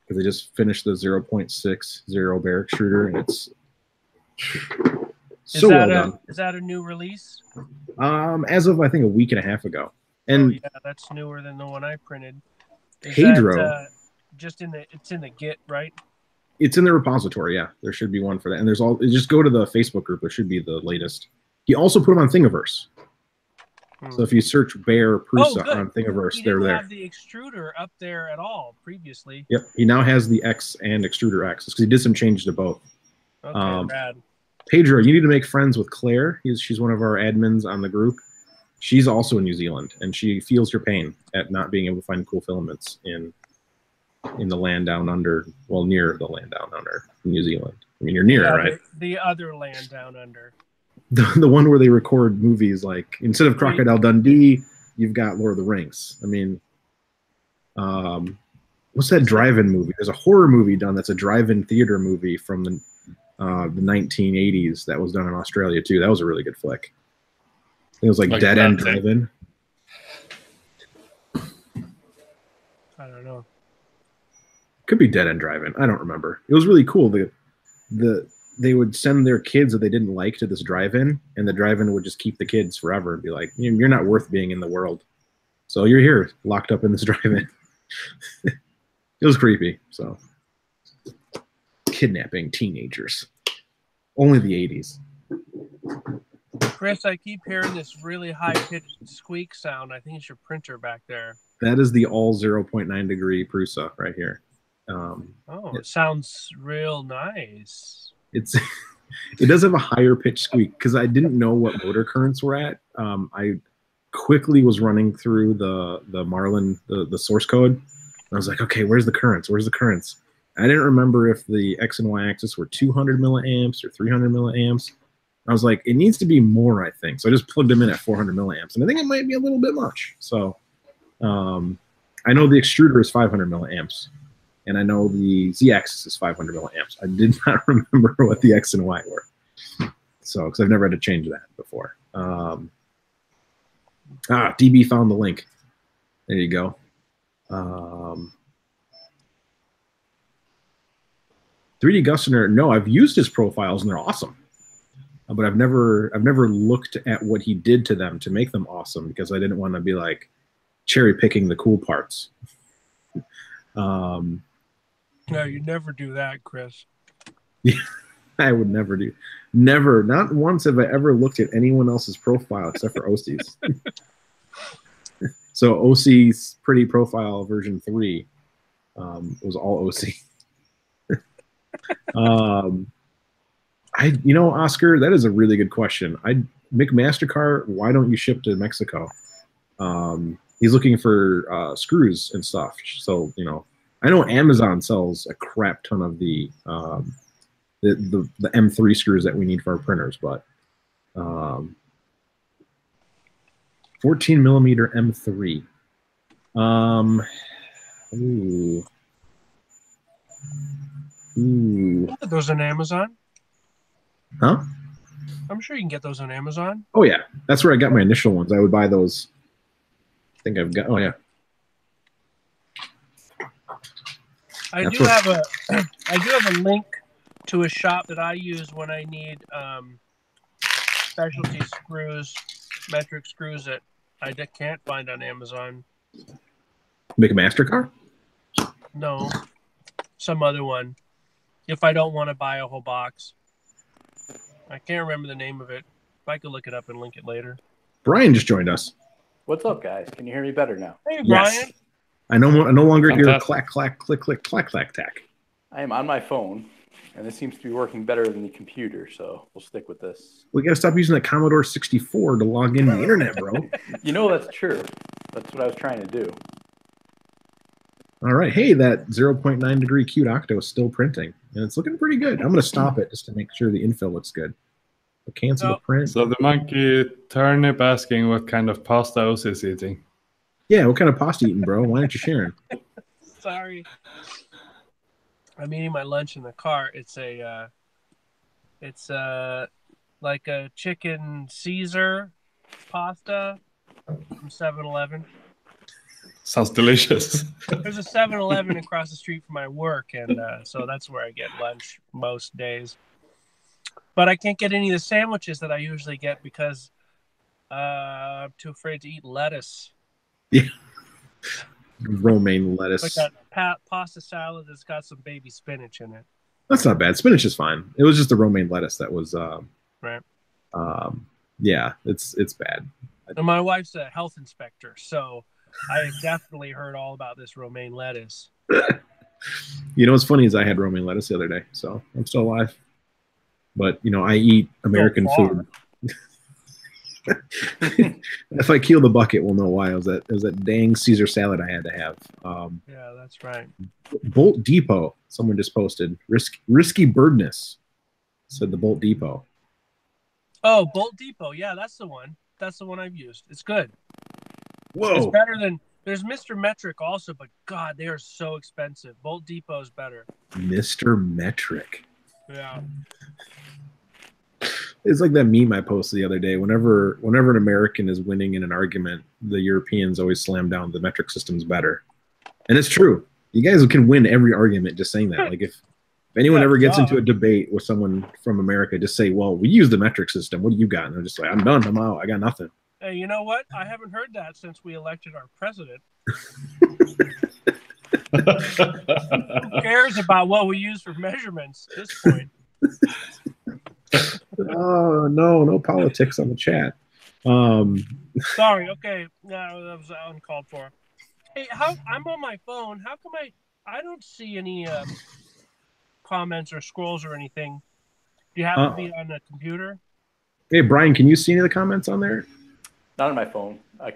because I just finished the 0.60 Bear Extruder, and it's so well done. Is that a new release? As of I think a week and a half ago. And yeah, that's newer than the one I printed. Pedro, it's in the Git, right? It's in the repository. Yeah, there should be one for that. And there's just go to the Facebook group. There should be the latest. He also put them on Thingiverse. So if you search Bear Prusa on Thingiverse, they're there. He didn't have the extruder up there at all previously. Yep, he now has the X and Extruder X, because he did some changes to both. Okay, rad. Pedro, you need to make friends with Claire. She's one of our admins on the group. She's also in New Zealand, and she feels your pain at not being able to find cool filaments in the land down under, well, near the land down under in New Zealand. I mean, you're near, right? The other land down under. The one where they record movies, like instead of Crocodile Dundee, you've got Lord of the Rings. I mean, what's that drive-in movie? There's a horror movie done that's a drive-in theater movie from the 1980s that was done in Australia too. That was a really good flick. It was like Dead End Drive-In. I don't know. Could be Dead End Drive-In. I don't remember. It was really cool. They would send their kids that they didn't like to this drive-in, and the drive-in would just keep the kids forever and be like, "You're not worth being in the world, so you're here, locked up in this drive-in." It was creepy. So, kidnapping teenagers. Only the 80s. Chris, I keep hearing this really high-pitched squeak sound. I think it's your printer back there. That is the all 0.9 degree Prusa right here. It sounds real nice. It does have a higher pitch squeak because I didn't know what motor currents were at. I quickly was running through the Marlin, the source code. I was like, okay, where's the currents? Where's the currents? I didn't remember if the X and Y axis were 200 milliamps or 300 milliamps. I was like, it needs to be more, I think. So I just plugged them in at 400 milliamps, and I think it might be a little bit much. So I know the extruder is 500 milliamps, and I know the Z-axis is 500 milliamps. I did not remember what the X and Y were. So, because I've never had to change that before. DB found the link. There you go. 3D Gussener, no, I've used his profiles and they're awesome, but I've never looked at what he did to them to make them awesome because I didn't want to be like cherry picking the cool parts. No, you never do that, Chris. Yeah, I would never do. Never, not once have I ever looked at anyone else's profile except for OC's. So OC's Pretty Profile version 3 was all OC. Oscar, that is a really good question. McMastercar, why don't you ship to Mexico? He's looking for screws and stuff. So, I know Amazon sells a crap ton of the M3 screws that we need for our printers, but 14 millimeter M3. Ooh. Get those on Amazon. Huh? I'm sure you can get those on Amazon. Oh yeah, that's where I got my initial ones. I would buy those. I think I've got. Oh yeah. I do have a link to a shop that I use when I need specialty screws, metric screws that I can't find on Amazon. McMastercar? No, some other one. If I don't want to buy a whole box, I can't remember the name of it. If I could look it up and link it later. Brian just joined us. What's up, guys? Can you hear me better now? Hey, Yes. Brian. I no longer hear clack, clack, click, click, clack, clack, tack. I am on my phone, and this seems to be working better than the computer, so we'll stick with this. We got to stop using the Commodore 64 to log into the internet, bro. That's true. That's what I was trying to do. All right. Hey, that 0.9 degree cute octo is still printing, and it's looking pretty good. I'm going to stop it just to make sure the infill looks good. But cancel the print. So the monkey turnip asking what kind of pasta Oz is eating. Yeah, what kind of pasta eating, bro? Why aren't you sharing? Sorry. I'm eating my lunch in the car. It's like a chicken Caesar pasta from 7-Eleven. Sounds delicious. There's a 7-Eleven across the street from my work, and so that's where I get lunch most days. But I can't get any of the sandwiches that I usually get because I'm too afraid to eat lettuce. Yeah. Romaine lettuce. Like that pasta salad that's got some baby spinach in it. That's not bad. Spinach is fine. It was just the romaine lettuce that was right. Yeah, it's bad. And my wife's a health inspector, so I definitely heard all about this romaine lettuce. What's funny is I had romaine lettuce the other day, so I'm still alive. But I eat American food. If I keel the bucket, we'll know why. It was that dang Caesar salad I had to have. Yeah, that's right. Bolt Depot. Someone just posted risky birdness. Said the Bolt Depot. Oh, Bolt Depot. Yeah, that's the one. That's the one I've used. It's good. Whoa. It's better than. There's Mr. Metric also, but God, they are so expensive. Bolt Depot is better. Mr. Metric. Yeah. It's like that meme I posted the other day. Whenever an American is winning in an argument, the Europeans always slam down the metric system's better. And it's true. You guys can win every argument just saying that. Like if anyone ever gets into a debate with someone from America, just say, well, we use the metric system. What do you got? And they're just like, I'm done. I'm out. I got nothing. Hey, you know what? I haven't heard that since we elected our president. Who cares about what we use for measurements at this point? Oh, no politics on the chat. Sorry, okay. No, that was uncalled for. Hey, I'm on my phone. How come I don't see any comments or scrolls or anything. Do you have to be on the computer? Hey, Brian, can you see any of the comments on there? Not on my phone. I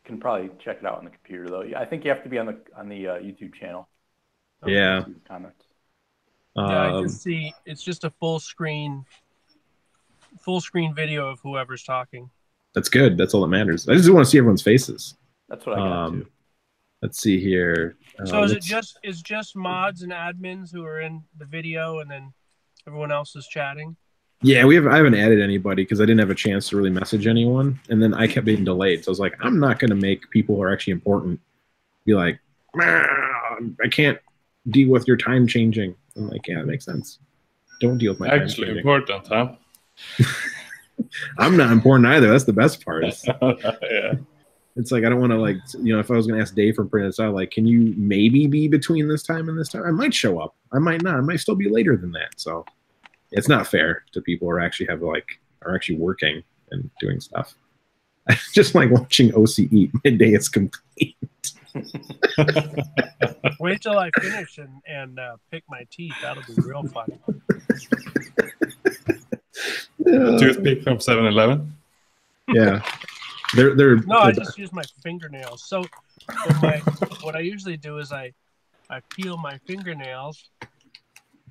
can probably check it out on the computer though. I think you have to be on the YouTube channel. Yeah. Comments. Yeah, I just see it's just a full screen video of whoever's talking. That's good. That's all that matters. I just want to see everyone's faces. That's what I got too. Let's see here. So is it just mods and admins who are in the video, and then everyone else is chatting? Yeah, I haven't added anybody because I didn't have a chance to really message anyone, and then I kept being delayed. So I was like, I'm not going to make people who are actually important be like, I can't deal with your time changing. I'm like, yeah, that makes sense. Don't deal with my time changing. Important, huh? I'm not important either. That's the best part. Yeah. It's like I don't want to, like, you know, if I was going to ask Dave from Print It Out, like, can you maybe be between this time and this time? I might show up. I might not. I might still be later than that. So it's not fair to people who are actually working and doing stuff. I just like watching OC eat. My day is complete. Wait till I finish and pick my teeth. That'll be real fun. Toothpick from 7-Eleven. Yeah. They're I just use my fingernails. So what I usually do is I peel my fingernails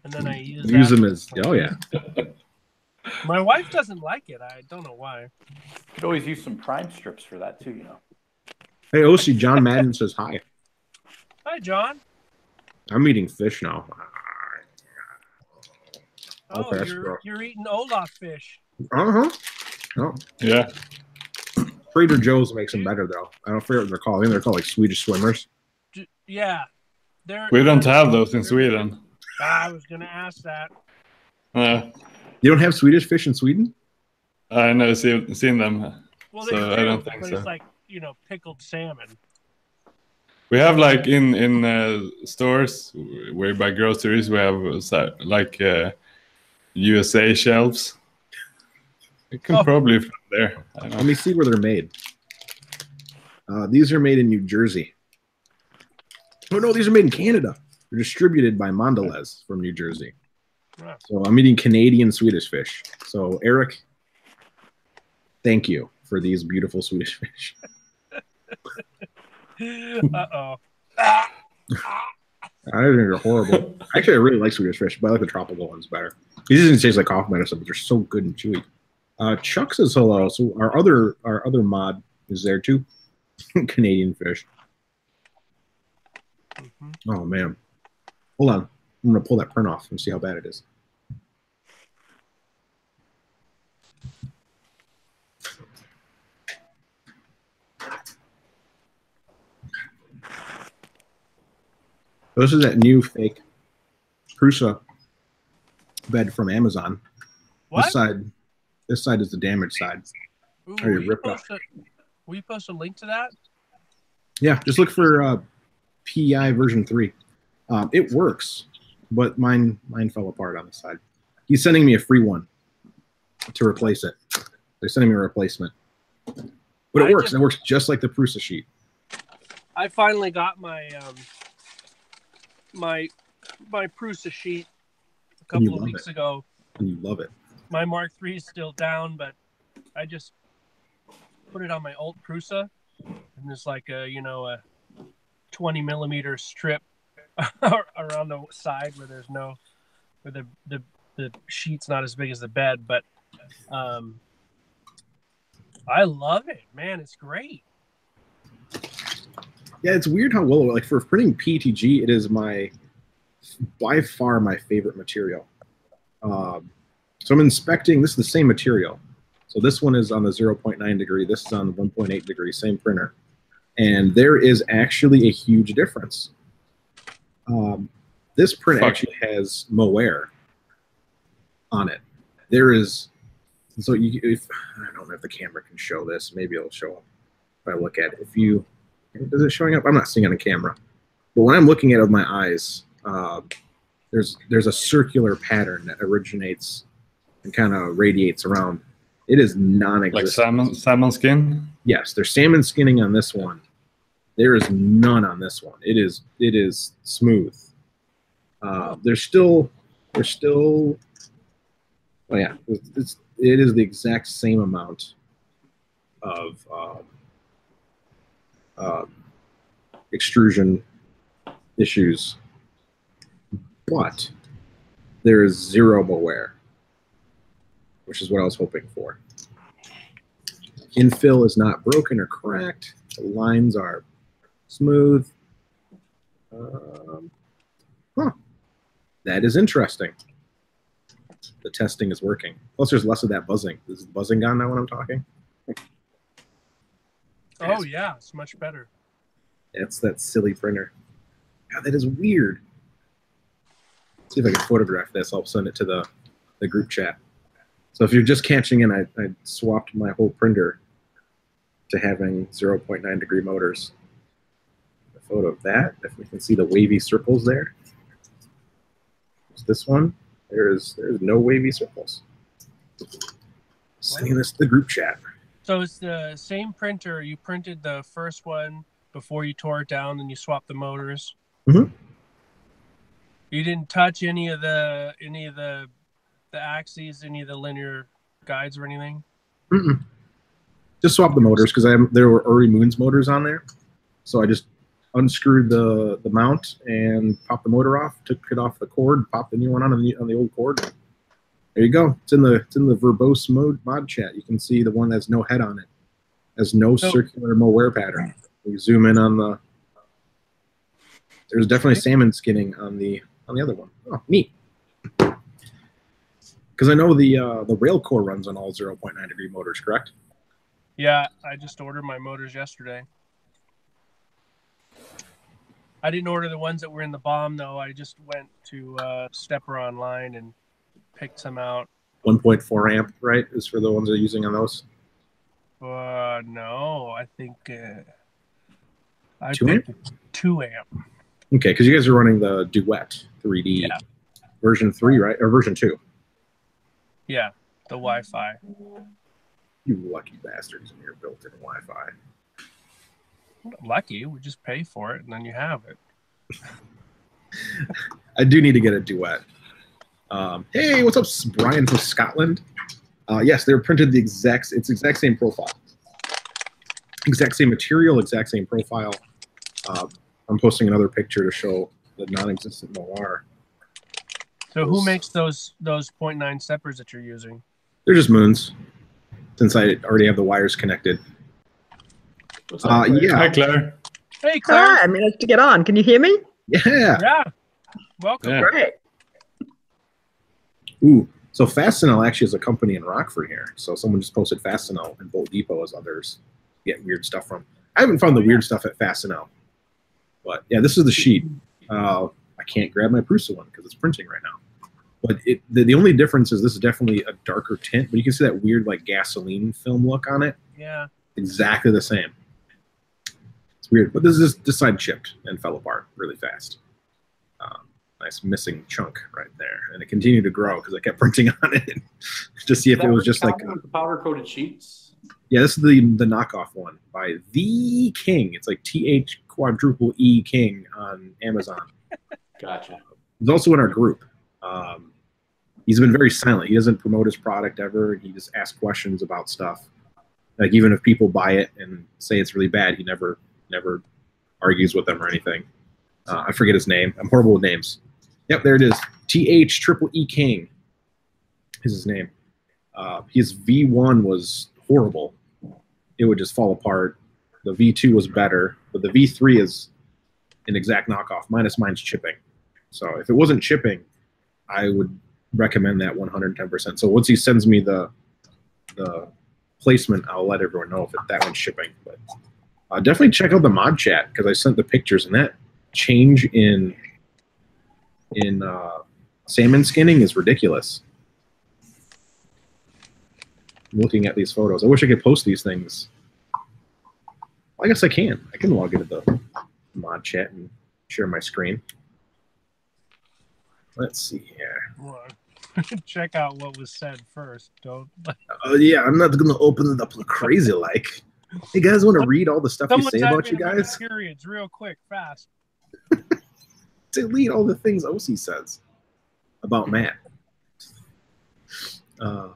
and then I use them as yeah. My wife doesn't like it. I don't know why. You could always use some prime strips for that too, you know. Hey, OC, John Madden says hi. Hi, John. I'm eating fish now. Oh, you're eating Olaf fish. Uh-huh. Oh. Yeah. Trader Joe's makes them better, though. I don't forget what they're called. I think they're called like Swedish swimmers. Yeah. We don't have those in Sweden. I was going to ask that. You don't have Swedish fish in Sweden? I never seen them. Well, so I don't think so. It's like, you know, pickled salmon. We have like in stores where you buy groceries, we have like USA shelves. You can probably find there. Let me see where they're made. These are made in New Jersey. Oh no, these are made in Canada. They're distributed by Mondelez from New Jersey. So I'm eating Canadian Swedish fish. So Eric, thank you for these beautiful Swedish fish. Uh-oh. I think they're horrible. Actually, I really like Swedish fish, but I like the tropical ones better. These doesn't taste like cough medicine, but they're so good and chewy. Chuck says hello. So our other mod is there too. Canadian fish. Mm-hmm. Oh man. Hold on. I'm gonna pull that print off and see how bad it is. This is that new fake Prusa bed from Amazon. What? This side is the damaged side. Ooh, will you post a link to that? Yeah, just look for PI version 3. It works, but mine fell apart on the side. He's sending me a free one to replace it. They're sending me a replacement. But it works. It works just like the Prusa sheet. I finally got my my Prusa sheet a couple of weeks ago. And you love it. My Mark III is still down, but I just put it on my Alt Prusa, and there's like a 20 millimeter strip around the side where there's where the sheet's not as big as the bed, but I love it, man. It's great. Yeah, it's weird how well, like for printing PETG, it is by far my favorite material. So I'm inspecting, this is the same material. So this one is on the 0.9 degree, this is on the 1.8 degree, same printer. And there is actually a huge difference. This print actually has mohair on it. There is, so I don't know if the camera can show this, maybe it'll show up if I look at it. Is it showing up? I'm not seeing it on camera. But when I'm looking at it with my eyes, there's a circular pattern that originates and kind of radiates around. It is non-existent. Like salmon skin? Yes, there's salmon skinning on this one. There is none on this one. It is smooth. There's still. Oh yeah, it is the exact same amount of extrusion issues, but there is zero wear, which is what I was hoping for. Infill is not broken or cracked. The lines are smooth. That is interesting. The testing is working. Plus, there's less of that buzzing. Is the buzzing gone now when I'm talking? Oh, yeah. It's much better. It's that silly printer. God, that is weird. Let's see if I can photograph this. I'll send it to the group chat. So if you're just catching in, I swapped my whole printer to having 0.9 degree motors. A photo of that. If we can see the wavy circles there. There's this one. There's no wavy circles. Sending this to the group chat. So it's the same printer. You printed the first one before you tore it down, then you swapped the motors. Mm-hmm. You didn't touch any of the axes, any of the linear guides or anything? Mm-mm. Just swap the motors because there were already Moon's motors on there. So I just unscrewed the mount and popped the motor off, took it off the cord, popped the new one on the old cord. There you go. It's in the verbose mod chat. You can see the one that's no head on it. Has no circular wear pattern. You zoom in on the. There's definitely salmon skinning on the other one. Oh, neat. Because I know the rail core runs on all 0.9 degree motors, correct? Yeah, I just ordered my motors yesterday. I didn't order the ones that were in the bomb, though. I just went to Stepper online and picked some out. 1.4 amp, right, is for the ones they're using on those? No, I think I 2 amp? 2 amp. Okay, because you guys are running the Duet 3D version 3, right? Or version 2? Yeah, the Wi-Fi. You lucky bastards in your built-in Wi-Fi. Lucky, we just pay for it and then you have it. I do need to get a Duet. Hey, what's up, Brian from Scotland? Yes, they're printed it's exact same profile. Exact same material, exact same profile. I'm posting another picture to show the non-existent molar. So who makes those 0.9 steppers that you're using? They're just Moons, since I already have the wires connected. Yeah. Hi, Claire. Hey, Claire. Hi, I managed to get on. Can you hear me? Yeah. Yeah. Welcome. Yeah. Great. Ooh, so Fastenal actually is a company in Rockford here. So someone just posted Fastenal and Bolt Depot as others get weird stuff from. I haven't found the weird stuff at Fastenal. But yeah, this is the sheet. I can't grab my Prusa one because it's printing right now. But the only difference is this is definitely a darker tint, but you can see that weird like gasoline film look on it. Yeah. Exactly the same. It's weird, but this side chipped and fell apart really fast. Nice missing chunk right there, and it continued to grow because I kept printing on it to see if it was just like powder coated sheets. Yeah, this is the knockoff one by The King. It's like TH_E King on Amazon. Gotcha. He's also in our group. He's been very silent. He doesn't promote his product ever. He just asks questions about stuff. Like even if people buy it and say it's really bad, he never argues with them or anything. I forget his name. I'm horrible with names. Yep, there it is. TH_E King is his name. His V1 was horrible. It would just fall apart. The V2 was better, but the V3 is an exact knockoff, minus mine's chipping. So if it wasn't chipping, I would recommend that 110%. So once he sends me the placement, I'll let everyone know if that one's shipping. But definitely check out the mod chat because I sent the pictures, and that change in salmon skinning is ridiculous. I'm looking at these photos. I wish I could post these things. Well, I guess I can. I can log into the mod chat and share my screen. Let's see here. Well, check out what was said first. Don't. Oh yeah, I'm not gonna open it up crazy like. Hey guys, want to read all the stuff Someone you say type about in you a bunch of guys? periods real quick, fast. Delete all the things OC says about Matt. I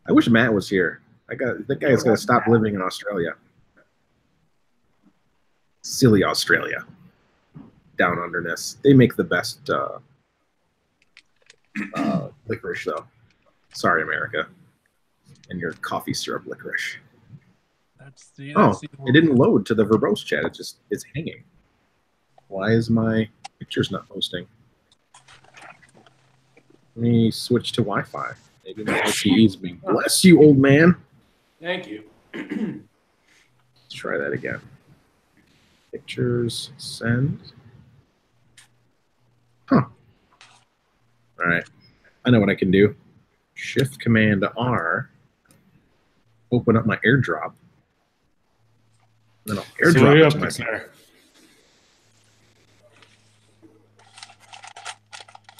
wish Matt was here. That guy's got to stop living in Australia. Silly Australia. Down underness. They make the best licorice, though. Sorry, America. And your coffee syrup licorice. That's the. It didn't load to the verbose chat. It's hanging. Why is my pictures not posting? Let me switch to Wi-Fi. Maybe my LTE is being. Bless you, old man. Thank you. Let's try that again. Pictures, send. Huh. All right. I know what I can do. Shift Command R. Open up my AirDrop. And then I'll AirDrop it to myself.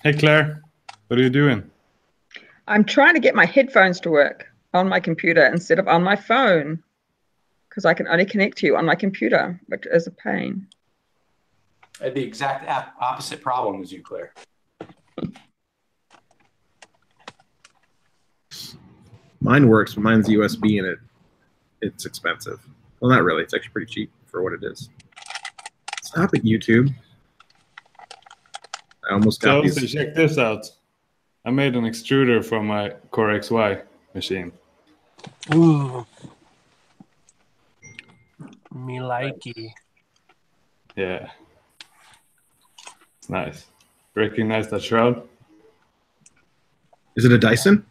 Hey, Claire. What are you doing? I'm trying to get my headphones to work on my computer instead of on my phone because I can only connect to you on my computer, which is a pain. I had the exact opposite problem as you, Claire. Mine works, but mine's USB and it's expensive. Well, not really. It's actually pretty cheap for what it is. Stop it, YouTube. I almost got So check this out. I made an extruder for my Core XY machine. Ooh. Me likey. Yeah. It's nice. Recognize that shroud? Is it a Dyson?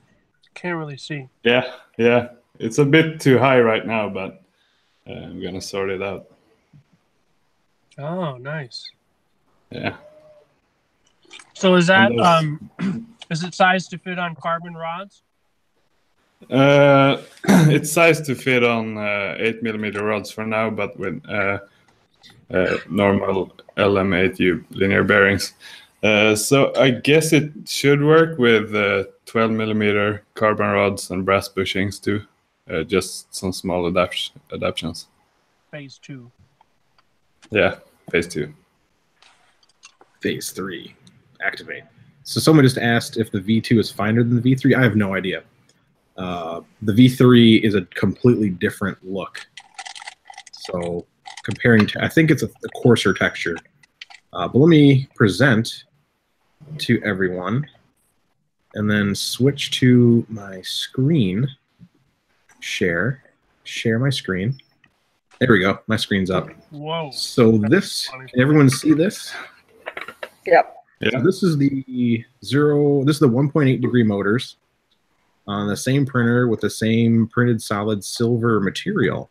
Can't really see. Yeah, yeah. It's a bit too high right now, but I'm gonna sort it out. Oh, nice. Yeah. So is that is it sized to fit on carbon rods? It's sized to fit on 8mm rods for now, but with normal LM8U linear bearings. So I guess it should work with 12mm carbon rods and brass bushings too. Just some small adaptations. Phase 2. Yeah, phase 2. Phase 3. Activate. So someone just asked if the V2 is finer than the V3. I have no idea. The V3 is a completely different look. So comparing to, I think it's a coarser texture. But let me present to everyone and then switch to my screen. Share my screen. There we go. My screen's up. Whoa. So this, can everyone see this? Yep. Yeah. So this is the 1.8 degree motors on the same printer with the same printed solid silver material.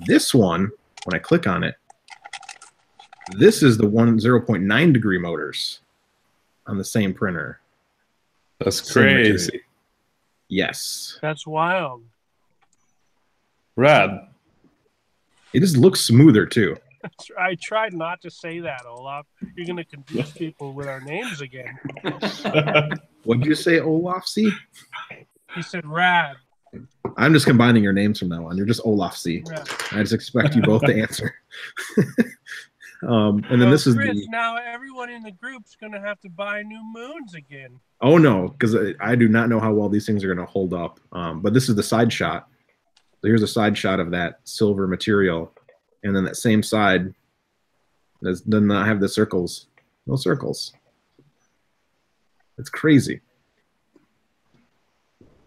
This one, when I click on it, this is the 0.9 degree motors on the same printer. That's crazy. Yes. That's wild. Rad. It just looks smoother too. I tried not to say that, Olaf. You're going to confuse people with our names again. What did you say, Olaf C? He said rad. I'm just combining your names from now on. You're just Olaf C. Rad. I just expect you both to answer. And then this is Chris, now everyone in the group's going to have to buy new moons again. Oh no, because I do not know how well these things are going to hold up. But this is the side shot. So here's a side shot of that silver material. And then that same side does not have the circles. No circles. It's crazy.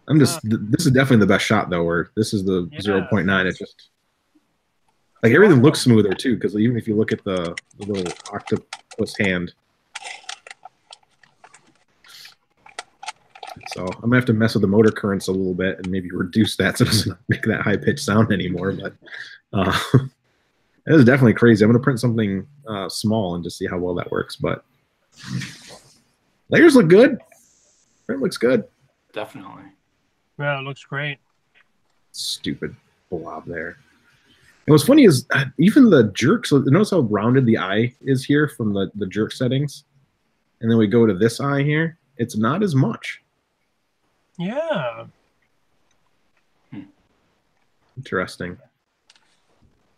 This is definitely the best shot though, where this is the 0.9. It just, like, everything looks smoother too, because even if you look at the little octopus hand. So I'm gonna have to mess with the motor currents a little bit and maybe reduce that so it doesn't make that high pitched sound anymore. But it is definitely crazy. I'm gonna print something small and just see how well that works. But layers look good. Print looks good. Definitely. Yeah, it looks great. Stupid blob there. And what's funny is even the jerk. So notice how rounded the eye is here from the jerk settings, and then we go to this eye here. It's not as much. Yeah. It Interesting.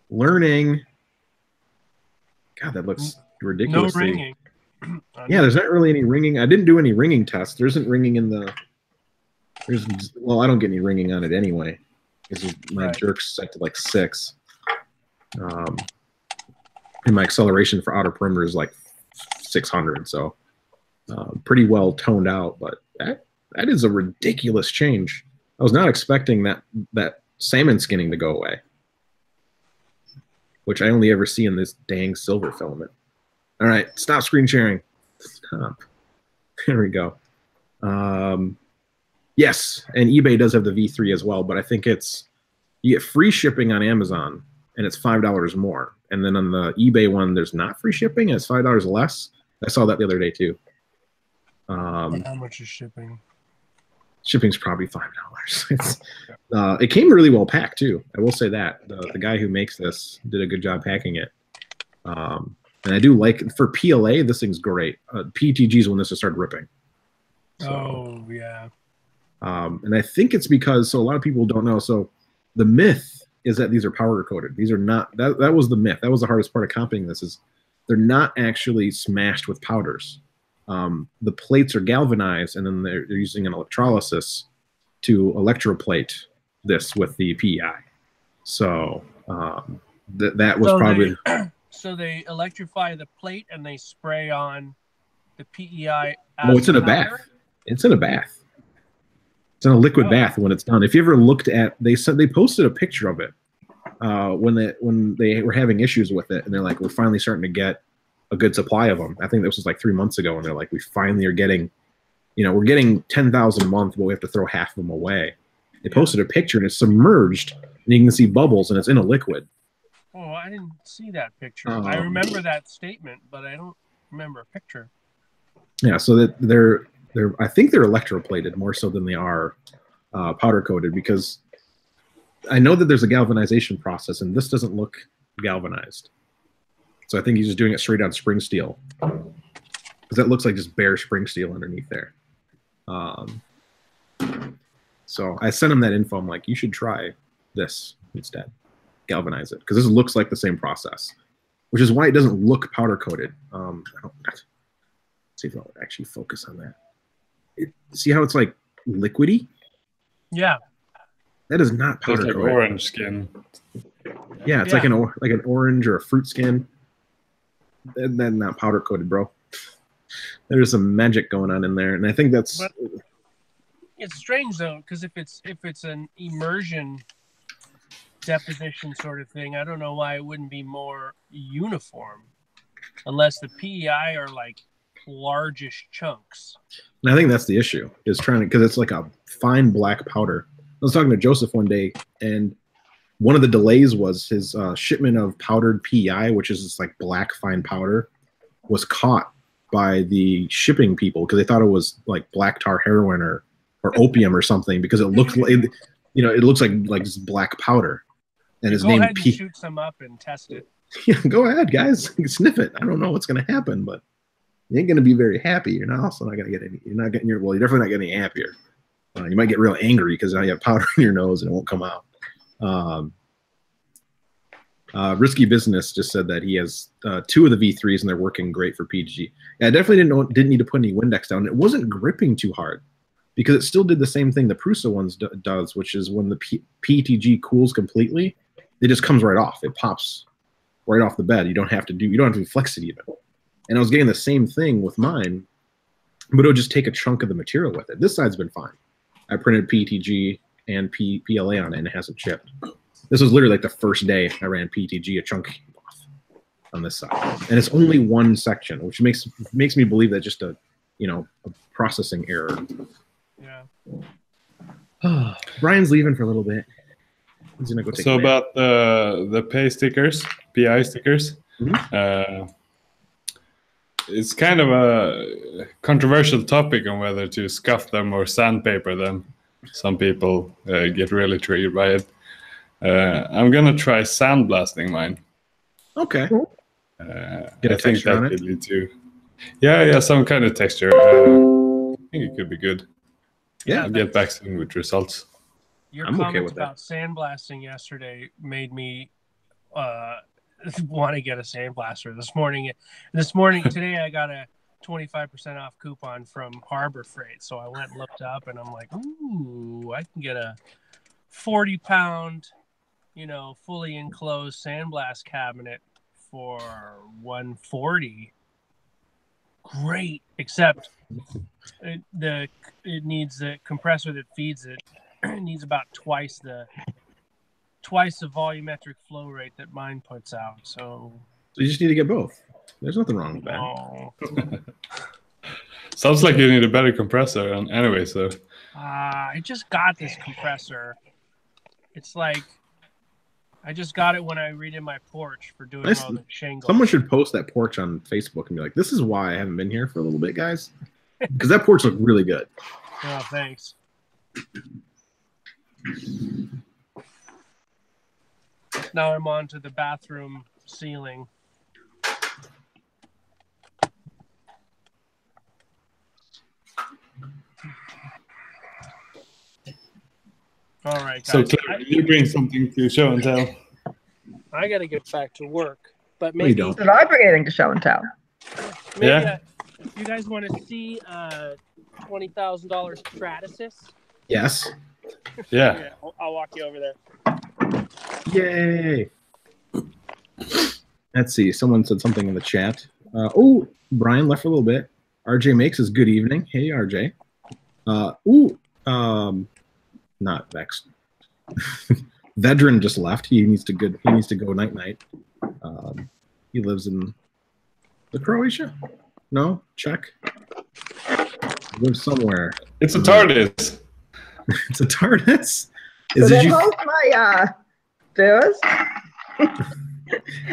Learning. God, that looks ridiculous. No ringing. Yeah, there's not really any ringing. I didn't do any ringing tests. There isn't ringing in the. Well, I don't get any ringing on it anyway. Because my jerk's set to like 6. And my acceleration for outer perimeter is like 600. So pretty well toned out. But that is a ridiculous change. I was not expecting that salmon skinning to go away, which I only ever see in this dang silver filament. All right, stop screen sharing. Stop. There we go. Yes, and eBay does have the V3 as well, but I think you get free shipping on Amazon, and it's $5 more. And then on the eBay one, there's not free shipping, and it's $5 less. I saw that the other day too. How much is shipping? Shipping's probably $5. It came really well packed too. I will say that the guy who makes this did a good job packing it. And I do like, for PLA, this thing's great. PETG's when this started ripping. So, oh yeah. And I think it's because, so a lot of people don't know. So the myth is that these are powder coated. These are not. That was the myth. That was the hardest part of copying this, is they're not actually smashed with powders. The plates are galvanized, and then they're using an electrolysis to electroplate this with the PEI. So that was probably. So they electrify the plate and they spray on the PEI. Oh, it's in a bath. It's in a bath. It's in a liquid bath when it's done. If you ever looked at, they posted a picture of it when they were having issues with it, and they're like, we're finally starting to get a good supply of them. I think this was like 3 months ago, and they're like, we finally are getting, we're getting 10,000 a month, but we have to throw half of them away. They posted a picture, and it's submerged, and you can see bubbles, and it's in a liquid. Oh, I didn't see that picture. I remember that statement, but I don't remember a picture. Yeah, so that they're I think they're electroplated more so than they are powder coated, because I know that there's a galvanization process, and this doesn't look galvanized. So I think he's just doing it straight on spring steel, because that looks like just bare spring steel underneath there. So I sent him that info. I'm like, you should try this instead. Galvanize it, because this looks like the same process, which is why it doesn't look powder coated. Let's see if I'll actually focus on that. See how it's like liquidy? Yeah. That is not powder coated. Like orange skin. Yeah, it's like an orange or a fruit skin. That's not powder coated, bro. There's some magic going on in there, and I think that's. But it's strange though, because if it's an immersion deposition sort of thing, I don't know why it wouldn't be more uniform, unless the PEI are like largish chunks. And I think that's the issue, is trying to, because it's like a fine black powder. I was talking to Joseph one day, and one of the delays was his shipment of powdered PEI, which is this like black fine powder, was caught by the shipping people because they thought it was like black tar heroin or opium or something, because it looked like, it looks like just black powder. And his name. Go ahead and shoot some up and test it. Yeah, go ahead, guys. Sniff it. I don't know what's going to happen, but you ain't going to be very happy. You're not also not going to get any. You're not getting your. Well, you're definitely not getting any happier. You might get real angry because now you have powder in your nose and it won't come out. Risky Business just said that he has 2 of the V3s and they're working great for PG. Yeah, I definitely didn't need to put any Windex down. It wasn't gripping too hard, because it still did the same thing the Prusa ones does, which is when the PETG cools completely, it just comes right off. It pops right off the bed. You don't have to flex it even. And I was getting the same thing with mine, but it would just take a chunk of the material with it. This side's been fine. I printed PETG and PLA on it, and it hasn't chipped. This was literally like the first day I ran PETG, a chunk came off on this side. And it's only one section, which makes me believe that just a processing error. Yeah. Brian's leaving for a little bit. He's gonna go take a nap. About the PI stickers, it's kind of a controversial topic on whether to scuff them or sandpaper them. Some people get really triggered by it. I'm gonna try sandblasting mine. Okay. Get a texture on it? Lead to, yeah, some kind of texture. I think it could be good. Yeah, I'll get back soon with results. Your I'm okay comment with that. about sandblasting yesterday made me want to get a sandblaster this morning. Today, I got a 25% off coupon from Harbor Freight. So I went and looked up and I'm like, ooh, I can get a 40-pound, fully enclosed sandblast cabinet for $140. Great, except it needs the compressor that feeds it. It needs about twice the volumetric flow rate that mine puts out. So you just need to get both. There's nothing wrong with that. no. Sounds like you need a better compressor. And anyway, so I just got this compressor. It's like I just got it when I redid my porch for doing all the shingles. Someone should post that porch on Facebook and be like, "This is why I haven't been here for a little bit, guys," because that porch looked really good. Oh, thanks. Now I'm on to the bathroom ceiling. All right, guys. So, Claire, you bring something to show and tell. I got to get back to work, but No, maybe you don't. Did I bring anything to show and tell? maybe Yeah. if you guys want to see $20,000 Stratasys, Yes. Yeah. I'll walk you over there. Yay. Let's see. Someone said something in the chat. Oh, Brian left for a little bit. RJ makes his good evening. Hey, RJ. Not vexed. Vedran just left. He needs to go night night. He lives in the Croatia. No, Czech. He lives somewhere. It's a TARDIS. It's a TARDIS. So that holds my doors.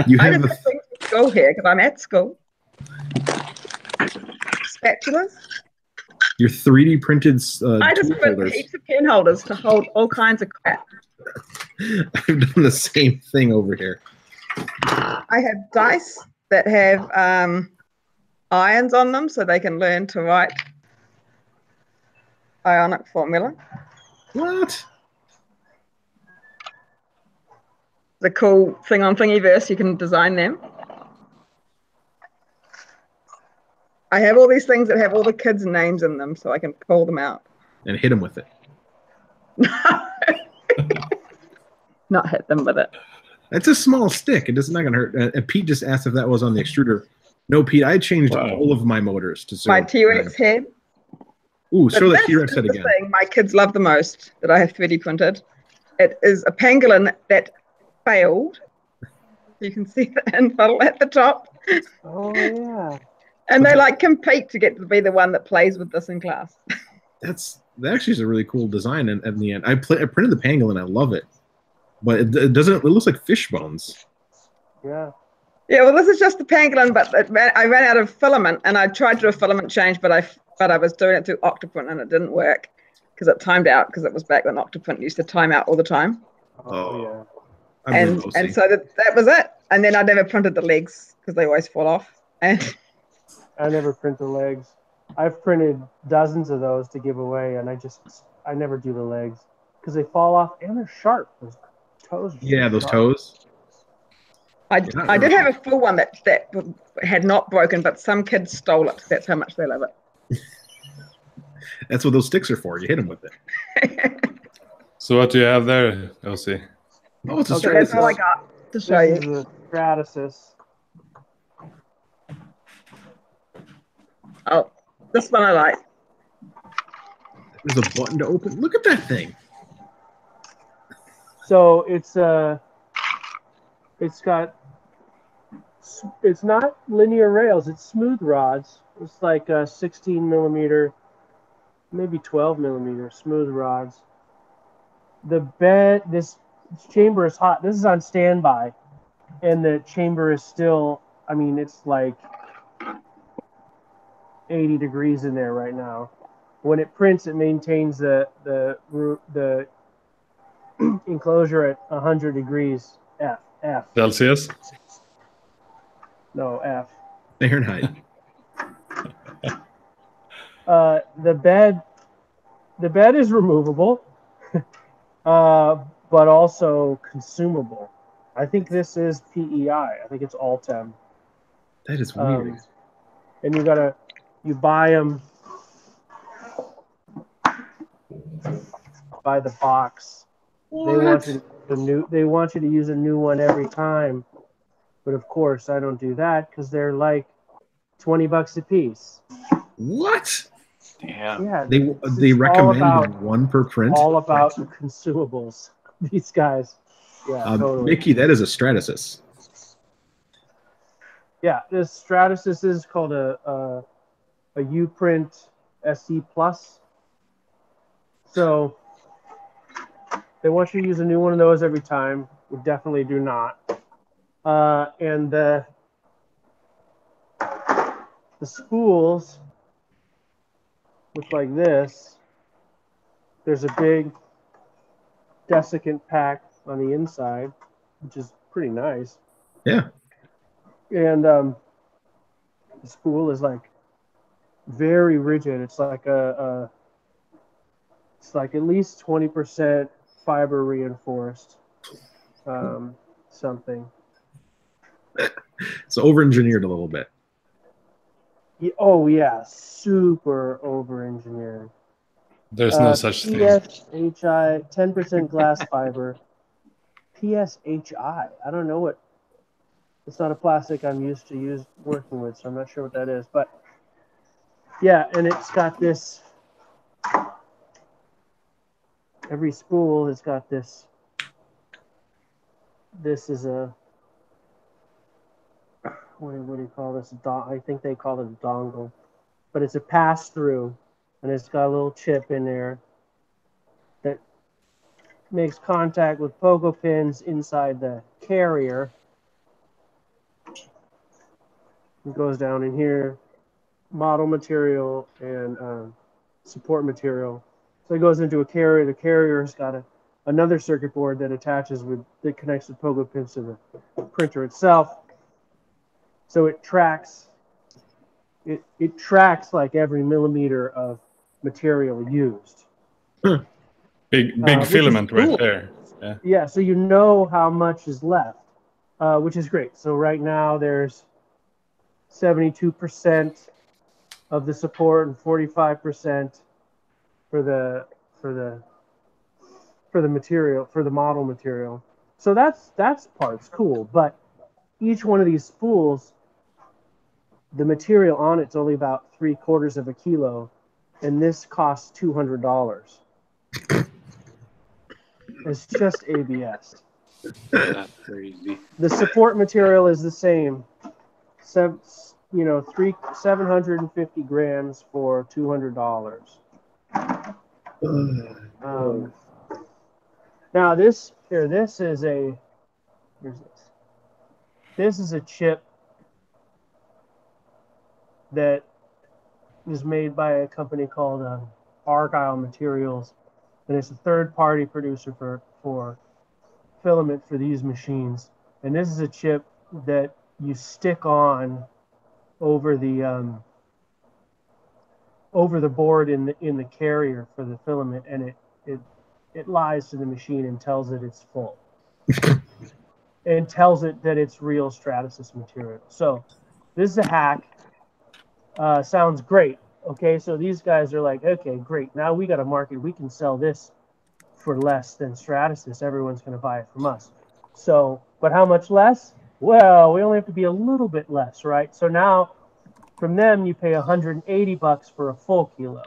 You I have just have things to go here because I'm at school. Spatulas. your 3D printed I just tool put holders. heaps of pen holders to hold all kinds of crap. I've done the same thing over here. I have dice that have ions on them so they can learn to write ionic formula. What? The cool thing on Thingiverse, you can design them. I have all these things that have all the kids' names in them so I can call them out. And hit him with it. Not hit them with it. It's a small stick. It's not going to hurt. And Pete just asked if that was on the extruder. No, Pete, I changed all of my motors to zero. My T-Rex head. Ooh, show the This T-Rex is head the again. thing my kids love the most that I have 3D printed. It is a pangolin that failed. You can see the info at the top. Oh, yeah. And they like compete to get to be the one that plays with this in class. That actually is a really cool design. And in the end, I printed the pangolin. I love it, but it doesn't. It looks like fish bones. Yeah. Yeah, well, this is just the pangolin, but I ran out of filament, and I tried to do a filament change, but I was doing it through Octoprint, and it didn't work because it timed out because it was back when Octoprint used to time out all the time. Oh, yeah. I'm And so that was it. And then I never printed the legs because they always fall off. And I never print the legs. I've printed dozens of those to give away, and I never do the legs because they fall off and they're sharp. Those toes. Are yeah, those sharp. toes. I did have a full one that had not broken, but some kids stole it. That's how much they love it. That's what those sticks are for. You hit them with it. So what do you have there, Elsie? Oh, it's a So that's all I Stratasys. got to This show is you. the Stratasys. Oh, this one I like. There's a button to open. Look at that thing. So it's not linear rails. It's smooth rods. It's like 16 millimeter, maybe 12 millimeter smooth rods. The bed, this chamber is hot. This is on standby, and the chamber is still. I mean, it's like 80 degrees in there right now. When it prints, it maintains the enclosure at 100 degrees F. Celsius? No, F. Fahrenheit. The bed is removable. but also consumable. I think this is PEI. I think it's Altem. That is weird. And you buy them by the box. What? They want you to use a new one every time. But of course, I don't do that because they're like $20 a piece. What? Damn. Yeah, They recommend one per print. All about consumables. These guys. Yeah, totally. Mickey, that is a Stratasys. Yeah, this Stratasys is called a Uprint SE Plus. So they want you to use a new one of those every time. We definitely do not. And the spools look like this. There's a big desiccant pack on the inside, which is pretty nice. Yeah. And the spool is like very rigid. It's like it's like at least 20% fiber reinforced something. So over-engineered a little bit. Oh yeah, super over-engineered. There's no such thing. PSHI, 10% glass fiber. PSHI. I don't know what. It's not a plastic I'm used to working with, so I'm not sure what that is. But yeah, and it's got this. Every spool has got this. This is a. What do you call this? I think they call it a dongle, but it's a pass-through, and it's got a little chip in there that makes contact with pogo pins inside the carrier. It goes down in here, model material and support material. So it goes into a carrier. The carrier's got another circuit board that that connects the pogo pins to the printer itself. So it tracks. It tracks like every millimeter of material used. Big filament cool. right there. Yeah. Yeah, so you know how much is left, which is great. So right now there's 72% of the support and 45% for the material, for the model material. So that's part's cool, but each one of these spools, the material on it's only about 3/4 of a kilo, and this costs $200. It's just ABS. That's crazy. The support material is the same. 750 grams for $200. Now this is a. Here's this. This is a chip that is made by a company called Argyle Materials, and it's a third-party producer for filament for these machines. And this is a chip that you stick on over the board in the carrier for the filament, and it lies to the machine and tells it it's full. And tells it that it's real Stratasys material. So this is a hack. Sounds great. Okay, so these guys are like, okay, great. Now we got a market. We can sell this for less than Stratasys. Everyone's going to buy it from us. So, but how much less? Well, we only have to be a little bit less, right? So now from them, you pay $180 for a full kilo.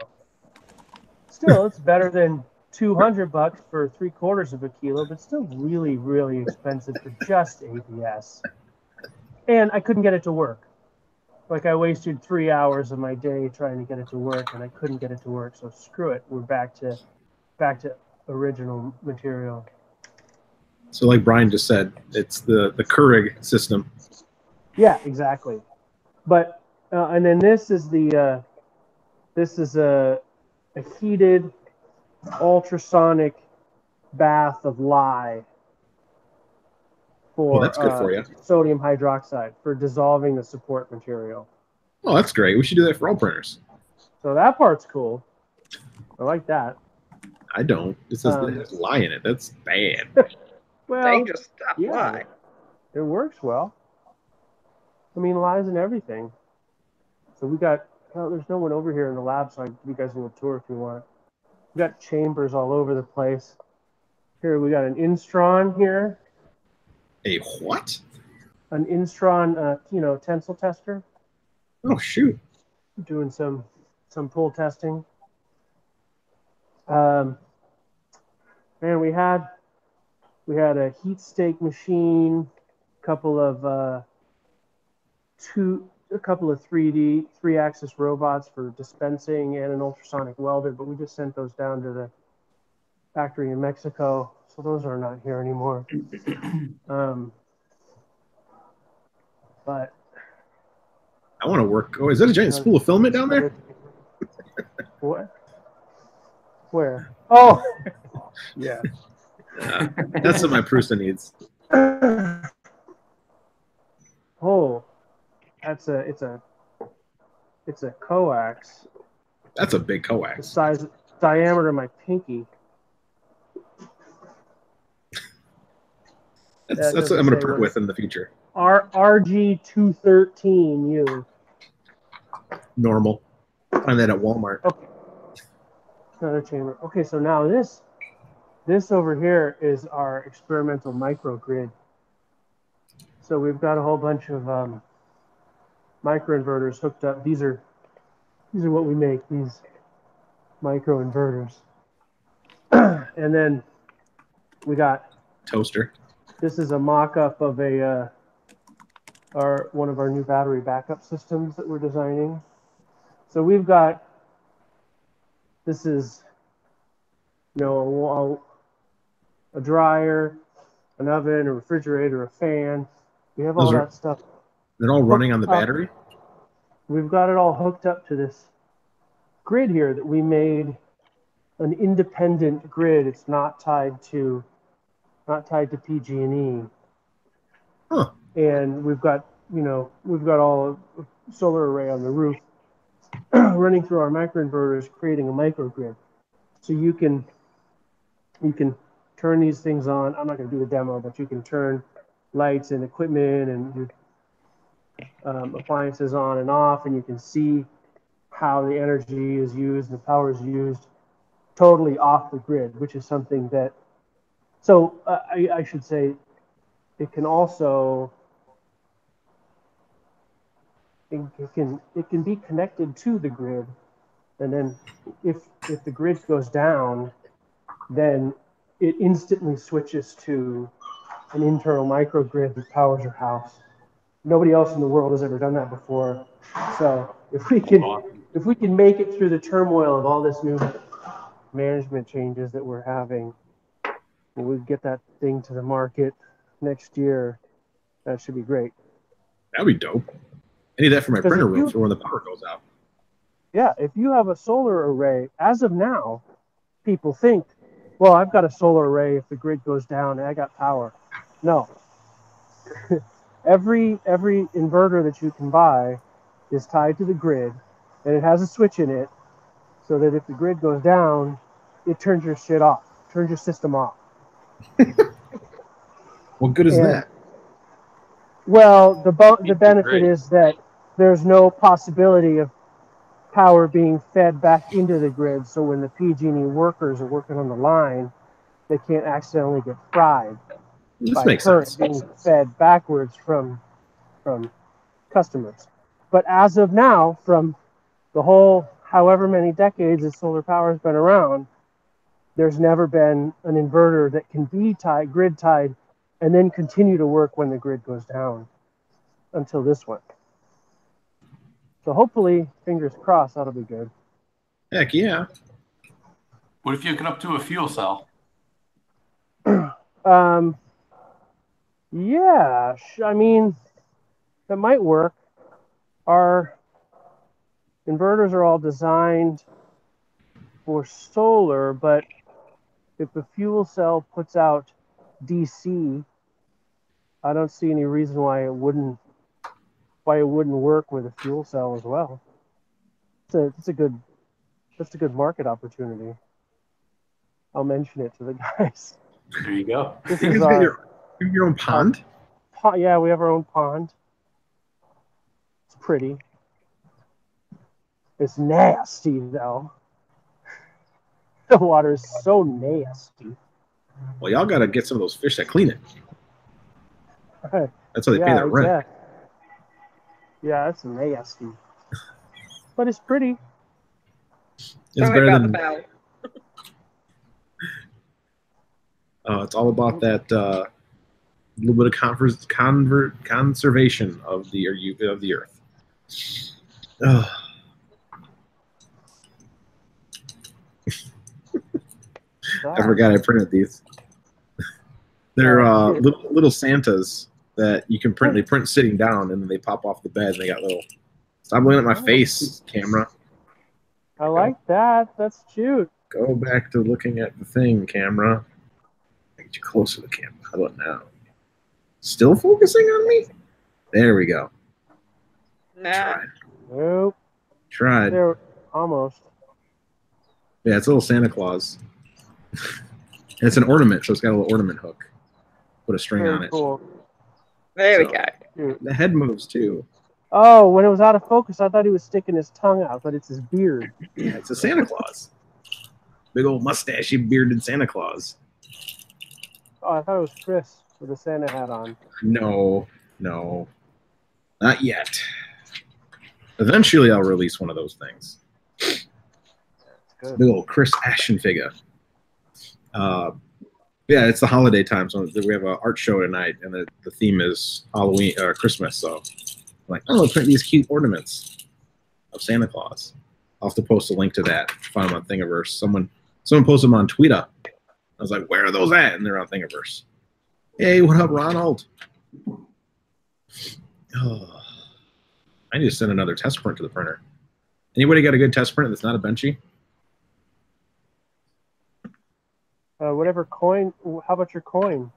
Still, it's better than $200 for 3/4 of a kilo, but still really, really expensive for just ABS. And I couldn't get it to work. Like I wasted 3 hours of my day trying to get it to work, and I couldn't get it to work. So screw it. We're back to original material. So like Brian just said, it's the Keurig system. Yeah, exactly. But and then this is a heated ultrasonic bath of lye for that's good for you. Sodium hydroxide for dissolving the support material. Oh, that's great. We should do that for all printers. So that part's cool. I like that. I don't. It says there's lie in it. That's bad. Well, Dangerous stuff. yeah. Why? it works well. I mean, lies in everything. So we got, well, there's no one over here in the lab, so I can give you guys a little tour if you want. We got chambers all over the place. Here, we got an Instron here. A what? An Instron, tensile tester. Oh, shoot. Doing some pull testing. Man, we had a heat stake machine, a couple of 3-axis robots for dispensing, and an ultrasonic welder, but we just sent those down to the factory in Mexico, so those are not here anymore. But I want to work. Oh, is that a giant spool of filament down there? What? Where? Oh, yeah. That's what my Prusa needs. Oh, it's a coax. That's a big The coax. diameter of my pinky. That's what I'm going to perk with in the future. RG213U. Normal. Find that at Walmart. Okay. Another chamber. Okay, so now this over here is our experimental microgrid. So we've got a whole bunch of microinverters hooked up. These are what we make, these microinverters. And then we got Toaster. this is a mock-up of one of our new battery backup systems that we're designing. So we've got, this is, a dryer, an oven, a refrigerator, a fan. We have all that stuff. They're all running on the battery? We've got it all hooked up to this grid here that we made an independent grid. It's not tied to PG&E. Huh. And we've got all a solar array on the roof running through our microinverters, creating a microgrid. So you can turn these things on. I'm not going to do the demo, but you can turn lights and equipment and appliances on and off, and you can see how the energy is used and the power is used totally off the grid, which is something that, so I should say, it can also, it can be connected to the grid, and then if the grid goes down, then it instantly switches to an internal microgrid that powers your house. Nobody else in the world has ever done that before. So if we can make it through the turmoil of all this new management changes that we're having, and we get that thing to the market next year, that should be great. That'd be dope. I need that for my printer room for when the power goes out. Yeah, if you have a solar array, as of now, people think, well, I've got a solar array. If the grid goes down, I got power. No. Every inverter that you can buy is tied to the grid, and it has a switch in it, so that if the grid goes down, it turns your shit off, turns your system off. What good is that? Well, the benefit is that there's no possibility of power being fed back into the grid, so when the PG&E workers are working on the line, they can't accidentally get fried by current being fed backwards from customers. But as of now, from the whole however many decades that solar power has been around, there's never been an inverter that can be grid tied and then continue to work when the grid goes down until this one. So hopefully, fingers crossed, that'll be good. Heck yeah. What if you hook it up to a fuel cell? Yeah, I mean, that might work. Our inverters are all designed for solar, but if the fuel cell puts out DC, I don't see any reason why it wouldn't work with a fuel cell as well. It's a good market opportunity. I'll mention it to the guys. There you go. This You is guys got our your own pond? yeah, we have our own pond. It's pretty. It's nasty though. The water is so nasty. Well, y'all got to get some of those fish that clean it. Right. That's how they pay their rent. Yeah, it's nasty. But it's pretty. It's Sorry better about than. the bell. It's all about that little bit of conservation of the earth. I forgot I printed these. They're little Santas that you can print. They print sitting down, and then they pop off the bed. And they got little. Stop looking at my face, camera. I like that. That's cute. Go back to looking at the thing, camera. Get you closer to the camera. How about now? Still focusing on me? There we go. Nah. Tried. Nope. Tried. They're almost. Yeah, it's a little Santa Claus. And it's an ornament, so it's got a little ornament hook. Put a string on it. Cool. There we So- go. Cute. The head moves too. Oh, when it was out of focus, I thought he was sticking his tongue out, but it's his beard. Yeah, it's a Santa Claus. Big old mustachy bearded Santa Claus. Oh, I thought it was Chris with a Santa hat on. No, not yet. Eventually, I'll release one of those things. Good. Big old Chris action figure. Yeah, it's the holiday time, so we have an art show tonight, and the theme is Halloween or Christmas. So, I'm like, oh, print these cute ornaments of Santa Claus. I'll have to post a link to that. Find them on Thingiverse. Someone posted them on Tweetup. I was like, where are those at? And they're on Thingiverse. Hey, what up, Ronald? Oh, I need to send another test print to the printer. Anybody got a good test print that's not a Benchy? Whatever coin. How about your coin?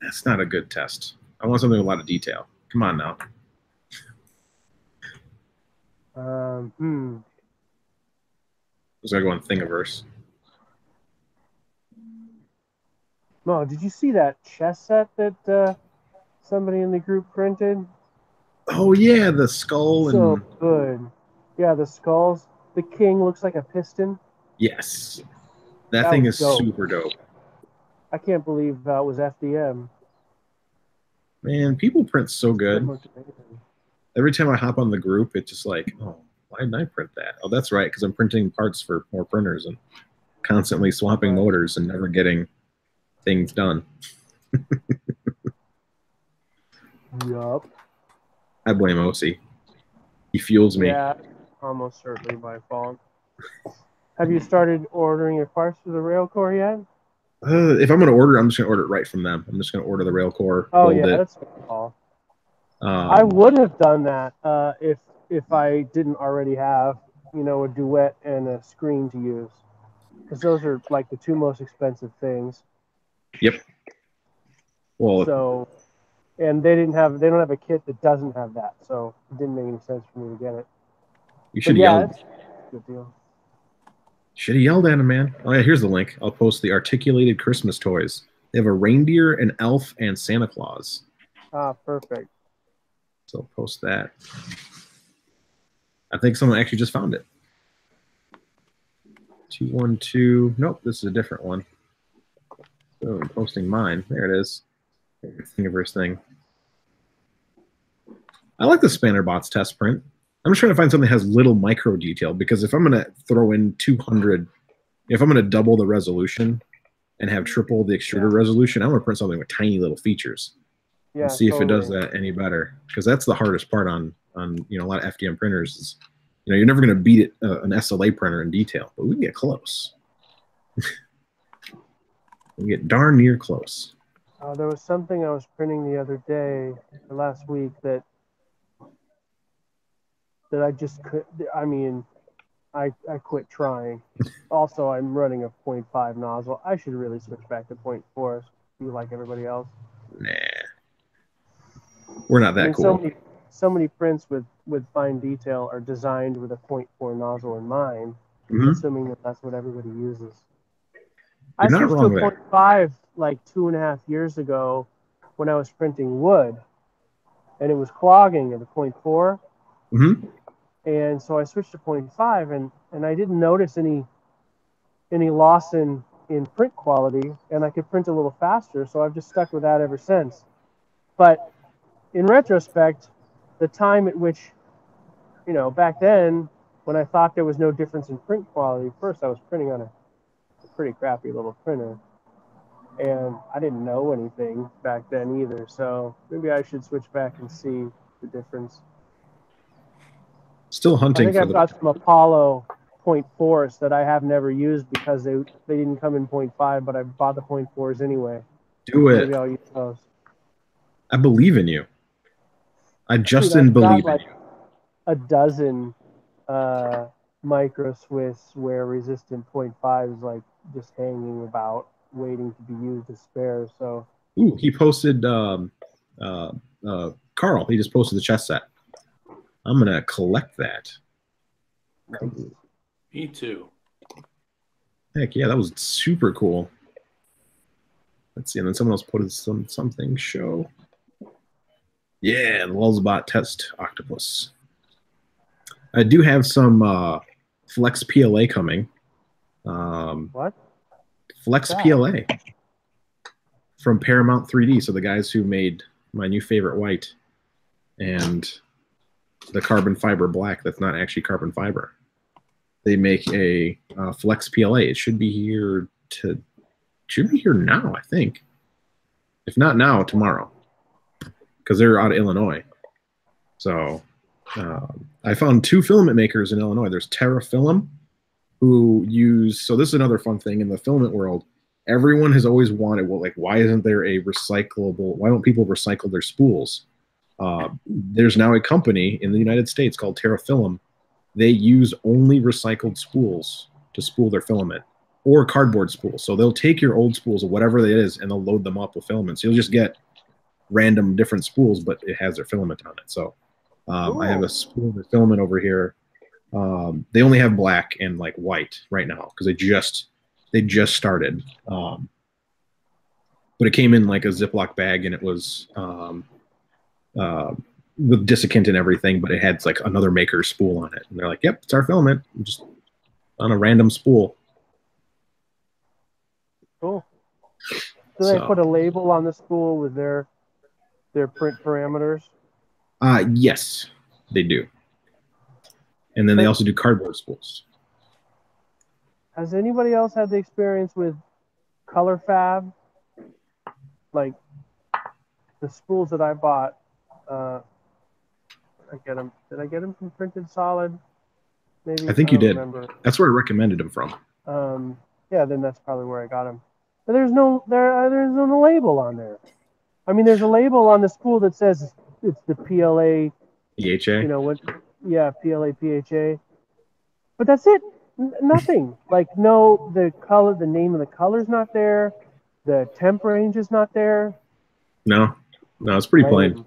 That's not a good test. I want something with a lot of detail. Come on now. Just gotta go on Thingiverse. No, did you see that chess set that somebody in the group printed? Oh yeah, the skull So and good. Yeah, the skulls. The king looks like a piston. yes, that That thing was is dope. super dope. I can't believe that was FDM. Man, people print so It good. looked amazing. Every time I hop on the group, it's just like, oh, why didn't I print that? Oh, that's right, because I'm printing parts for more printers and constantly swapping Right. motors and never getting things done. Yup. I blame OC. He fuels me. Yeah, almost certainly my fault. Have you started ordering your parts for the rail core yet? If I'm going to order, I'm just going to order it right from them. I'm just going to order the rail core. Oh build yeah, it. that's a good call. I would have done that if I didn't already have, a duet and a screen to use, because those are like the two most expensive things. Yep. Well, So, and they don't have a kit that doesn't have that, so it didn't make any sense for me to get it. you should But have yeah, yelled. it's a good deal. Should have yelled at him, man. Oh yeah, here's the link. I'll post the articulated Christmas toys. They have a reindeer, an elf, and Santa Claus. Ah, perfect. So I'll post that. I think someone actually just found it. 212. Nope, this is a different one. So I'm posting mine. There it is. Thingiverse thing. I like the Spanner Bots test print. I'm just trying to find something that has little micro detail, because if I'm going to throw in 200, if I'm going to double the resolution and have triple the extruder resolution, I want to print something with tiny little features. Yeah. And see if it does totally. that any better, because that's the hardest part on a lot of FDM printers is, you're never going to beat it an SLA printer in detail, but we can get close. We get darn near close. There was something I was printing the other day, last week, that I just could. I mean, I quit trying. Also, I'm running a 0.5 nozzle. I should really switch back to 0.4. Be like everybody else. Nah, we're not that cool. So many prints with fine detail are designed with a 0.4 nozzle in mind, Mhm. assuming that that's what everybody uses. I You're not switched wrong to a there. 0.5 like 2.5 years ago when I was printing wood, and it was clogging at the 0.4. Mm-hmm. And so I switched to 0.5, and I didn't notice any loss in print quality, and I could print a little faster, so I've just stuck with that ever since. But in retrospect, the time at which, you know, back then, when I thought there was no difference in print quality, first I was printing on a pretty crappy little printer, and I didn't know anything back then either, so maybe I should switch back and see the difference. Still I hunting think for I've got some Apollo 0.4s that I have never used because they didn't come in 0.5, but I bought the 0.4s anyway. Do it. Maybe I'll use those. I believe in you. Justin, Dude, I've got believe in like you. a dozen micro Swiss wear resistant 0.5s like just hanging about, waiting to be used as spares. So Ooh, he posted Carl. He just posted the chess set. I'm gonna collect that. nice. Me too. Heck yeah, that was super cool. Let's see, and then someone else put something show. Yeah, the Lulzbot test octopus. I do have some Flex PLA coming. What? Flex What's that? PLA from Paramount 3D. So the guys who made my new favorite white and the carbon fiber black that's not actually carbon fiber. They make a Flex PLA. It should be here now, I think. If not now, tomorrow, because they're out of Illinois. So I found 2 filament makers in Illinois. There's TerraFilm, who use, so this is another fun thing in the filament world. Everyone has always wanted, well, like, why isn't there a recyclable, why don't people recycle their spools? There's now a company in the United States called TerraFilm. They use only recycled spools to spool their filament, or cardboard spools. So they'll take your old spools or whatever it is, and they'll load them up with filament. So you'll just get random different spools, but it has their filament on it. So I have a spool of filament over here. They only have black and like white right now because they just started. But it came in like a Ziploc bag, and it was with desiccant and everything, but it had like another maker's spool on it. And they're like, yep, it's our filament, just on a random spool. Cool. Do they put a label on the spool with their print parameters? Yes, they do. And then they also do cardboard spools. Has anybody else had the experience with color fab? Like the spools that I bought, did I get them from Printed Solid? Maybe. I think you did. Remember. That's where I recommended them from. Yeah, then that's probably where I got them. But there's no label on there. I mean, there's a label on the spool that says it's the PLA. PHA. You know what? Yeah, PLA PHA. But that's it. Nothing. Like the color, the name of the color's not there. The temp range is not there. No, it's pretty plain.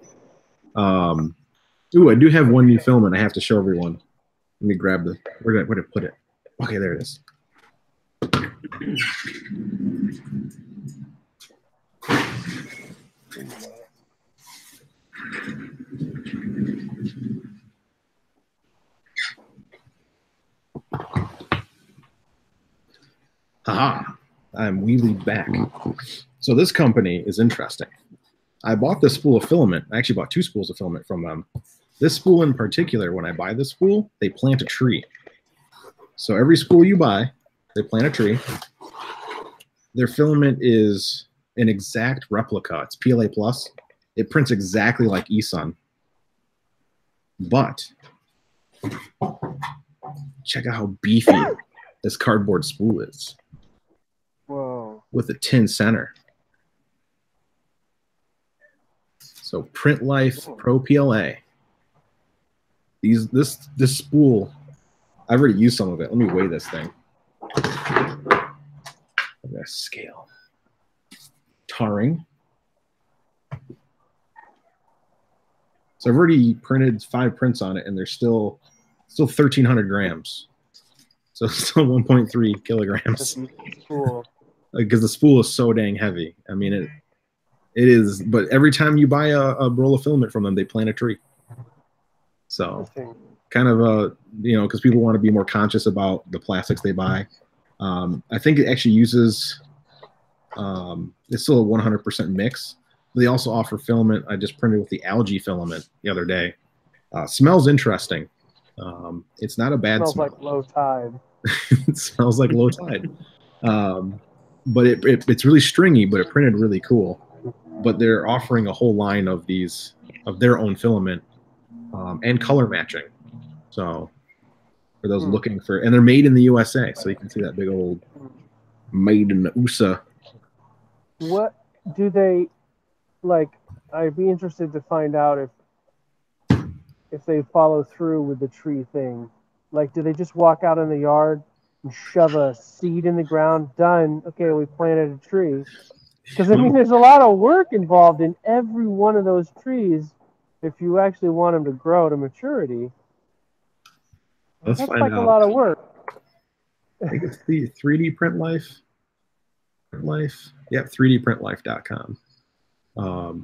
Ooh, I do have one new filament I have to show everyone. Let me grab where did I put it? Okay, there it is. Haha, I'm wheelie back. So this company is interesting. I bought this spool of filament. I actually bought 2 spools of filament from them. This spool in particular, when I buy this spool, they plant a tree. So every spool you buy, they plant a tree. Their filament is an exact replica. It's PLA plus. It prints exactly like eSun. But check out how beefy this cardboard spool is. Whoa. With a tin center. So Print Life Pro PLA. This spool, I've already used some of it. Let me weigh this thing. I'm gonna scale. Tarring. So I've already printed 5 prints on it, and they're still 1,300 grams. So still 1.3 kilograms. That's cool. because the spool is so dang heavy. I mean, it is. But every time you buy a roll of filament from them, they plant a tree. So kind of because people want to be more conscious about the plastics they buy. I think it actually uses. It's still a 100% mix. They also offer filament. I just printed with the algae filament the other day. Smells interesting. It's not a bad smell. Smells like low tide. It smells like low tide. But it's really stringy, but it printed really cool. But they're offering a whole line of these of their own filament and color matching. So for those looking for, and they're made in the USA, so you can see that big old made in the USA. What do they like? I'd be interested to find out if they follow through with the tree thing. Like, do they just walk out in the yard and shove a seed in the ground? Done. Okay, we planted a tree. Because, I mean, there's a lot of work involved in every one of those trees if you actually want them to grow to maturity. Let's That's find like out. A lot of work. I think it's the 3D Print Life. Yep, 3dprintlife.com.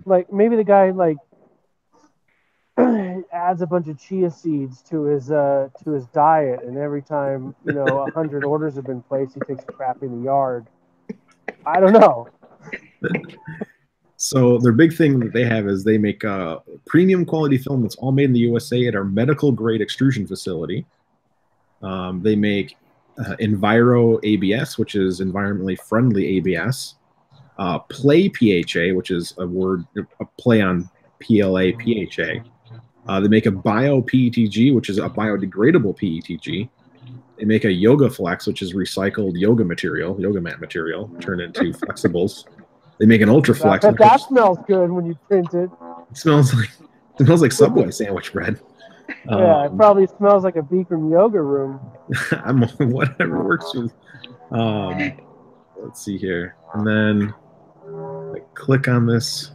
Like, maybe the guy, like, adds a bunch of chia seeds to his diet, and every time 100 orders have been placed, he takes a crap in the yard. I don't know. So their big thing that they have is they make premium quality filaments, all made in the USA at our medical grade extrusion facility. They make Enviro ABS, which is environmentally friendly ABS. Play PHA, which is a play on PLA PHA. They make a bio PETG, which is a biodegradable PETG. They make a Yoga Flex, which is recycled yoga mat material, turned into flexibles. They make an Ultra Flex. That smells good when you print it. It smells like Subway sandwich bread. Yeah, it probably smells like a Bikram yoga room. I'm whatever works with. Let's see here, and then I click on this.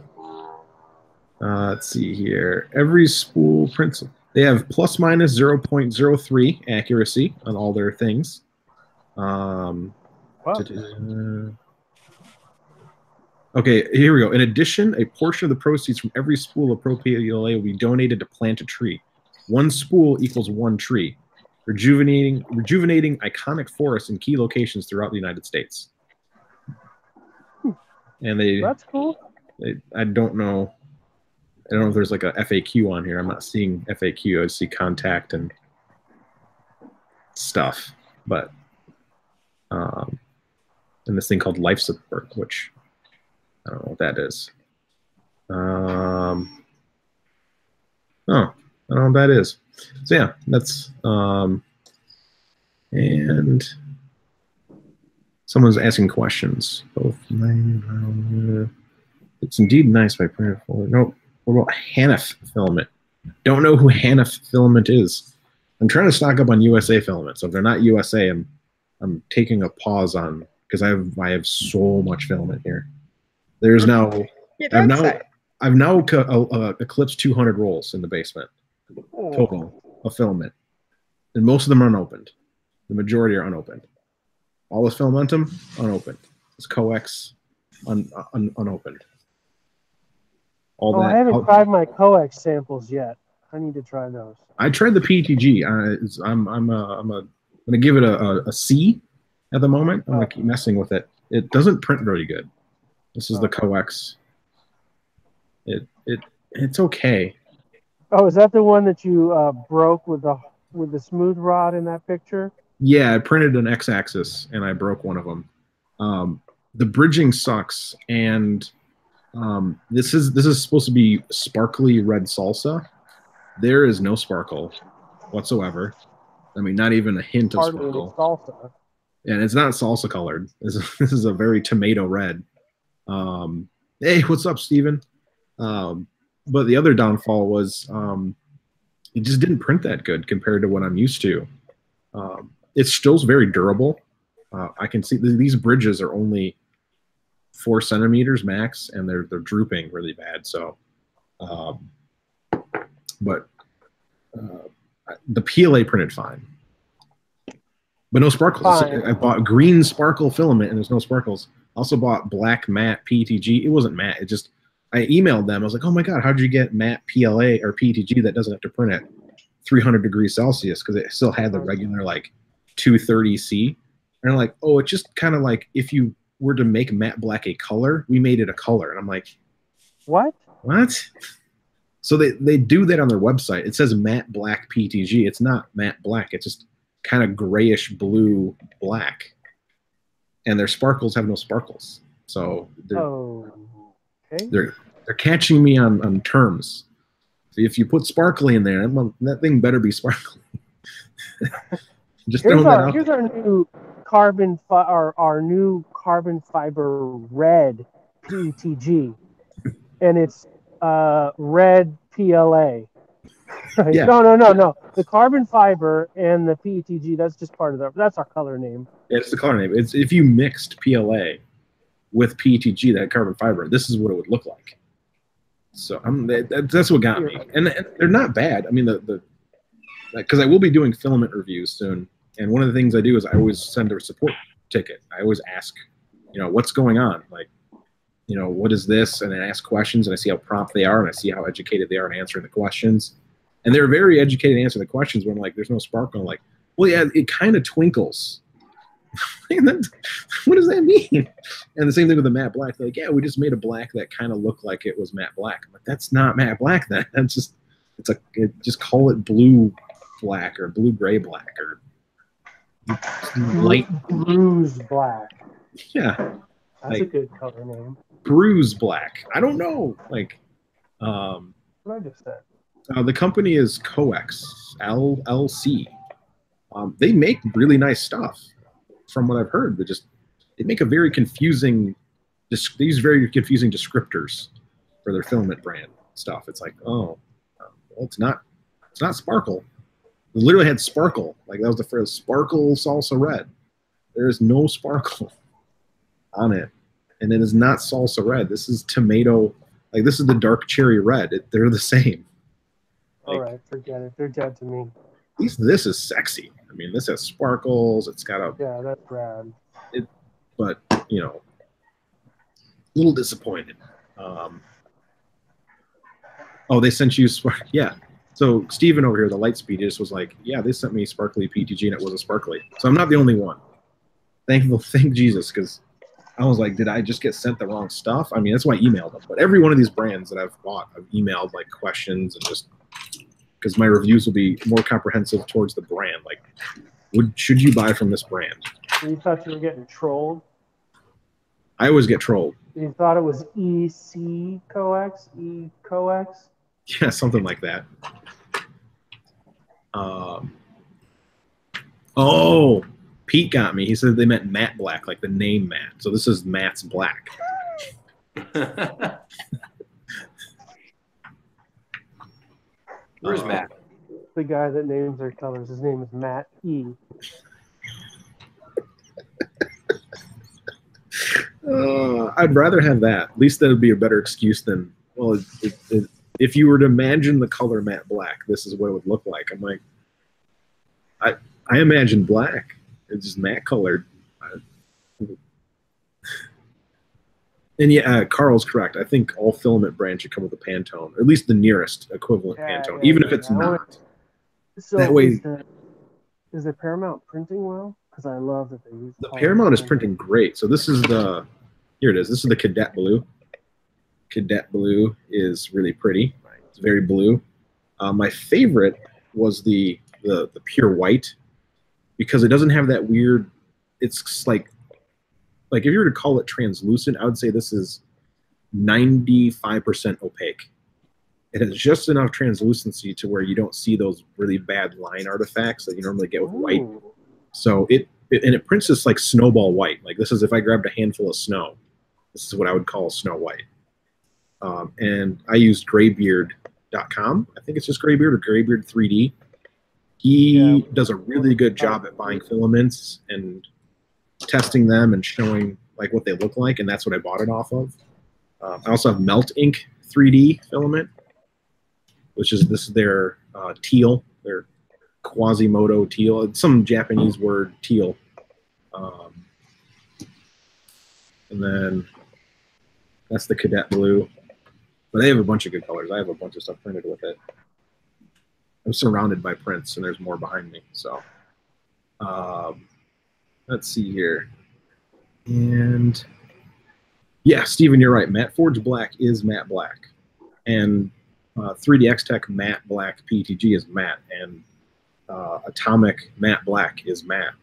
Let's see here. Every spool prints. They have plus minus 0.03 accuracy on all their things. Wow. Okay, here we go. In addition, a portion of the proceeds from every spool of Pro PLA will be donated to plant a tree. One spool equals one tree, rejuvenating iconic forests in key locations throughout the United States. And that's cool. I don't know if there's like a FAQ on here. I'm not seeing FAQ. I see contact and stuff, but and this thing called life support, which I don't know what that is. Oh, I don't know what that is. So yeah, that's and someone's asking questions. Both it's indeed nice by printer folder. Nope. What about Hanif filament? Don't know who Hanif filament is. I'm trying to stock up on USA filament. So if they're not USA, I'm taking a pause on because I have so much filament here. There's now I've now eclipsed 200 rolls in the basement total of filament, and most of them are unopened. The majority are unopened. All this filamentum unopened. This coax unopened. I haven't tried my coax samples yet. I need to try those. I tried the PETG. I'm gonna give it a C at the moment. I'm gonna keep messing with it. It doesn't print very good. This is the coax. It's okay. Oh, is that the one that you broke with the smooth rod in that picture? Yeah, I printed an X-axis and I broke one of them. The bridging sucks, and this is supposed to be sparkly red salsa. There is no sparkle whatsoever. I mean, not even a hint of sparkle. Salsa. And it's not salsa colored. This is a very tomato red. Hey, what's up, Steven? But the other downfall was it just didn't print that good compared to what I'm used to. It's still very durable. I can see these bridges are only 4 centimeters max, and they're drooping really bad. So, but the PLA printed fine, but no sparkles. I bought green sparkle filament, and there's no sparkles. Also bought black matte PETG. It wasn't matte. It just, I emailed them. I was like, oh my God, how'd you get matte PLA or PETG that doesn't have to print at 300 degrees Celsius? Because it still had the regular like 230C. And they're like, oh, it's just kind of like if you were to make matte black a color, we made it a color. And I'm like, What? So they do that on their website. It says matte black PETG. It's not matte black. It's just kind of grayish blue black. And their sparkles have no sparkles. So they're catching me on terms. So if you put sparkly in there, that thing better be sparkly. Just here's throwing that out. Here's our new our new carbon fiber red PETG, and it's red PLA. Right? Yeah. No. The carbon fiber and the PETG, that's just part of that's our color name. Yeah, it's the color name. It's if you mixed PLA with PETG, that carbon fiber, this is what it would look like. So that's what got me. And they're not bad. I mean, because I will be doing filament reviews soon. And one of the things I do is I always send a support ticket. I always ask, what's going on? Like, what is this? And then I ask questions, and I see how prompt they are, and I see how educated they are in answering the questions. And they're very educated in answering the questions when I'm like, there's no sparkle. I'm like, well, yeah, it kind of twinkles. What does that mean? And the same thing with the matte black. They're like, yeah, we just made a black that kind of looked like it was matte black. I'm like, that's not matte black then. That's just call it blue black or blue gray black or light bruise black. Yeah. That's a good color name. Bruise black. I don't know. Like what I just said. The company is Coex LLC. They make really nice stuff. From what I've heard, but they make a very confusing, these very confusing descriptors for their filament brand stuff. It's like, well, it's not sparkle. It literally had sparkle. Like that was the phrase, sparkle salsa red. There is no sparkle on it, and it is not salsa red. This is tomato. Like this is the dark cherry red. They're the same. All right, forget it. They're dead to me. At least this is sexy. I mean, this has sparkles. It's got yeah, that's rad. But a little disappointed. Oh, they sent you yeah. So Steven over here, the Lightspeed, just was like, yeah, they sent me sparkly PETG and it wasn't sparkly. So I'm not the only one. Thank Jesus, because I was like, did I just get sent the wrong stuff? I mean, that's why I emailed them. But every one of these brands that I've bought, I've emailed like questions and just because my reviews will be more comprehensive towards the brand. Like, should you buy from this brand? You thought you were getting trolled? I always get trolled. You thought it was EC Coex? E Coex? Yeah, something like that. Oh, Pete got me. He said they meant matte black, like the name Matt. So this is Matt's black. Where's Matt? The guy that names their colors. His name is Matt E. I'd rather have that. At least that would be a better excuse than, well, if you were to imagine the color matte black, this is what it would look like. I'm like, I imagine black. It's just matte colored. And yeah, Carl's correct. I think all filament brands should come with a Pantone, or at least the nearest equivalent Pantone, even if it's not. So that way, is the Paramount printing well? Because I love that they use the Paramount is printing great. So this is here it is. This is the Cadet Blue. Cadet Blue is really pretty. It's very blue. My favorite was the pure white because it doesn't have that weird. It's like if you were to call it translucent, I would say this is 95% opaque. It has just enough translucency to where you don't see those really bad line artifacts that you normally get with white. So it prints this like snowball white. Like this is if I grabbed a handful of snow. This is what I would call snow white. And I used graybeard.com. I think it's just Graybeard or Graybeard 3D. He does a really good job at buying filaments and testing them and showing like what they look like, and that's what I bought it off of. I also have Melt Ink 3D filament, which is their teal, their Quasimodo teal. It's some Japanese word, teal. And And then that's the cadet blue. But they have a bunch of good colors. I have a bunch of stuff printed with it. I'm surrounded by prints, and there's more behind me. So let's see here. And yeah, Steven, you're right. Matte Forge Black is matte black. And 3DX Tech matte black PETG is matte. And Atomic matte black is matte.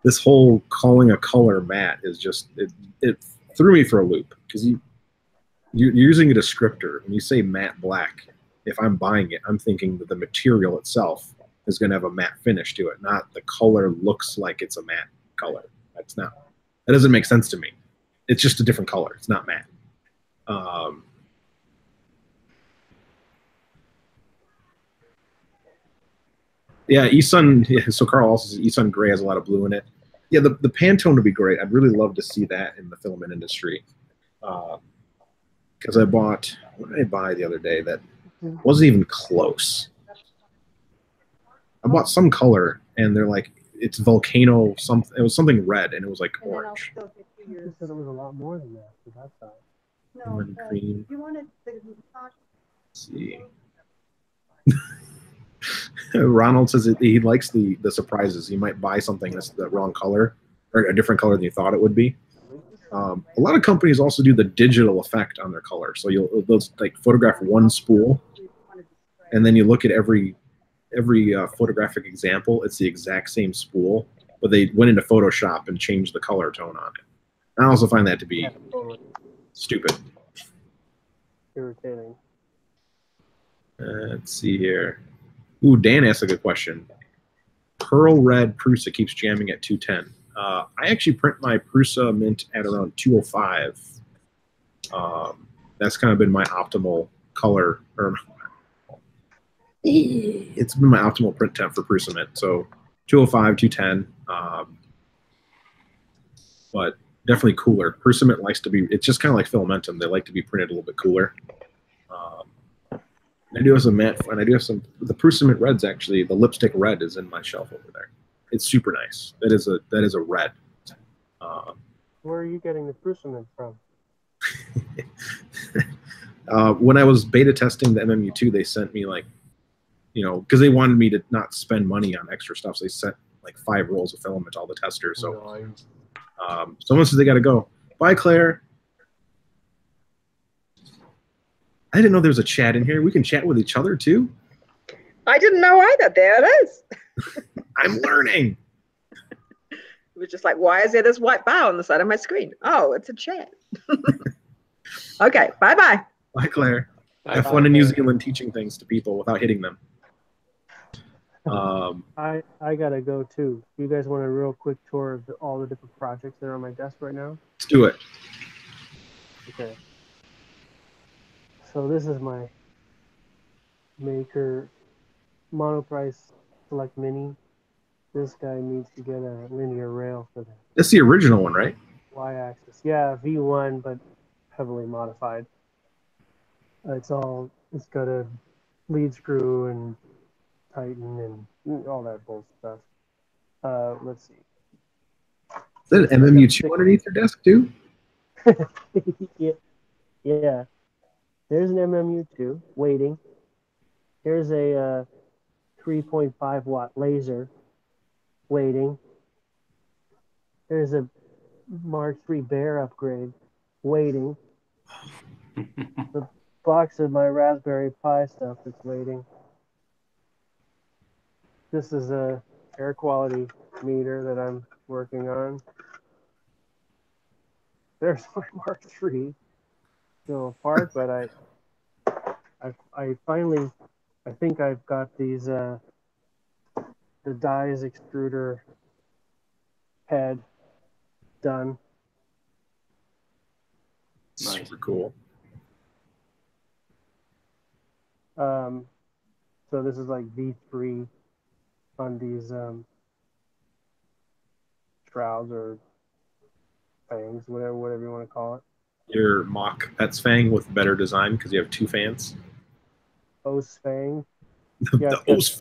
This whole calling a color matte is just, it threw me for a loop. Because you're using a descriptor. When you say matte black, if I'm buying it, I'm thinking that the material itself is going to have a matte finish to it, not the color looks like it's a matte color. That's not. That doesn't make sense to me. It's just a different color. It's not matte. Yeah, E-Sun. Yeah, so Carl also says E-Sun Gray has a lot of blue in it. Yeah, the Pantone would be great. I'd really love to see that in the filament industry. Because I bought, what did I buy the other day that wasn't even close? I bought some color, and they're like, it's volcano something. It was something red, and it was like orange. You said it was a lot more than that. So that's not. No, cream. Let's see. Ronald says he likes the surprises. He might buy something that's the wrong color or a different color than you thought it would be. A lot of companies also do the digital effect on their color. So they'll like photograph one spool, and then you look at every photographic example. It's the exact same spool, but they went into Photoshop and changed the color tone on it. I also find that to be stupid. Irritating. Let's see here. Ooh, Dan asked a good question. Pearl red Prusa keeps jamming at 210. I actually print my Prusa mint at around 205. That's kind of been my optimal color. It's been my optimal print temp for Prusa mint. So 205, 210. But definitely cooler. Prusa mint likes to be, it's just kind of like Filamentum. They like to be printed a little bit cooler. I do have some matte, and I do have some, the Prusa mint reds actually, the lipstick red is in my shelf over there. It's super nice. That is a red. Where are you getting the Prusa mint from? When I was beta testing the MMU2, they sent me like, because they wanted me to not spend money on extra stuff, so they sent like 5 rolls of filament to all the testers. So someone says they got to go. Bye, Claire. I didn't know there was a chat in here. We can chat with each other too. I didn't know either. There it is. I'm learning. It was just like, why is there this white bar on the side of my screen? Oh, it's a chat. Okay, bye-bye. Bye, Claire. Have fun in New Zealand teaching things to people without hitting them. I gotta go too. You guys want a real quick tour of all the different projects that are on my desk right now? Let's do it. Okay. So this is my Maker Monoprice Select Mini. This guy needs to get a linear rail for the That's the original one, right? Y-axis. Yeah, V1, but heavily modified. It's got a lead screw and Titan and all that bull stuff. Let's see. Is that an MMU2 underneath your desk too? Yeah. There's an MMU2 waiting. Here's a 3.5 watt laser waiting. There's a Mark III Bear upgrade waiting. The box of my Raspberry Pi stuff that's waiting. This is a air quality meter that I'm working on. There's my Mark III. Still apart, but I finally, I think I've got these the dies extruder head done. Nice. Super cool. So this is like V3 on these shrouds or fangs, whatever you want to call it. Your mock Pets Fang with better design because you have 2 fans. Ose fang. The Ose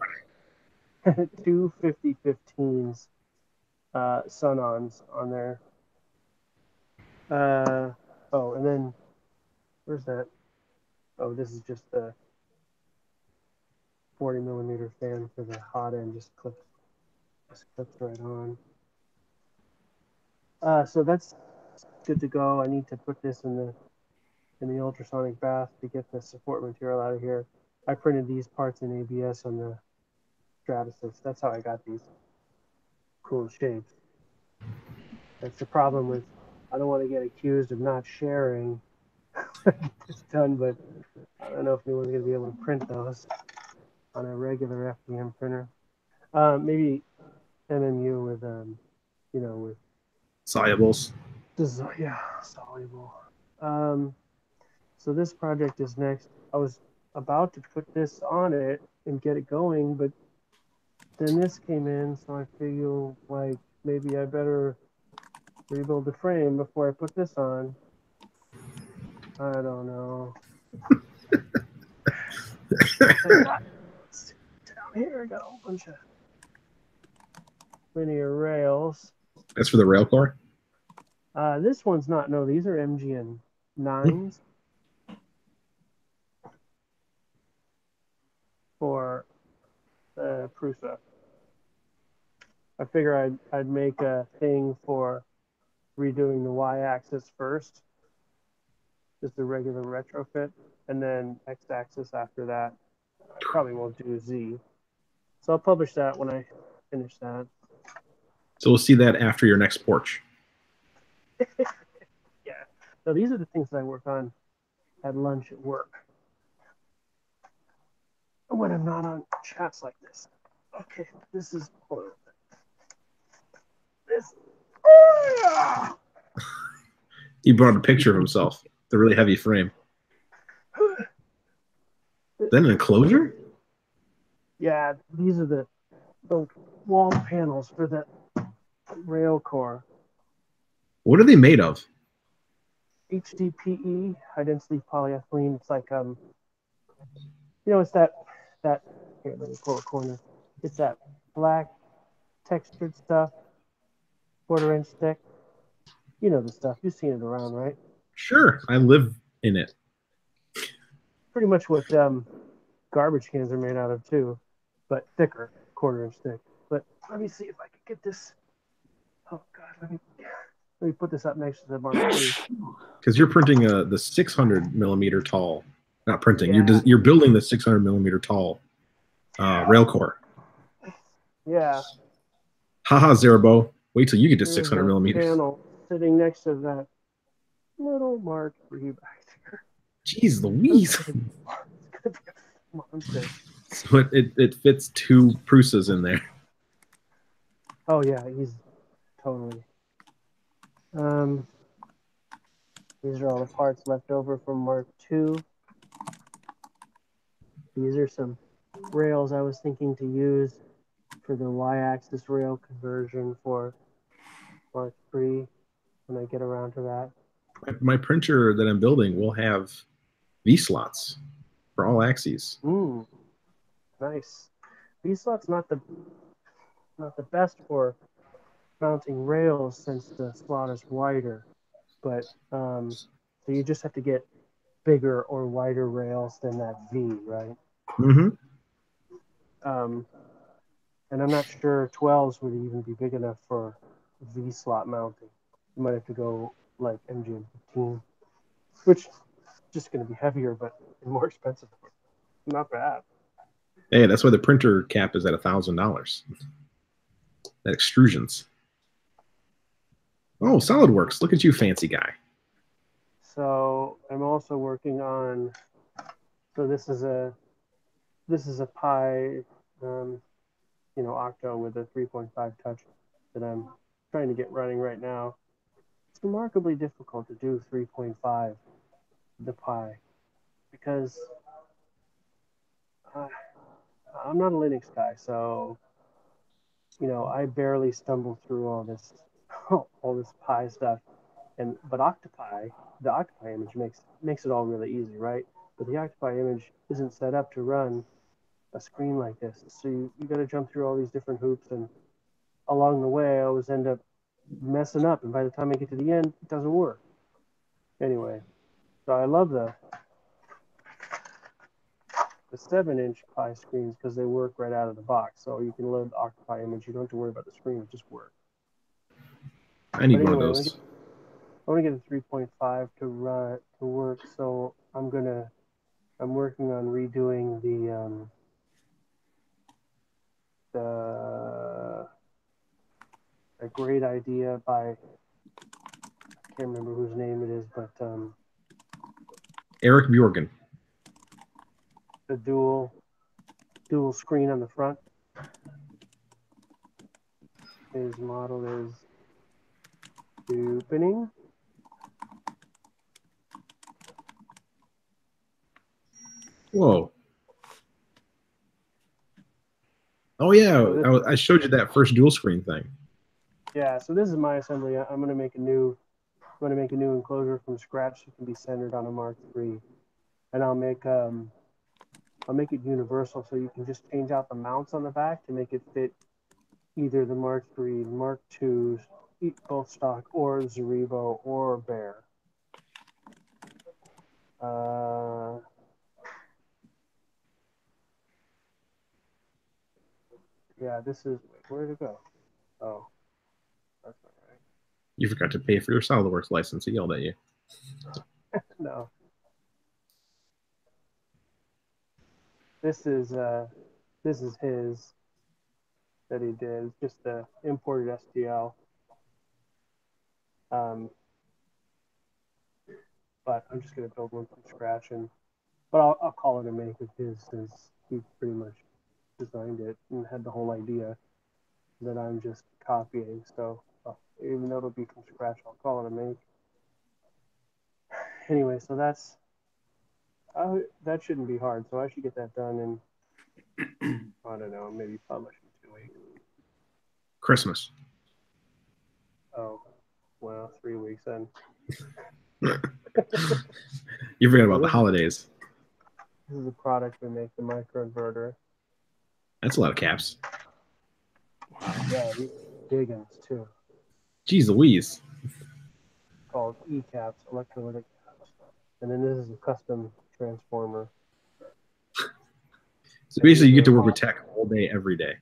Fang. 2 50-15s Sun-Ons on there. Oh, and then where's that? Oh, this is just the 40 millimeter fan for the Hotend. Just clips right on. So that's good to go. I need to put this in the ultrasonic bath to get the support material out of here. I printed these parts in ABS on the Stratasys. That's how I got these cool shapes. That's the problem with, I don't want to get accused of not sharing this done, but I don't know if anyone's going to be able to print those on a regular FDM printer. Maybe MMU with, with Solubles. yeah, soluble. So this project is next. I was about to put this on it and get it going, but then this came in, so I feel like maybe I better rebuild the frame before I put this on. I don't know. Down here, I got a whole bunch of linear rails. That's for the rail core? This one's not. No, these are MGN 9s for Prusa. I figure I'd make a thing for redoing the y-axis first, just a regular retrofit, and then x-axis after that. I probably won't do a z. So I'll publish that when I finish that. So we'll see that after your next porch. Yeah. So these are the things that I work on at lunch at work when I'm not on chats like this. Okay, this is this. He brought a picture of himself, the really heavy frame. Then an enclosure? Yeah, these are the wall panels for the rail core. What are they made of? HDPE, high density polyethylene. It's like it's that here, let me pull a corner. It's that black textured stuff, 1/4 inch thick. You know the stuff. You've seen it around, right? Sure, I live in it. Pretty much what garbage cans are made out of too, but thicker, 1/4 inch thick. But let me see if I can get this. Oh God, let me put this up next to the Mark III. Because you're printing the 600 millimeter tall. Not printing. Yeah. You're building the 600 millimeter tall rail core. Yeah. Haha, Zerbo. Wait till you get to There's 600 a millimeters. panel sitting next to that little Mark III back there. Jeez Louise. It's gonna be a monster. So it fits 2 Prusas in there. Oh yeah, he's totally. These are all the parts left over from Mark II. These are some rails I was thinking to use for the y-axis rail conversion for Mark III when I get around to that. My printer that I'm building will have V-slots for all axes. Nice. V-slot's not the best for mounting rails since the slot is wider, but so you just have to get bigger or wider rails than that V, right? Mm-hmm. And I'm not sure 12s would even be big enough for V-slot mounting. You might have to go like MGM 15, which is just going to be heavier but more expensive. Not bad. Hey, that's why the printer cap is at $1,000. That extrusions. Oh, SolidWorks. Look at you, fancy guy. So I'm also working on. So this is a Pi, Octo with a 3.5 touch that I'm trying to get running right now. It's remarkably difficult to do 3.5 the Pi because I'm not a Linux guy, so I barely stumble through all this Pi stuff. But Octopi, the Octopi image makes it all really easy, right? But the Octopi image isn't set up to run a screen like this, so you got to jump through all these different hoops, and along the way, I always end up messing up, and by the time I get to the end, it doesn't work. Anyway, so I love the 7-inch Pi screens because they work right out of the box. So you can load the Octopi image. You don't have to worry about the screen. It just works. I need But one of anyway, those. I want to get a 3.5 to work. So I'm working on redoing a great idea by, I can't remember whose name it is, but Eric Bjorgen. the dual screen on the front. His model is opening. Whoa. Oh yeah, I showed you that first dual screen thing. Yeah, so this is my assembly. I'm going to make a new enclosure from scratch that can be centered on a Mark III, and I'll make it universal, so you can just change out the mounts on the back to make it fit either the Mark III, Mark IIs, both stock, or Zerivo or Bear. Yeah, this is, where did it go? Oh, that's not right. You forgot to pay for your SolidWorks license. He yelled at you. No. This is his that he did. It's just the imported STL. But I'm just gonna build one from scratch, but I'll call it a make of his, since he pretty much designed it and had the whole idea that I'm just copying. So even though it'll be from scratch, I'll call it a make. Anyway, so that shouldn't be hard. So I should get that done in, I don't know, maybe publish in 2 weeks. Christmas. Oh, well, 3 weeks then. You forgot about the holidays. This is a product we make, the microinverter. That's a lot of caps. Yeah, these big ones too. Jeez Louise. Called E-caps, electrolytic caps. And then this is a custom transformer. So basically, you get to work with tech all day, every day.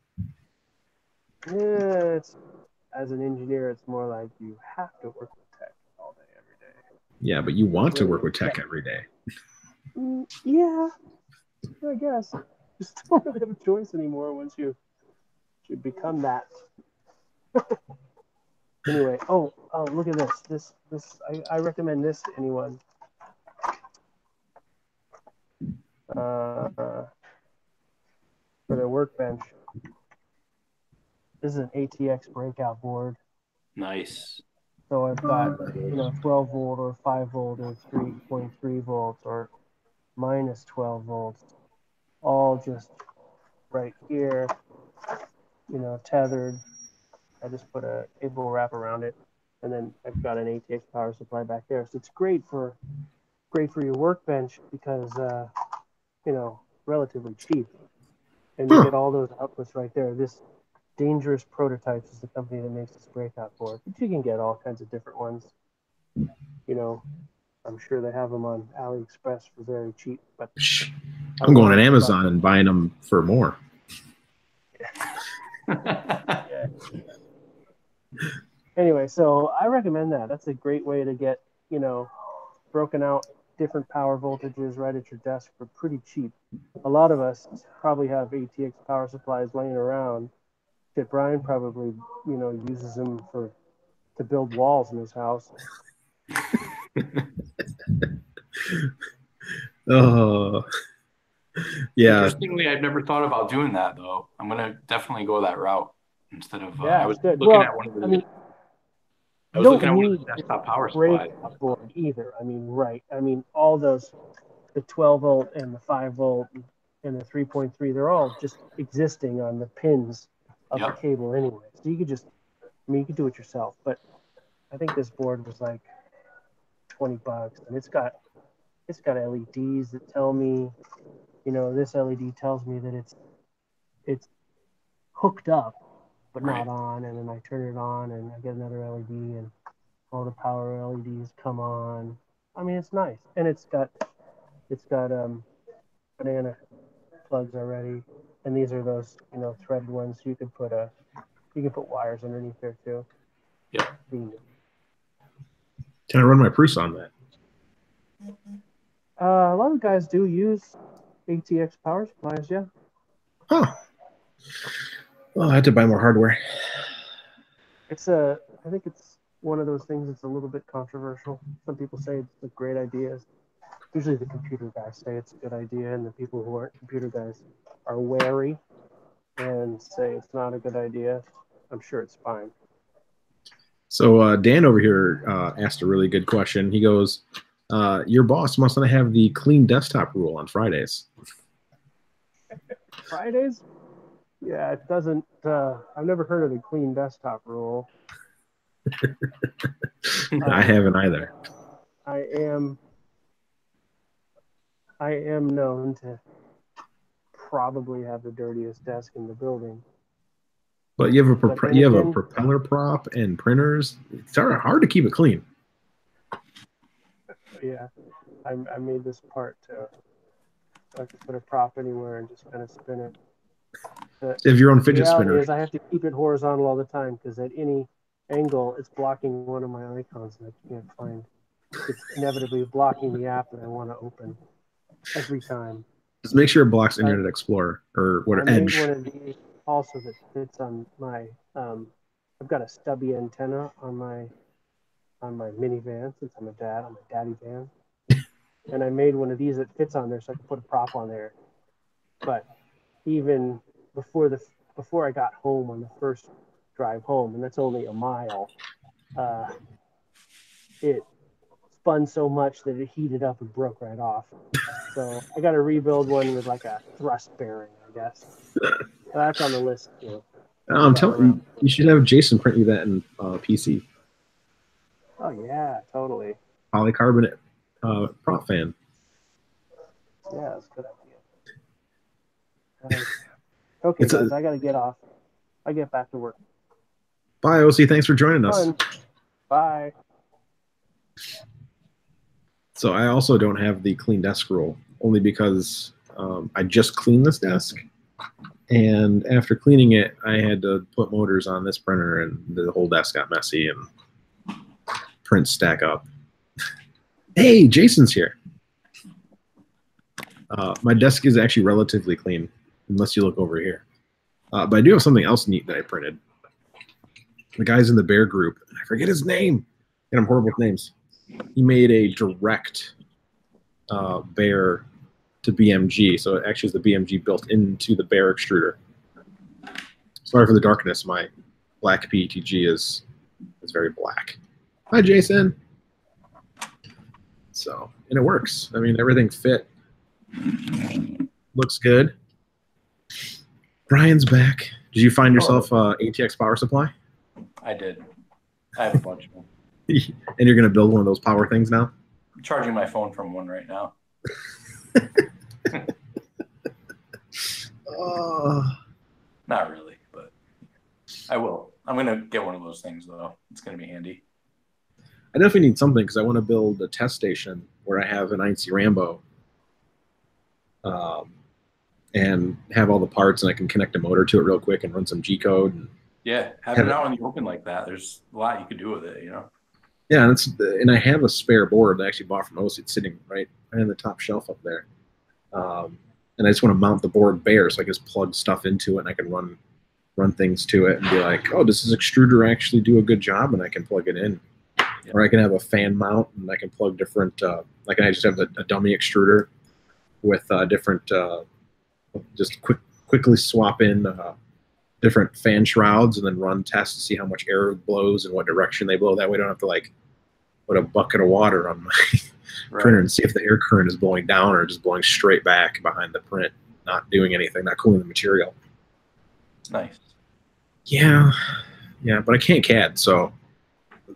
Yeah, as an engineer, it's more like you have to work with tech all day, every day. Yeah, but you want to work with tech every day. Yeah, I guess. You still don't really have a choice anymore once you become that. Anyway, look at this. I recommend this to anyone. For their workbench. This is an ATX breakout board. Nice. So I've got 12 volt or 5 volt or 3.3 volts or minus 12 volts, all just right here, tethered. I just put a cable wrap around it, and then I've got an ATX power supply back there. So it's great for your workbench because relatively cheap, and you get all those outputs right there. This Dangerous Prototypes is the company that makes this breakout board, but you can get all kinds of different ones. I'm sure they have them on AliExpress for very cheap. But I'm going on Amazon and buying them for more. Yeah. Anyway, so I recommend that. That's a great way to get, broken out different power voltages right at your desk for pretty cheap. A lot of us probably have ATX power supplies laying around. That Brian probably, uses them to build walls in his house. Oh, yeah. Interestingly, I've never thought about doing that, though. I'm going to definitely go that route instead of. Yeah, I was good. looking at one of the. I was looking at one of the desktop power supplies. Board either. Right. All those, the 12 volt and the 5 volt and the 3.3, they're all just existing on the pins of the cable anyway. So you could just, you could do it yourself. But I think this board was like $20, and it's got LEDs that tell me, this LED tells me that it's hooked up but not on, and then I turn it on and I get another LED and all the power LEDs come on. I mean, it's nice, and it's got banana plugs already, and these are those threaded ones. You can put wires underneath there too. Yeah. Can I run my Prusa on that? A lot of guys do use ATX power supplies, yeah. Huh. Well, I had to buy more hardware. I think it's one of those things that's a little bit controversial. Some people say it's a great idea. Usually the computer guys say it's a good idea, and the people who aren't computer guys are wary and say it's not a good idea. I'm sure it's fine. So Dan over here asked a really good question. He goes, your boss must not have the clean desktop rule on Fridays. Fridays? Yeah, it doesn't. I've never heard of the clean desktop rule. I haven't either. I am known to probably have the dirtiest desk in the building. But you have a propeller prop and printers. It's hard to keep it clean. Yeah, I made this part to I could put a prop anywhere and just kind of spin it. You have your own fidget spinner. I have to keep it horizontal all the time because at any angle it's blocking one of my icons that I can't find. It's inevitably blocking the app that I want to open every time. Just make sure it blocks Internet Explorer or what Edge. I made one of these also that fits on my. I've got a stubby antenna on my minivan since I'm a daddy van, and I made one of these that fits on there so I can put a prop on there. But even before I got home on the first drive home, and that's only a mile, it spun so much that it heated up and broke right off. So I got to rebuild one with like a thrust bearing, I guess. So that's on the list too. I'm telling you, you should have Jason print you that in PC. Oh yeah, totally. Polycarbonate prop fan. Yeah, that's a good idea. Okay, guys, I got to get off. I get back to work. Bye, OC. Thanks for joining us. Bye. So I also don't have the clean desk rule, only because I just cleaned this desk. And after cleaning it, I had to put motors on this printer, and the whole desk got messy, and prints stack up. Hey, Jason's here. My desk is actually relatively clean, unless you look over here. But I do have something else neat that I printed. The guy's in the Bear group. I forget his name. And I'm horrible with names. He made a direct Bear to BMG. So it actually is the BMG built into the Bear extruder. Sorry for the darkness. My black PETG is very black. Hi, Jason. So, and it works. I mean, everything fit. Looks good. Brian's back. Did you find yourself ATX power supply? I did. I have a bunch of them. And you're going to build one of those power things now? I'm charging my phone from one right now. Not really, but I will. I'm going to get one of those things, though. It's going to be handy. I definitely need something because I want to build a test station where I have an INC Rambo and have all the parts, and I can connect a motor to it real quick and run some G-code. And yeah, having it out in the open like that, there's a lot you could do with it, you know? Yeah, and I have a spare board that I actually bought from OC. It's sitting right in the top shelf up there. And I just want to mount the board bare so I can just plug stuff into it, and I can run things to it and be like, oh, does this extruder actually do a good job? And I can plug it in. Yeah. Or I can have a fan mount, and I can plug different, like I just have a dummy extruder with different, just quickly swap in different fan shrouds and then run tests to see how much air blows and what direction they blow. That way I don't have to like put a bucket of water on my printer and see if the air current is blowing down or just blowing straight back behind the print, not doing anything, not cooling the material. Nice. Yeah, but I can't CAD, so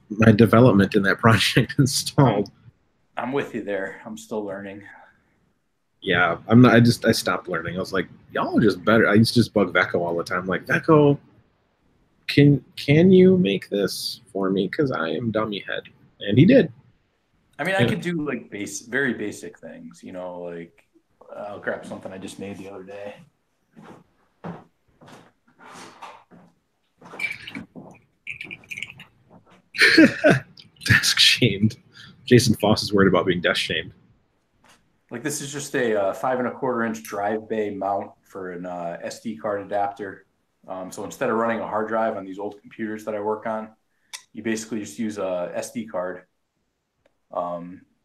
my development in that project is stalled. I'm with you there. I'm still learning. Yeah, I'm not. I stopped learning. I was like, y'all are just better. I used to just bug Vecco all the time. Like, Vecco, can you make this for me? Because I am dummy head, and he did. I mean, I could do like very basic things, you know, like I'll grab something I just made the other day. Desk shamed. Jason Foss is worried about being desk shamed. Like this is just a 5 1/4 inch drive bay mount for an SD card adapter. So instead of running a hard drive on these old computers that I work on, you basically just use a SD card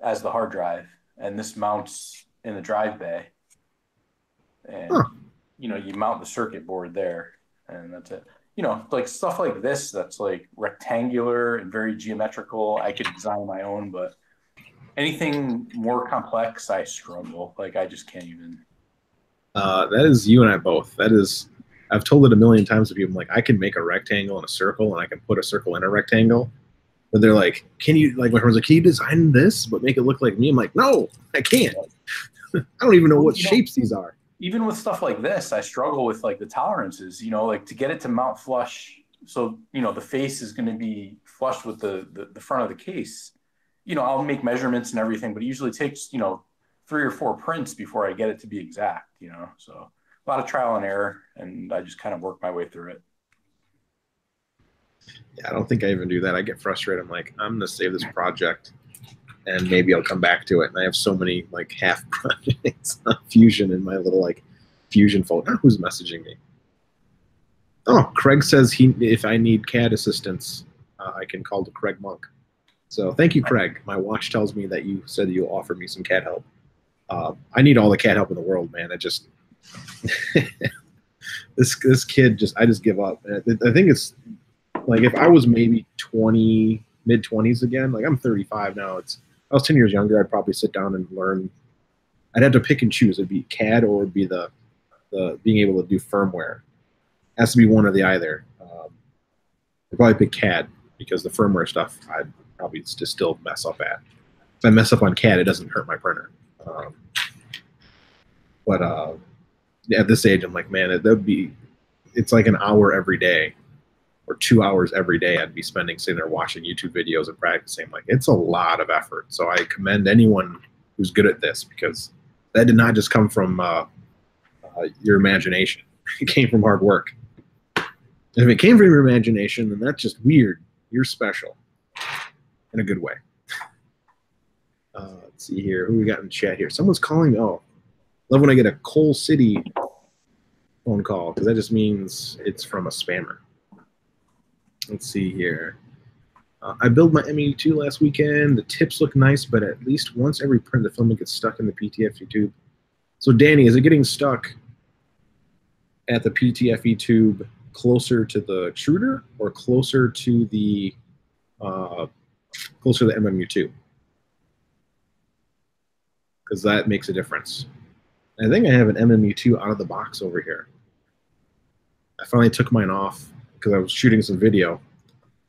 as the hard drive, and this mounts in the drive bay. And you know, you mount the circuit board there, and that's it. You know, like stuff like this that's like rectangular and very geometrical, I could design my own, but anything more complex, I struggle. Like I just can't even. That is you and I both. That is, I've told it a million times to people. I'm like, I can make a rectangle and a circle, and I can put a circle in a rectangle. But they're like, can you, like my friends, like, can you design this but make it look like me? I'm like, no, I can't. I don't even know what shapes these are. Even with stuff like this, I struggle with like the tolerances, you know, like to get it to mount flush. So, you know, the face is going to be flush with the front of the case. You know, I'll make measurements and everything, but it usually takes, you know, 3 or 4 prints before I get it to be exact, you know, so a lot of trial and error, and I just kind of work my way through it. Yeah, I don't think I even do that. I get frustrated. I'm like, I'm going to save this project and maybe I'll come back to it. And I have so many like half projects on Fusion in my little like Fusion folder. Oh, who's messaging me? Oh, Craig says if I need CAD assistance, I can call to Craig Monk. So thank you, Craig. My watch tells me that you said you'll offer me some CAD help. I need all the CAD help in the world, man. I just this kid I just give up. I think it's like if I was maybe 20, mid-20s again, like I'm 35 now. I was 10 years younger, I'd probably sit down and learn. I'd have to pick and choose. It'd be CAD or it'd be the being able to do firmware. It has to be one or the other. I'd probably pick CAD because the firmware stuff I'd probably just still mess up at. If I mess up on CAD, it doesn't hurt my printer. But at this age, I'm like, man, it's like an hour every day or 2 hours every day I'd be spending sitting there watching YouTube videos and practicing. Like, it's a lot of effort. So I commend anyone who's good at this because that did not just come from your imagination. It came from hard work. And if it came from your imagination, then that's just weird. You're special in a good way. Let's see here. Who we got in chat here? Someone's calling me. Oh, love when I get a Coal City phone call because that just means it's from a spammer. Let's see here. I built my ME2 last weekend. The tips look nice, but at least once every print, the filament gets stuck in the PTFE tube. So, Danny, is it getting stuck at the PTFE tube closer to the extruder or closer to the MMU2? Because that makes a difference. I think I have an MMU2 out of the box over here. I finally took mine off because I was shooting some video.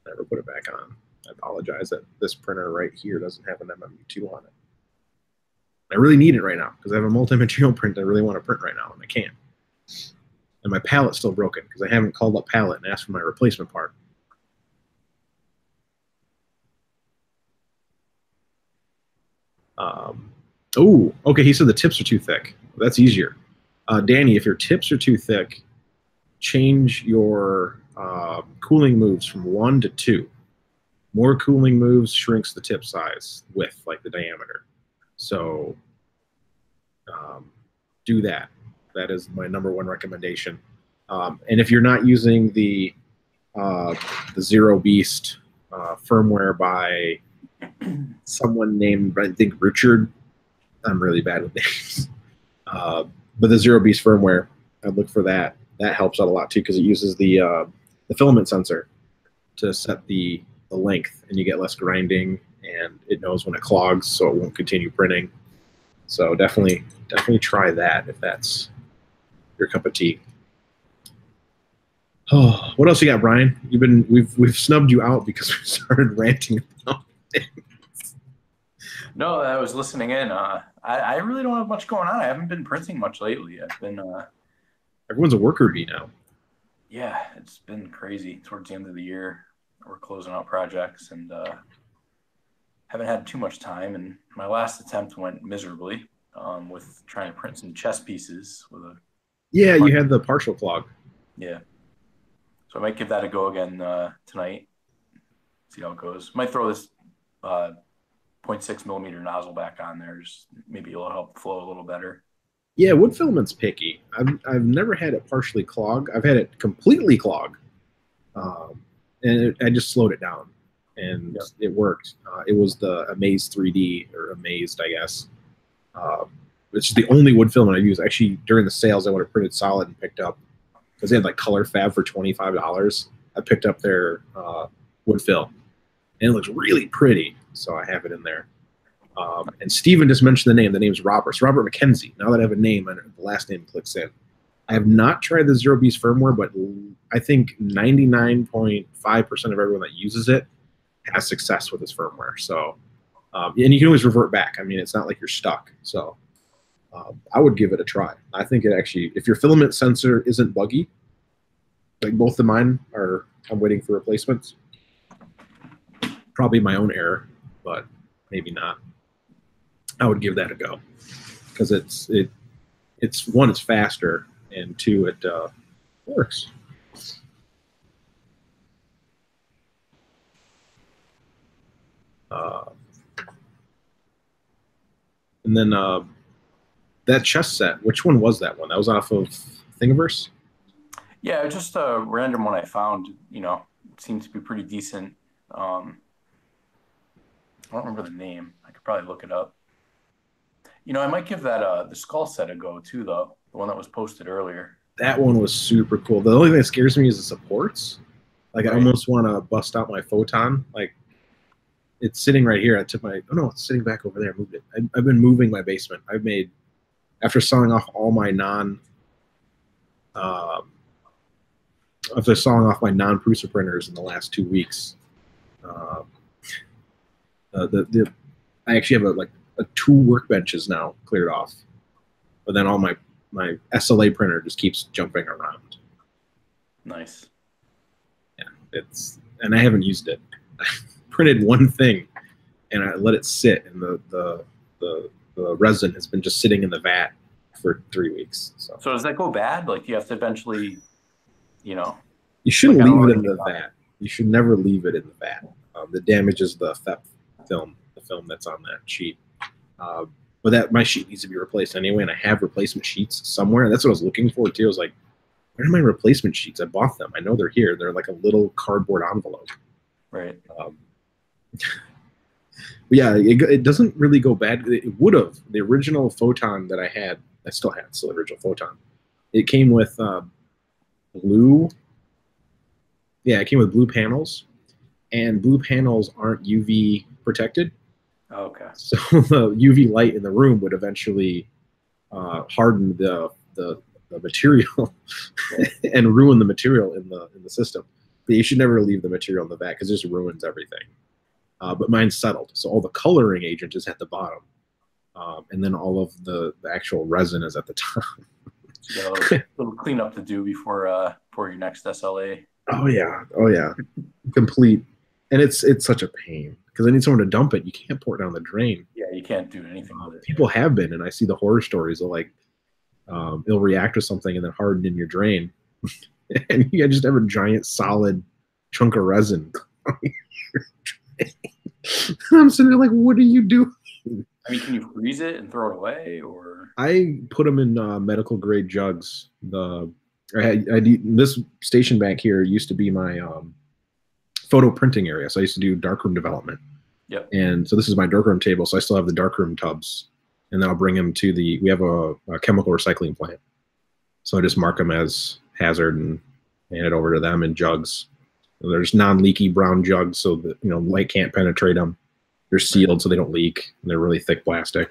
Never put it back on. I apologize that this printer right here doesn't have an MMU2 on it. I really need it right now because I have a multi-material print I really want to print right now, and I can't. And my pallet's still broken because I haven't called up pallet and asked for my replacement part. Oh, okay, he said the tips are too thick. That's easier. Danny, if your tips are too thick, change your cooling moves from 1 to 2. More cooling moves shrinks the tip size width, like the diameter. So do that. That is my #1 recommendation. And if you're not using the Zero Beast firmware by someone named, I think, Richard, I'm really bad with names. But the Zero Beast firmware, I'd look for that. That helps out a lot too because it uses the filament sensor to set the length, and you get less grinding, and it knows when it clogs, so it won't continue printing. So definitely try that if that's your cup of tea. Oh, what else you got, Brian? We've snubbed you out because we started ranting about things. No, I was listening in. I really don't have much going on. I haven't been printing much lately. I've been. Everyone's a worker bee now. Yeah, it's been crazy. Towards the end of the year, we're closing out projects, and haven't had too much time, and my last attempt went miserably with trying to print some chess pieces with a. Yeah, you had the partial clog. Yeah. So I might give that a go again tonight. See how it goes. Might throw this 0.6 millimeter nozzle back on there. Just maybe it'll help flow a little better. Yeah, wood filament's picky. I've never had it partially clog. I've had it completely clog, and I just slowed it down, and it worked. It was the Amaze 3D, or Amazed, I guess. It's the only wood filament I've used. Actually, during the sales, I would have printed solid and picked up, because they had like color fab for $25. I picked up their wood fill, and it looks really pretty, so I have it in there. And Steven just mentioned the name. The name's Robert. It's Robert McKenzie. Now that I have a name, the last name clicks in. I have not tried the Zero Beast firmware, but I think 99.5% of everyone that uses it has success with this firmware. So, and you can always revert back. I mean, it's not like you're stuck. So I would give it a try. I think it actually, if your filament sensor isn't buggy, like both of mine are, I'm waiting for replacements. Probably my own error, but maybe not. I would give that a go, because it's one, it's faster, and two, it works. And then that chess set, which one was that one? That was off of Thingiverse? Yeah, just a random one I found. You know, it seemed to be pretty decent. I don't remember the name. I could probably look it up. You know, I might give that the skull set a go too, though. The one that was posted earlier. That one was super cool. The only thing that scares me is the supports. Like, right. I almost want to bust out my photon. Like, it's sitting right here. I took my, oh no, it's sitting back over there. I moved it. I've been moving my basement. I've made, after selling off all my non-Prusa printers in the last 2 weeks, I actually have like 2 workbenches now cleared off, but then all my SLA printer just keeps jumping around. Nice. Yeah, and I haven't used it. I printed one thing, and I let it sit, and the resin has been just sitting in the vat for 3 weeks. So does that go bad? Like, you have to eventually, you know? You shouldn't leave it in the vat. You should never leave it in the vat. That damages the FEP film, the film that's on that sheet. But my sheet needs to be replaced anyway, and I have replacement sheets somewhere. That's what I was looking for too. I was like, where are my replacement sheets? I bought them. I know they're here. They're like a little cardboard envelope. Right. Yeah, it doesn't really go bad. It would have. The original photon that I had, I still had, the original photon. It came with blue. Yeah, it came with blue panels, and blue panels aren't UV protected. Okay. So the UV light in the room would eventually harden the material and ruin the material in the system. But you should never leave the material in the vat, because it just ruins everything. But mine's settled, so all the coloring agent is at the bottom, and then all of the actual resin is at the top. So you got a little cleanup to do before your next SLA. Oh yeah, complete. And it's such a pain, because I need someone to dump it. You can't pour it down the drain. Yeah, you can't do anything with it. People have been, and I see the horror stories of, like, it'll react with something and then harden in your drain, and you just have a giant solid chunk of resin. I'm sitting there like, what are you doing? I mean, can you freeze it and throw it away, or? I put them in medical grade jugs. This station back here used to be my photo printing area, so I used to do darkroom development. Yep. And so this is my darkroom table, so I still have the darkroom tubs, and then I'll bring them to we have a chemical recycling plant, so I just mark them as hazard and hand it over to them in jugs. There's non-leaky brown jugs, so that light can't penetrate them. They're sealed so they don't leak, and they're really thick plastic.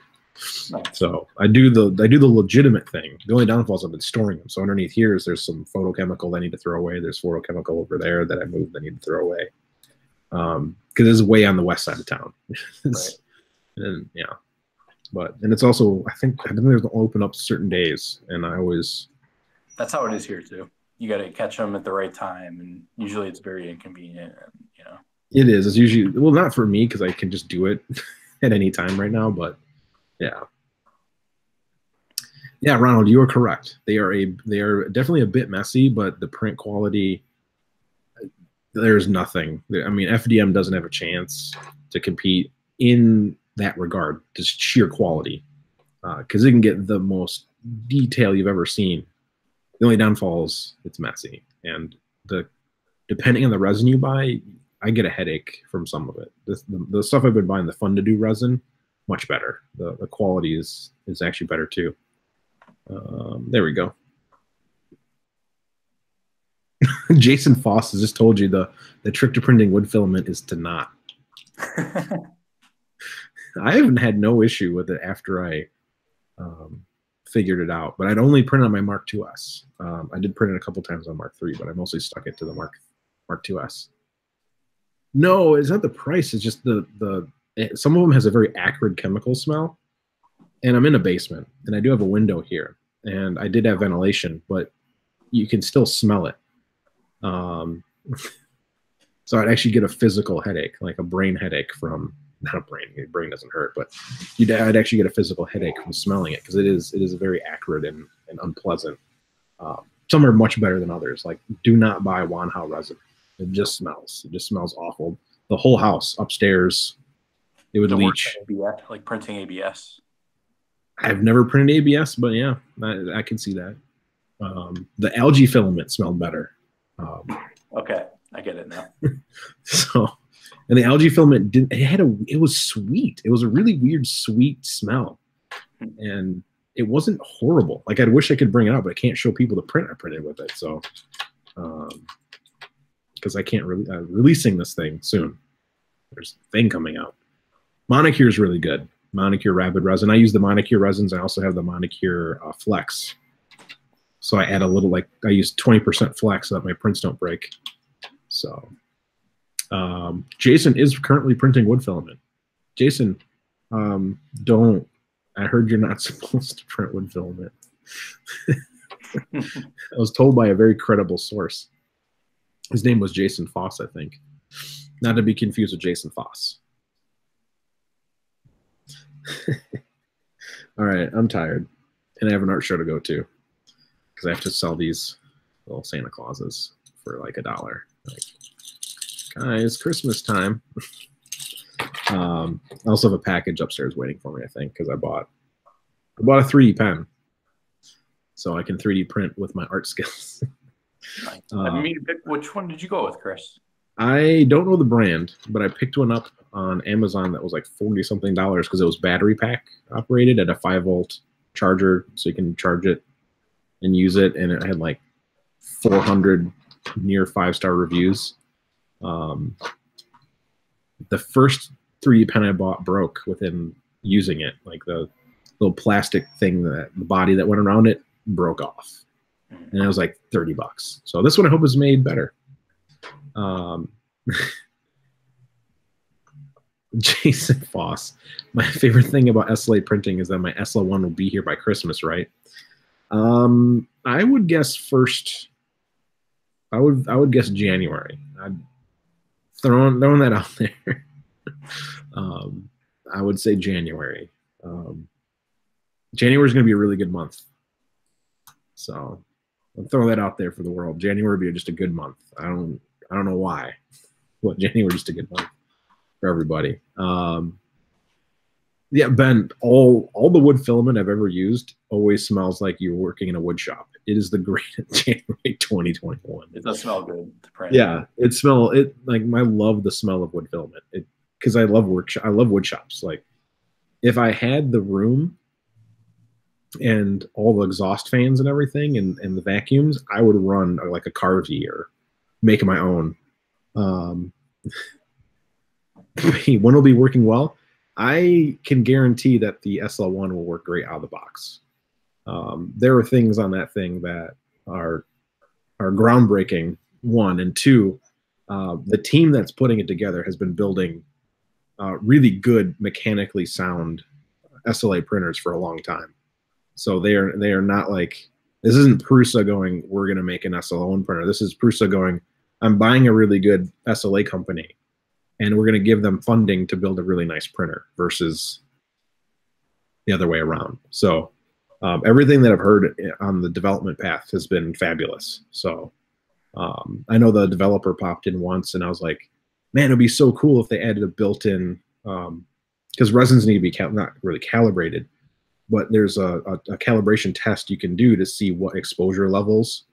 Nice. So I do the legitimate thing. The only downfall is I've been storing them. So underneath here there's some photochemical I need to throw away. There's photochemical over there that I moved I need to throw away. Because it's way on the west side of town. Right. And yeah. And it's also, I think they're open up certain days, and I always. That's how it is here too. You got to catch them at the right time, and usually it's very inconvenient. It is. It's usually, well, not for me because I can just do it at any time right now, but yeah. Yeah, Ronald, you are correct. They are definitely a bit messy, but the print quality, there's nothing. I mean, FDM doesn't have a chance to compete in that regard, just sheer quality, because it can get the most detail you've ever seen. The only downfall is it's messy, and depending on the resin you buy, I get a headache from some of it. The stuff I've been buying, the fun to do resin, much better. The quality is actually better too. There we go. Jason Foss has just told you the trick to printing wood filament is to not. I haven't had no issue with it after I figured it out, but I'd only print on my Mark IIs. I did print it a couple times on Mark III, but I mostly stuck it to the Mark IIs. No, it's not the price. It's just some of them has a very acrid chemical smell, and I'm in a basement, and I do have a window here, and I did have ventilation, but you can still smell it. So I'd actually get a physical headache, like a brain headache from, not a brain doesn't hurt, but I'd actually get a physical headache from smelling it, because it is very acrid and unpleasant. Some are much better than others. Like, do not buy Wanhao resin. It just smells. It just smells awful. The whole house upstairs, it would leach. ABS, like printing ABS. I've never printed ABS, but yeah, I can see that. The algae filament smelled better. Okay, I get it now. So, and the algae filament it was sweet. It was a really weird sweet smell, and it wasn't horrible. Like, I wish I could bring it out, but I can't show people the print I printed with it. So, because I can't releasing this thing soon. There's a thing coming out. Monocure's is really good. Monocure's Rapid Resin. I use the Monocure's resins. I also have the Monocure's Flex. So I add a little, like, I use 20% flex so that my prints don't break. So Jason is currently printing wood filament. Jason, don't. I heard you're not supposed to print wood filament. I was told by a very credible source. His name was Jason Foss, I think. Not to be confused with Jason Foss. All right, I'm tired. And I have an art show to go to, because I have to sell these little Santa Clauses for like $1. Like, guys, Christmas time. I also have a package upstairs waiting for me, I think, because I bought a 3D pen, so I can 3D print with my art skills. Which one did you go with, Chris? I don't know the brand, but I picked one up on Amazon that was like $40-something because it was battery pack operated at a 5-volt charger, so you can charge it and use it, and it had like 400 near 5-star reviews. The first 3D pen I bought broke within using it. Like, the little plastic thing, that the body that went around it broke off, and it was like $30. So this one I hope is made better. Jason Foss, my favorite thing about SLA printing is that my SLA1 will be here by Christmas, right? I would guess first. I would guess January. I'd throwing that out there. I would say January. January is going to be a really good month, so I'm throwing that out there for the world. January would be just a good month. I don't know why. What, January is just a good month for everybody. Yeah, Ben, all the wood filament I've ever used always smells like you're working in a wood shop. It is the greatest. January 2021. It does smell good to print. Yeah, I love the smell of wood filament. Because I love wood shops. Like, if I had the room and all the exhaust fans and everything and the vacuums, I would run like a Carvey or make my own. When it'll be working well, I can guarantee that the SL1 will work great out of the box. There are things on that thing that are groundbreaking, one, and two, the team that's putting it together has been building really good, mechanically sound SLA printers for a long time. So they are not like, this isn't Prusa going, we're going to make an SL1 printer. This is Prusa going, I'm buying a really good SLA company, and we're going to give them funding to build a really nice printer versus the other way around. So everything that I've heard on the development path has been fabulous. So I know the developer popped in once, and I was like, man, it'd be so cool if they added a built-in, because resins need to be not really calibrated, but there's a calibration test you can do to see what exposure levels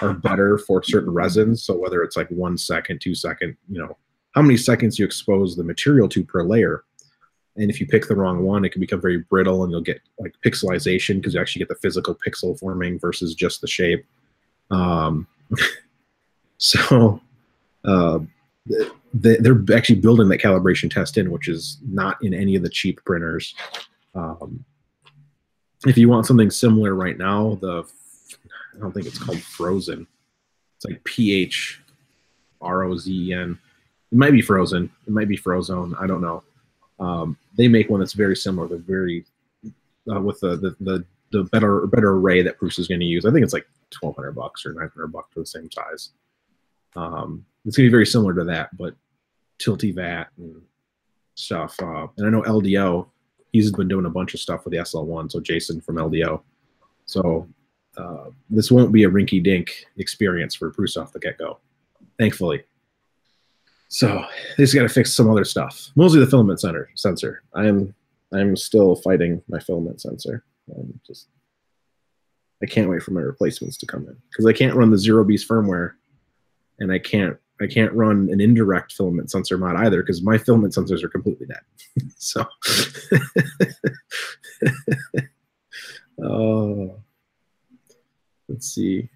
are better for certain resins. So whether it's like 1 second, 2 second, you know, how many seconds you expose the material to per layer. And if you pick the wrong one, it can become very brittle, and you'll get like pixelization because you actually get the physical pixel forming versus just the shape. So they're actually building that calibration test in, which is not in any of the cheap printers. If you want something similar right now, I don't think it's called Frozen. It's like PHROZEN. It might be Frozen. It might be Frozone. I don't know. They make one that's very similar. They're very with the better array that Prusa is going to use. I think it's like $1,200 or $900 for the same size. It's going to be very similar to that, but tilty vat and stuff. And I know LDO, he's been doing a bunch of stuff with the SL1. So Jason from LDO. So this won't be a rinky-dink experience for Prusa off the get-go, thankfully. So they just got to fix some other stuff, mostly the filament sensor. I'm still fighting my filament sensor. I can't wait for my replacements to come in because I can't run the Zero Beast firmware, and I can't run an indirect filament sensor mod either because my filament sensors are completely dead. So, let's see.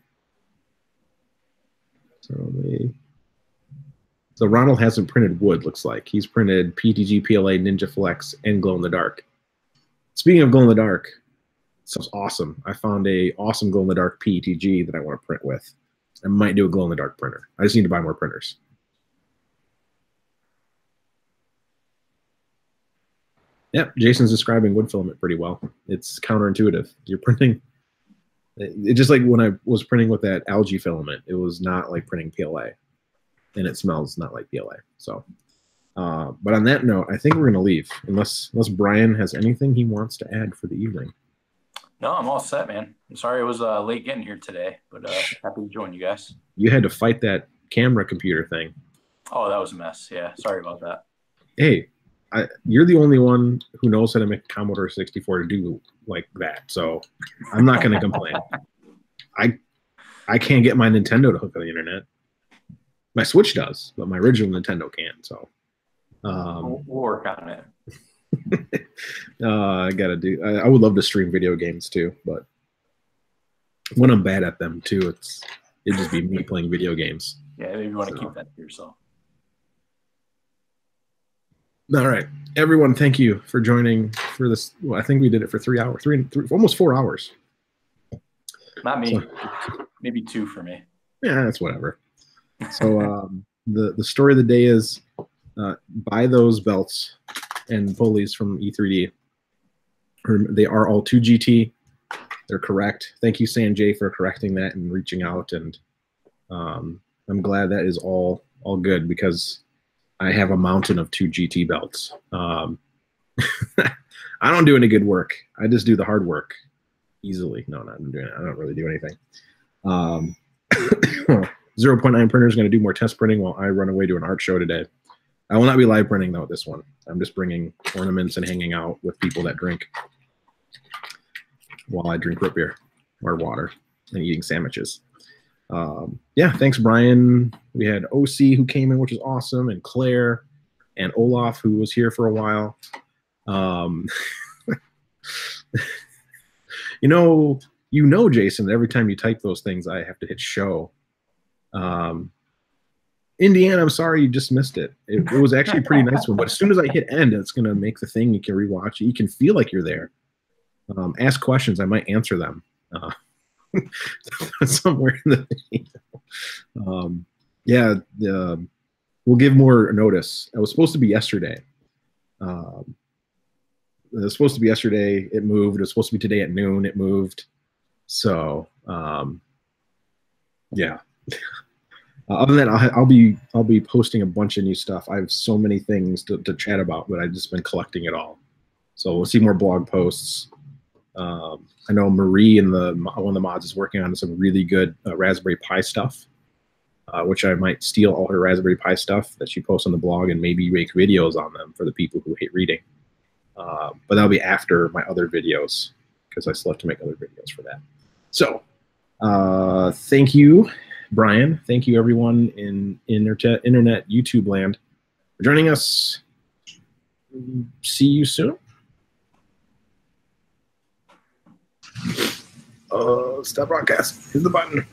So Ronald hasn't printed wood, looks like. He's printed PTG, PLA, Ninja Flex, and glow in the dark. Speaking of glow in the dark, stuff's awesome. I found a awesome glow in the dark PETG that I want to print with. I might do a glow in the dark printer. I just need to buy more printers. Yep, Jason's describing wood filament pretty well. It's counterintuitive. You're printing, it just like when I was printing with that algae filament, it was not like printing PLA. And it smells not like PLA. So, but on that note, I think we're going to leave unless Brian has anything he wants to add for the evening. No, I'm all set, man. I'm sorry it was late getting here today, but happy to join you guys. You had to fight that camera computer thing. Oh, that was a mess. Yeah, sorry about that. Hey, you're the only one who knows how to make a Commodore 64 to do like that. So I'm not going to complain. I can't get my Nintendo to hook on the internet. My Switch does, but my original Nintendo can't. So we'll work on it. I gotta do. I would love to stream video games too, but when I'm bad at them too, it'd just be me playing video games. Yeah, maybe you want to keep that to yourself. All right, everyone, thank you for joining for this. Well, I think we did it for 3 hours, almost 4 hours. Not me. Maybe 2 for me. Yeah, that's whatever. So the story of the day is buy those belts and pulleys from E3D. They are all 2GT. They're correct. Thank you, Sanjay, for correcting that and reaching out. And I'm glad that is all good because I have a mountain of 2GT belts. I don't do any good work. I just do the hard work easily. No, I'm doing it. I don't really do anything. 0.9 printer is going to do more test printing while I run away to an art show today. I will not be live printing though this one. I'm just bringing ornaments and hanging out with people that drink while I drink root beer or water and eating sandwiches. Yeah, thanks, Brian. We had OC who came in, which is awesome, and Claire and Olaf who was here for a while. You know, Jason, every time you type those things, I have to hit show. Indiana, I'm sorry you just missed it. It was actually a pretty nice one, but as soon as I hit end, it's going to make the thing. You can rewatch it. You can feel like you're there. Ask questions. I might answer them somewhere in the video. Yeah, we'll give more notice. It was supposed to be yesterday. It was supposed to be yesterday. It moved. It was supposed to be today at noon. It moved. So, yeah. Other than that, I'll be posting a bunch of new stuff. I have so many things to chat about, but I've just been collecting it all. So we'll see more blog posts. I know Marie and one of the mods is working on some really good Raspberry Pi stuff, which I might steal all her Raspberry Pi stuff that she posts on the blog and maybe make videos on them for the people who hate reading. But that'll be after my other videos because I still have to make other videos for that. So thank you, Brian. Thank you, everyone in internet YouTube land for joining us. See you soon. Stop broadcast. Hit the button.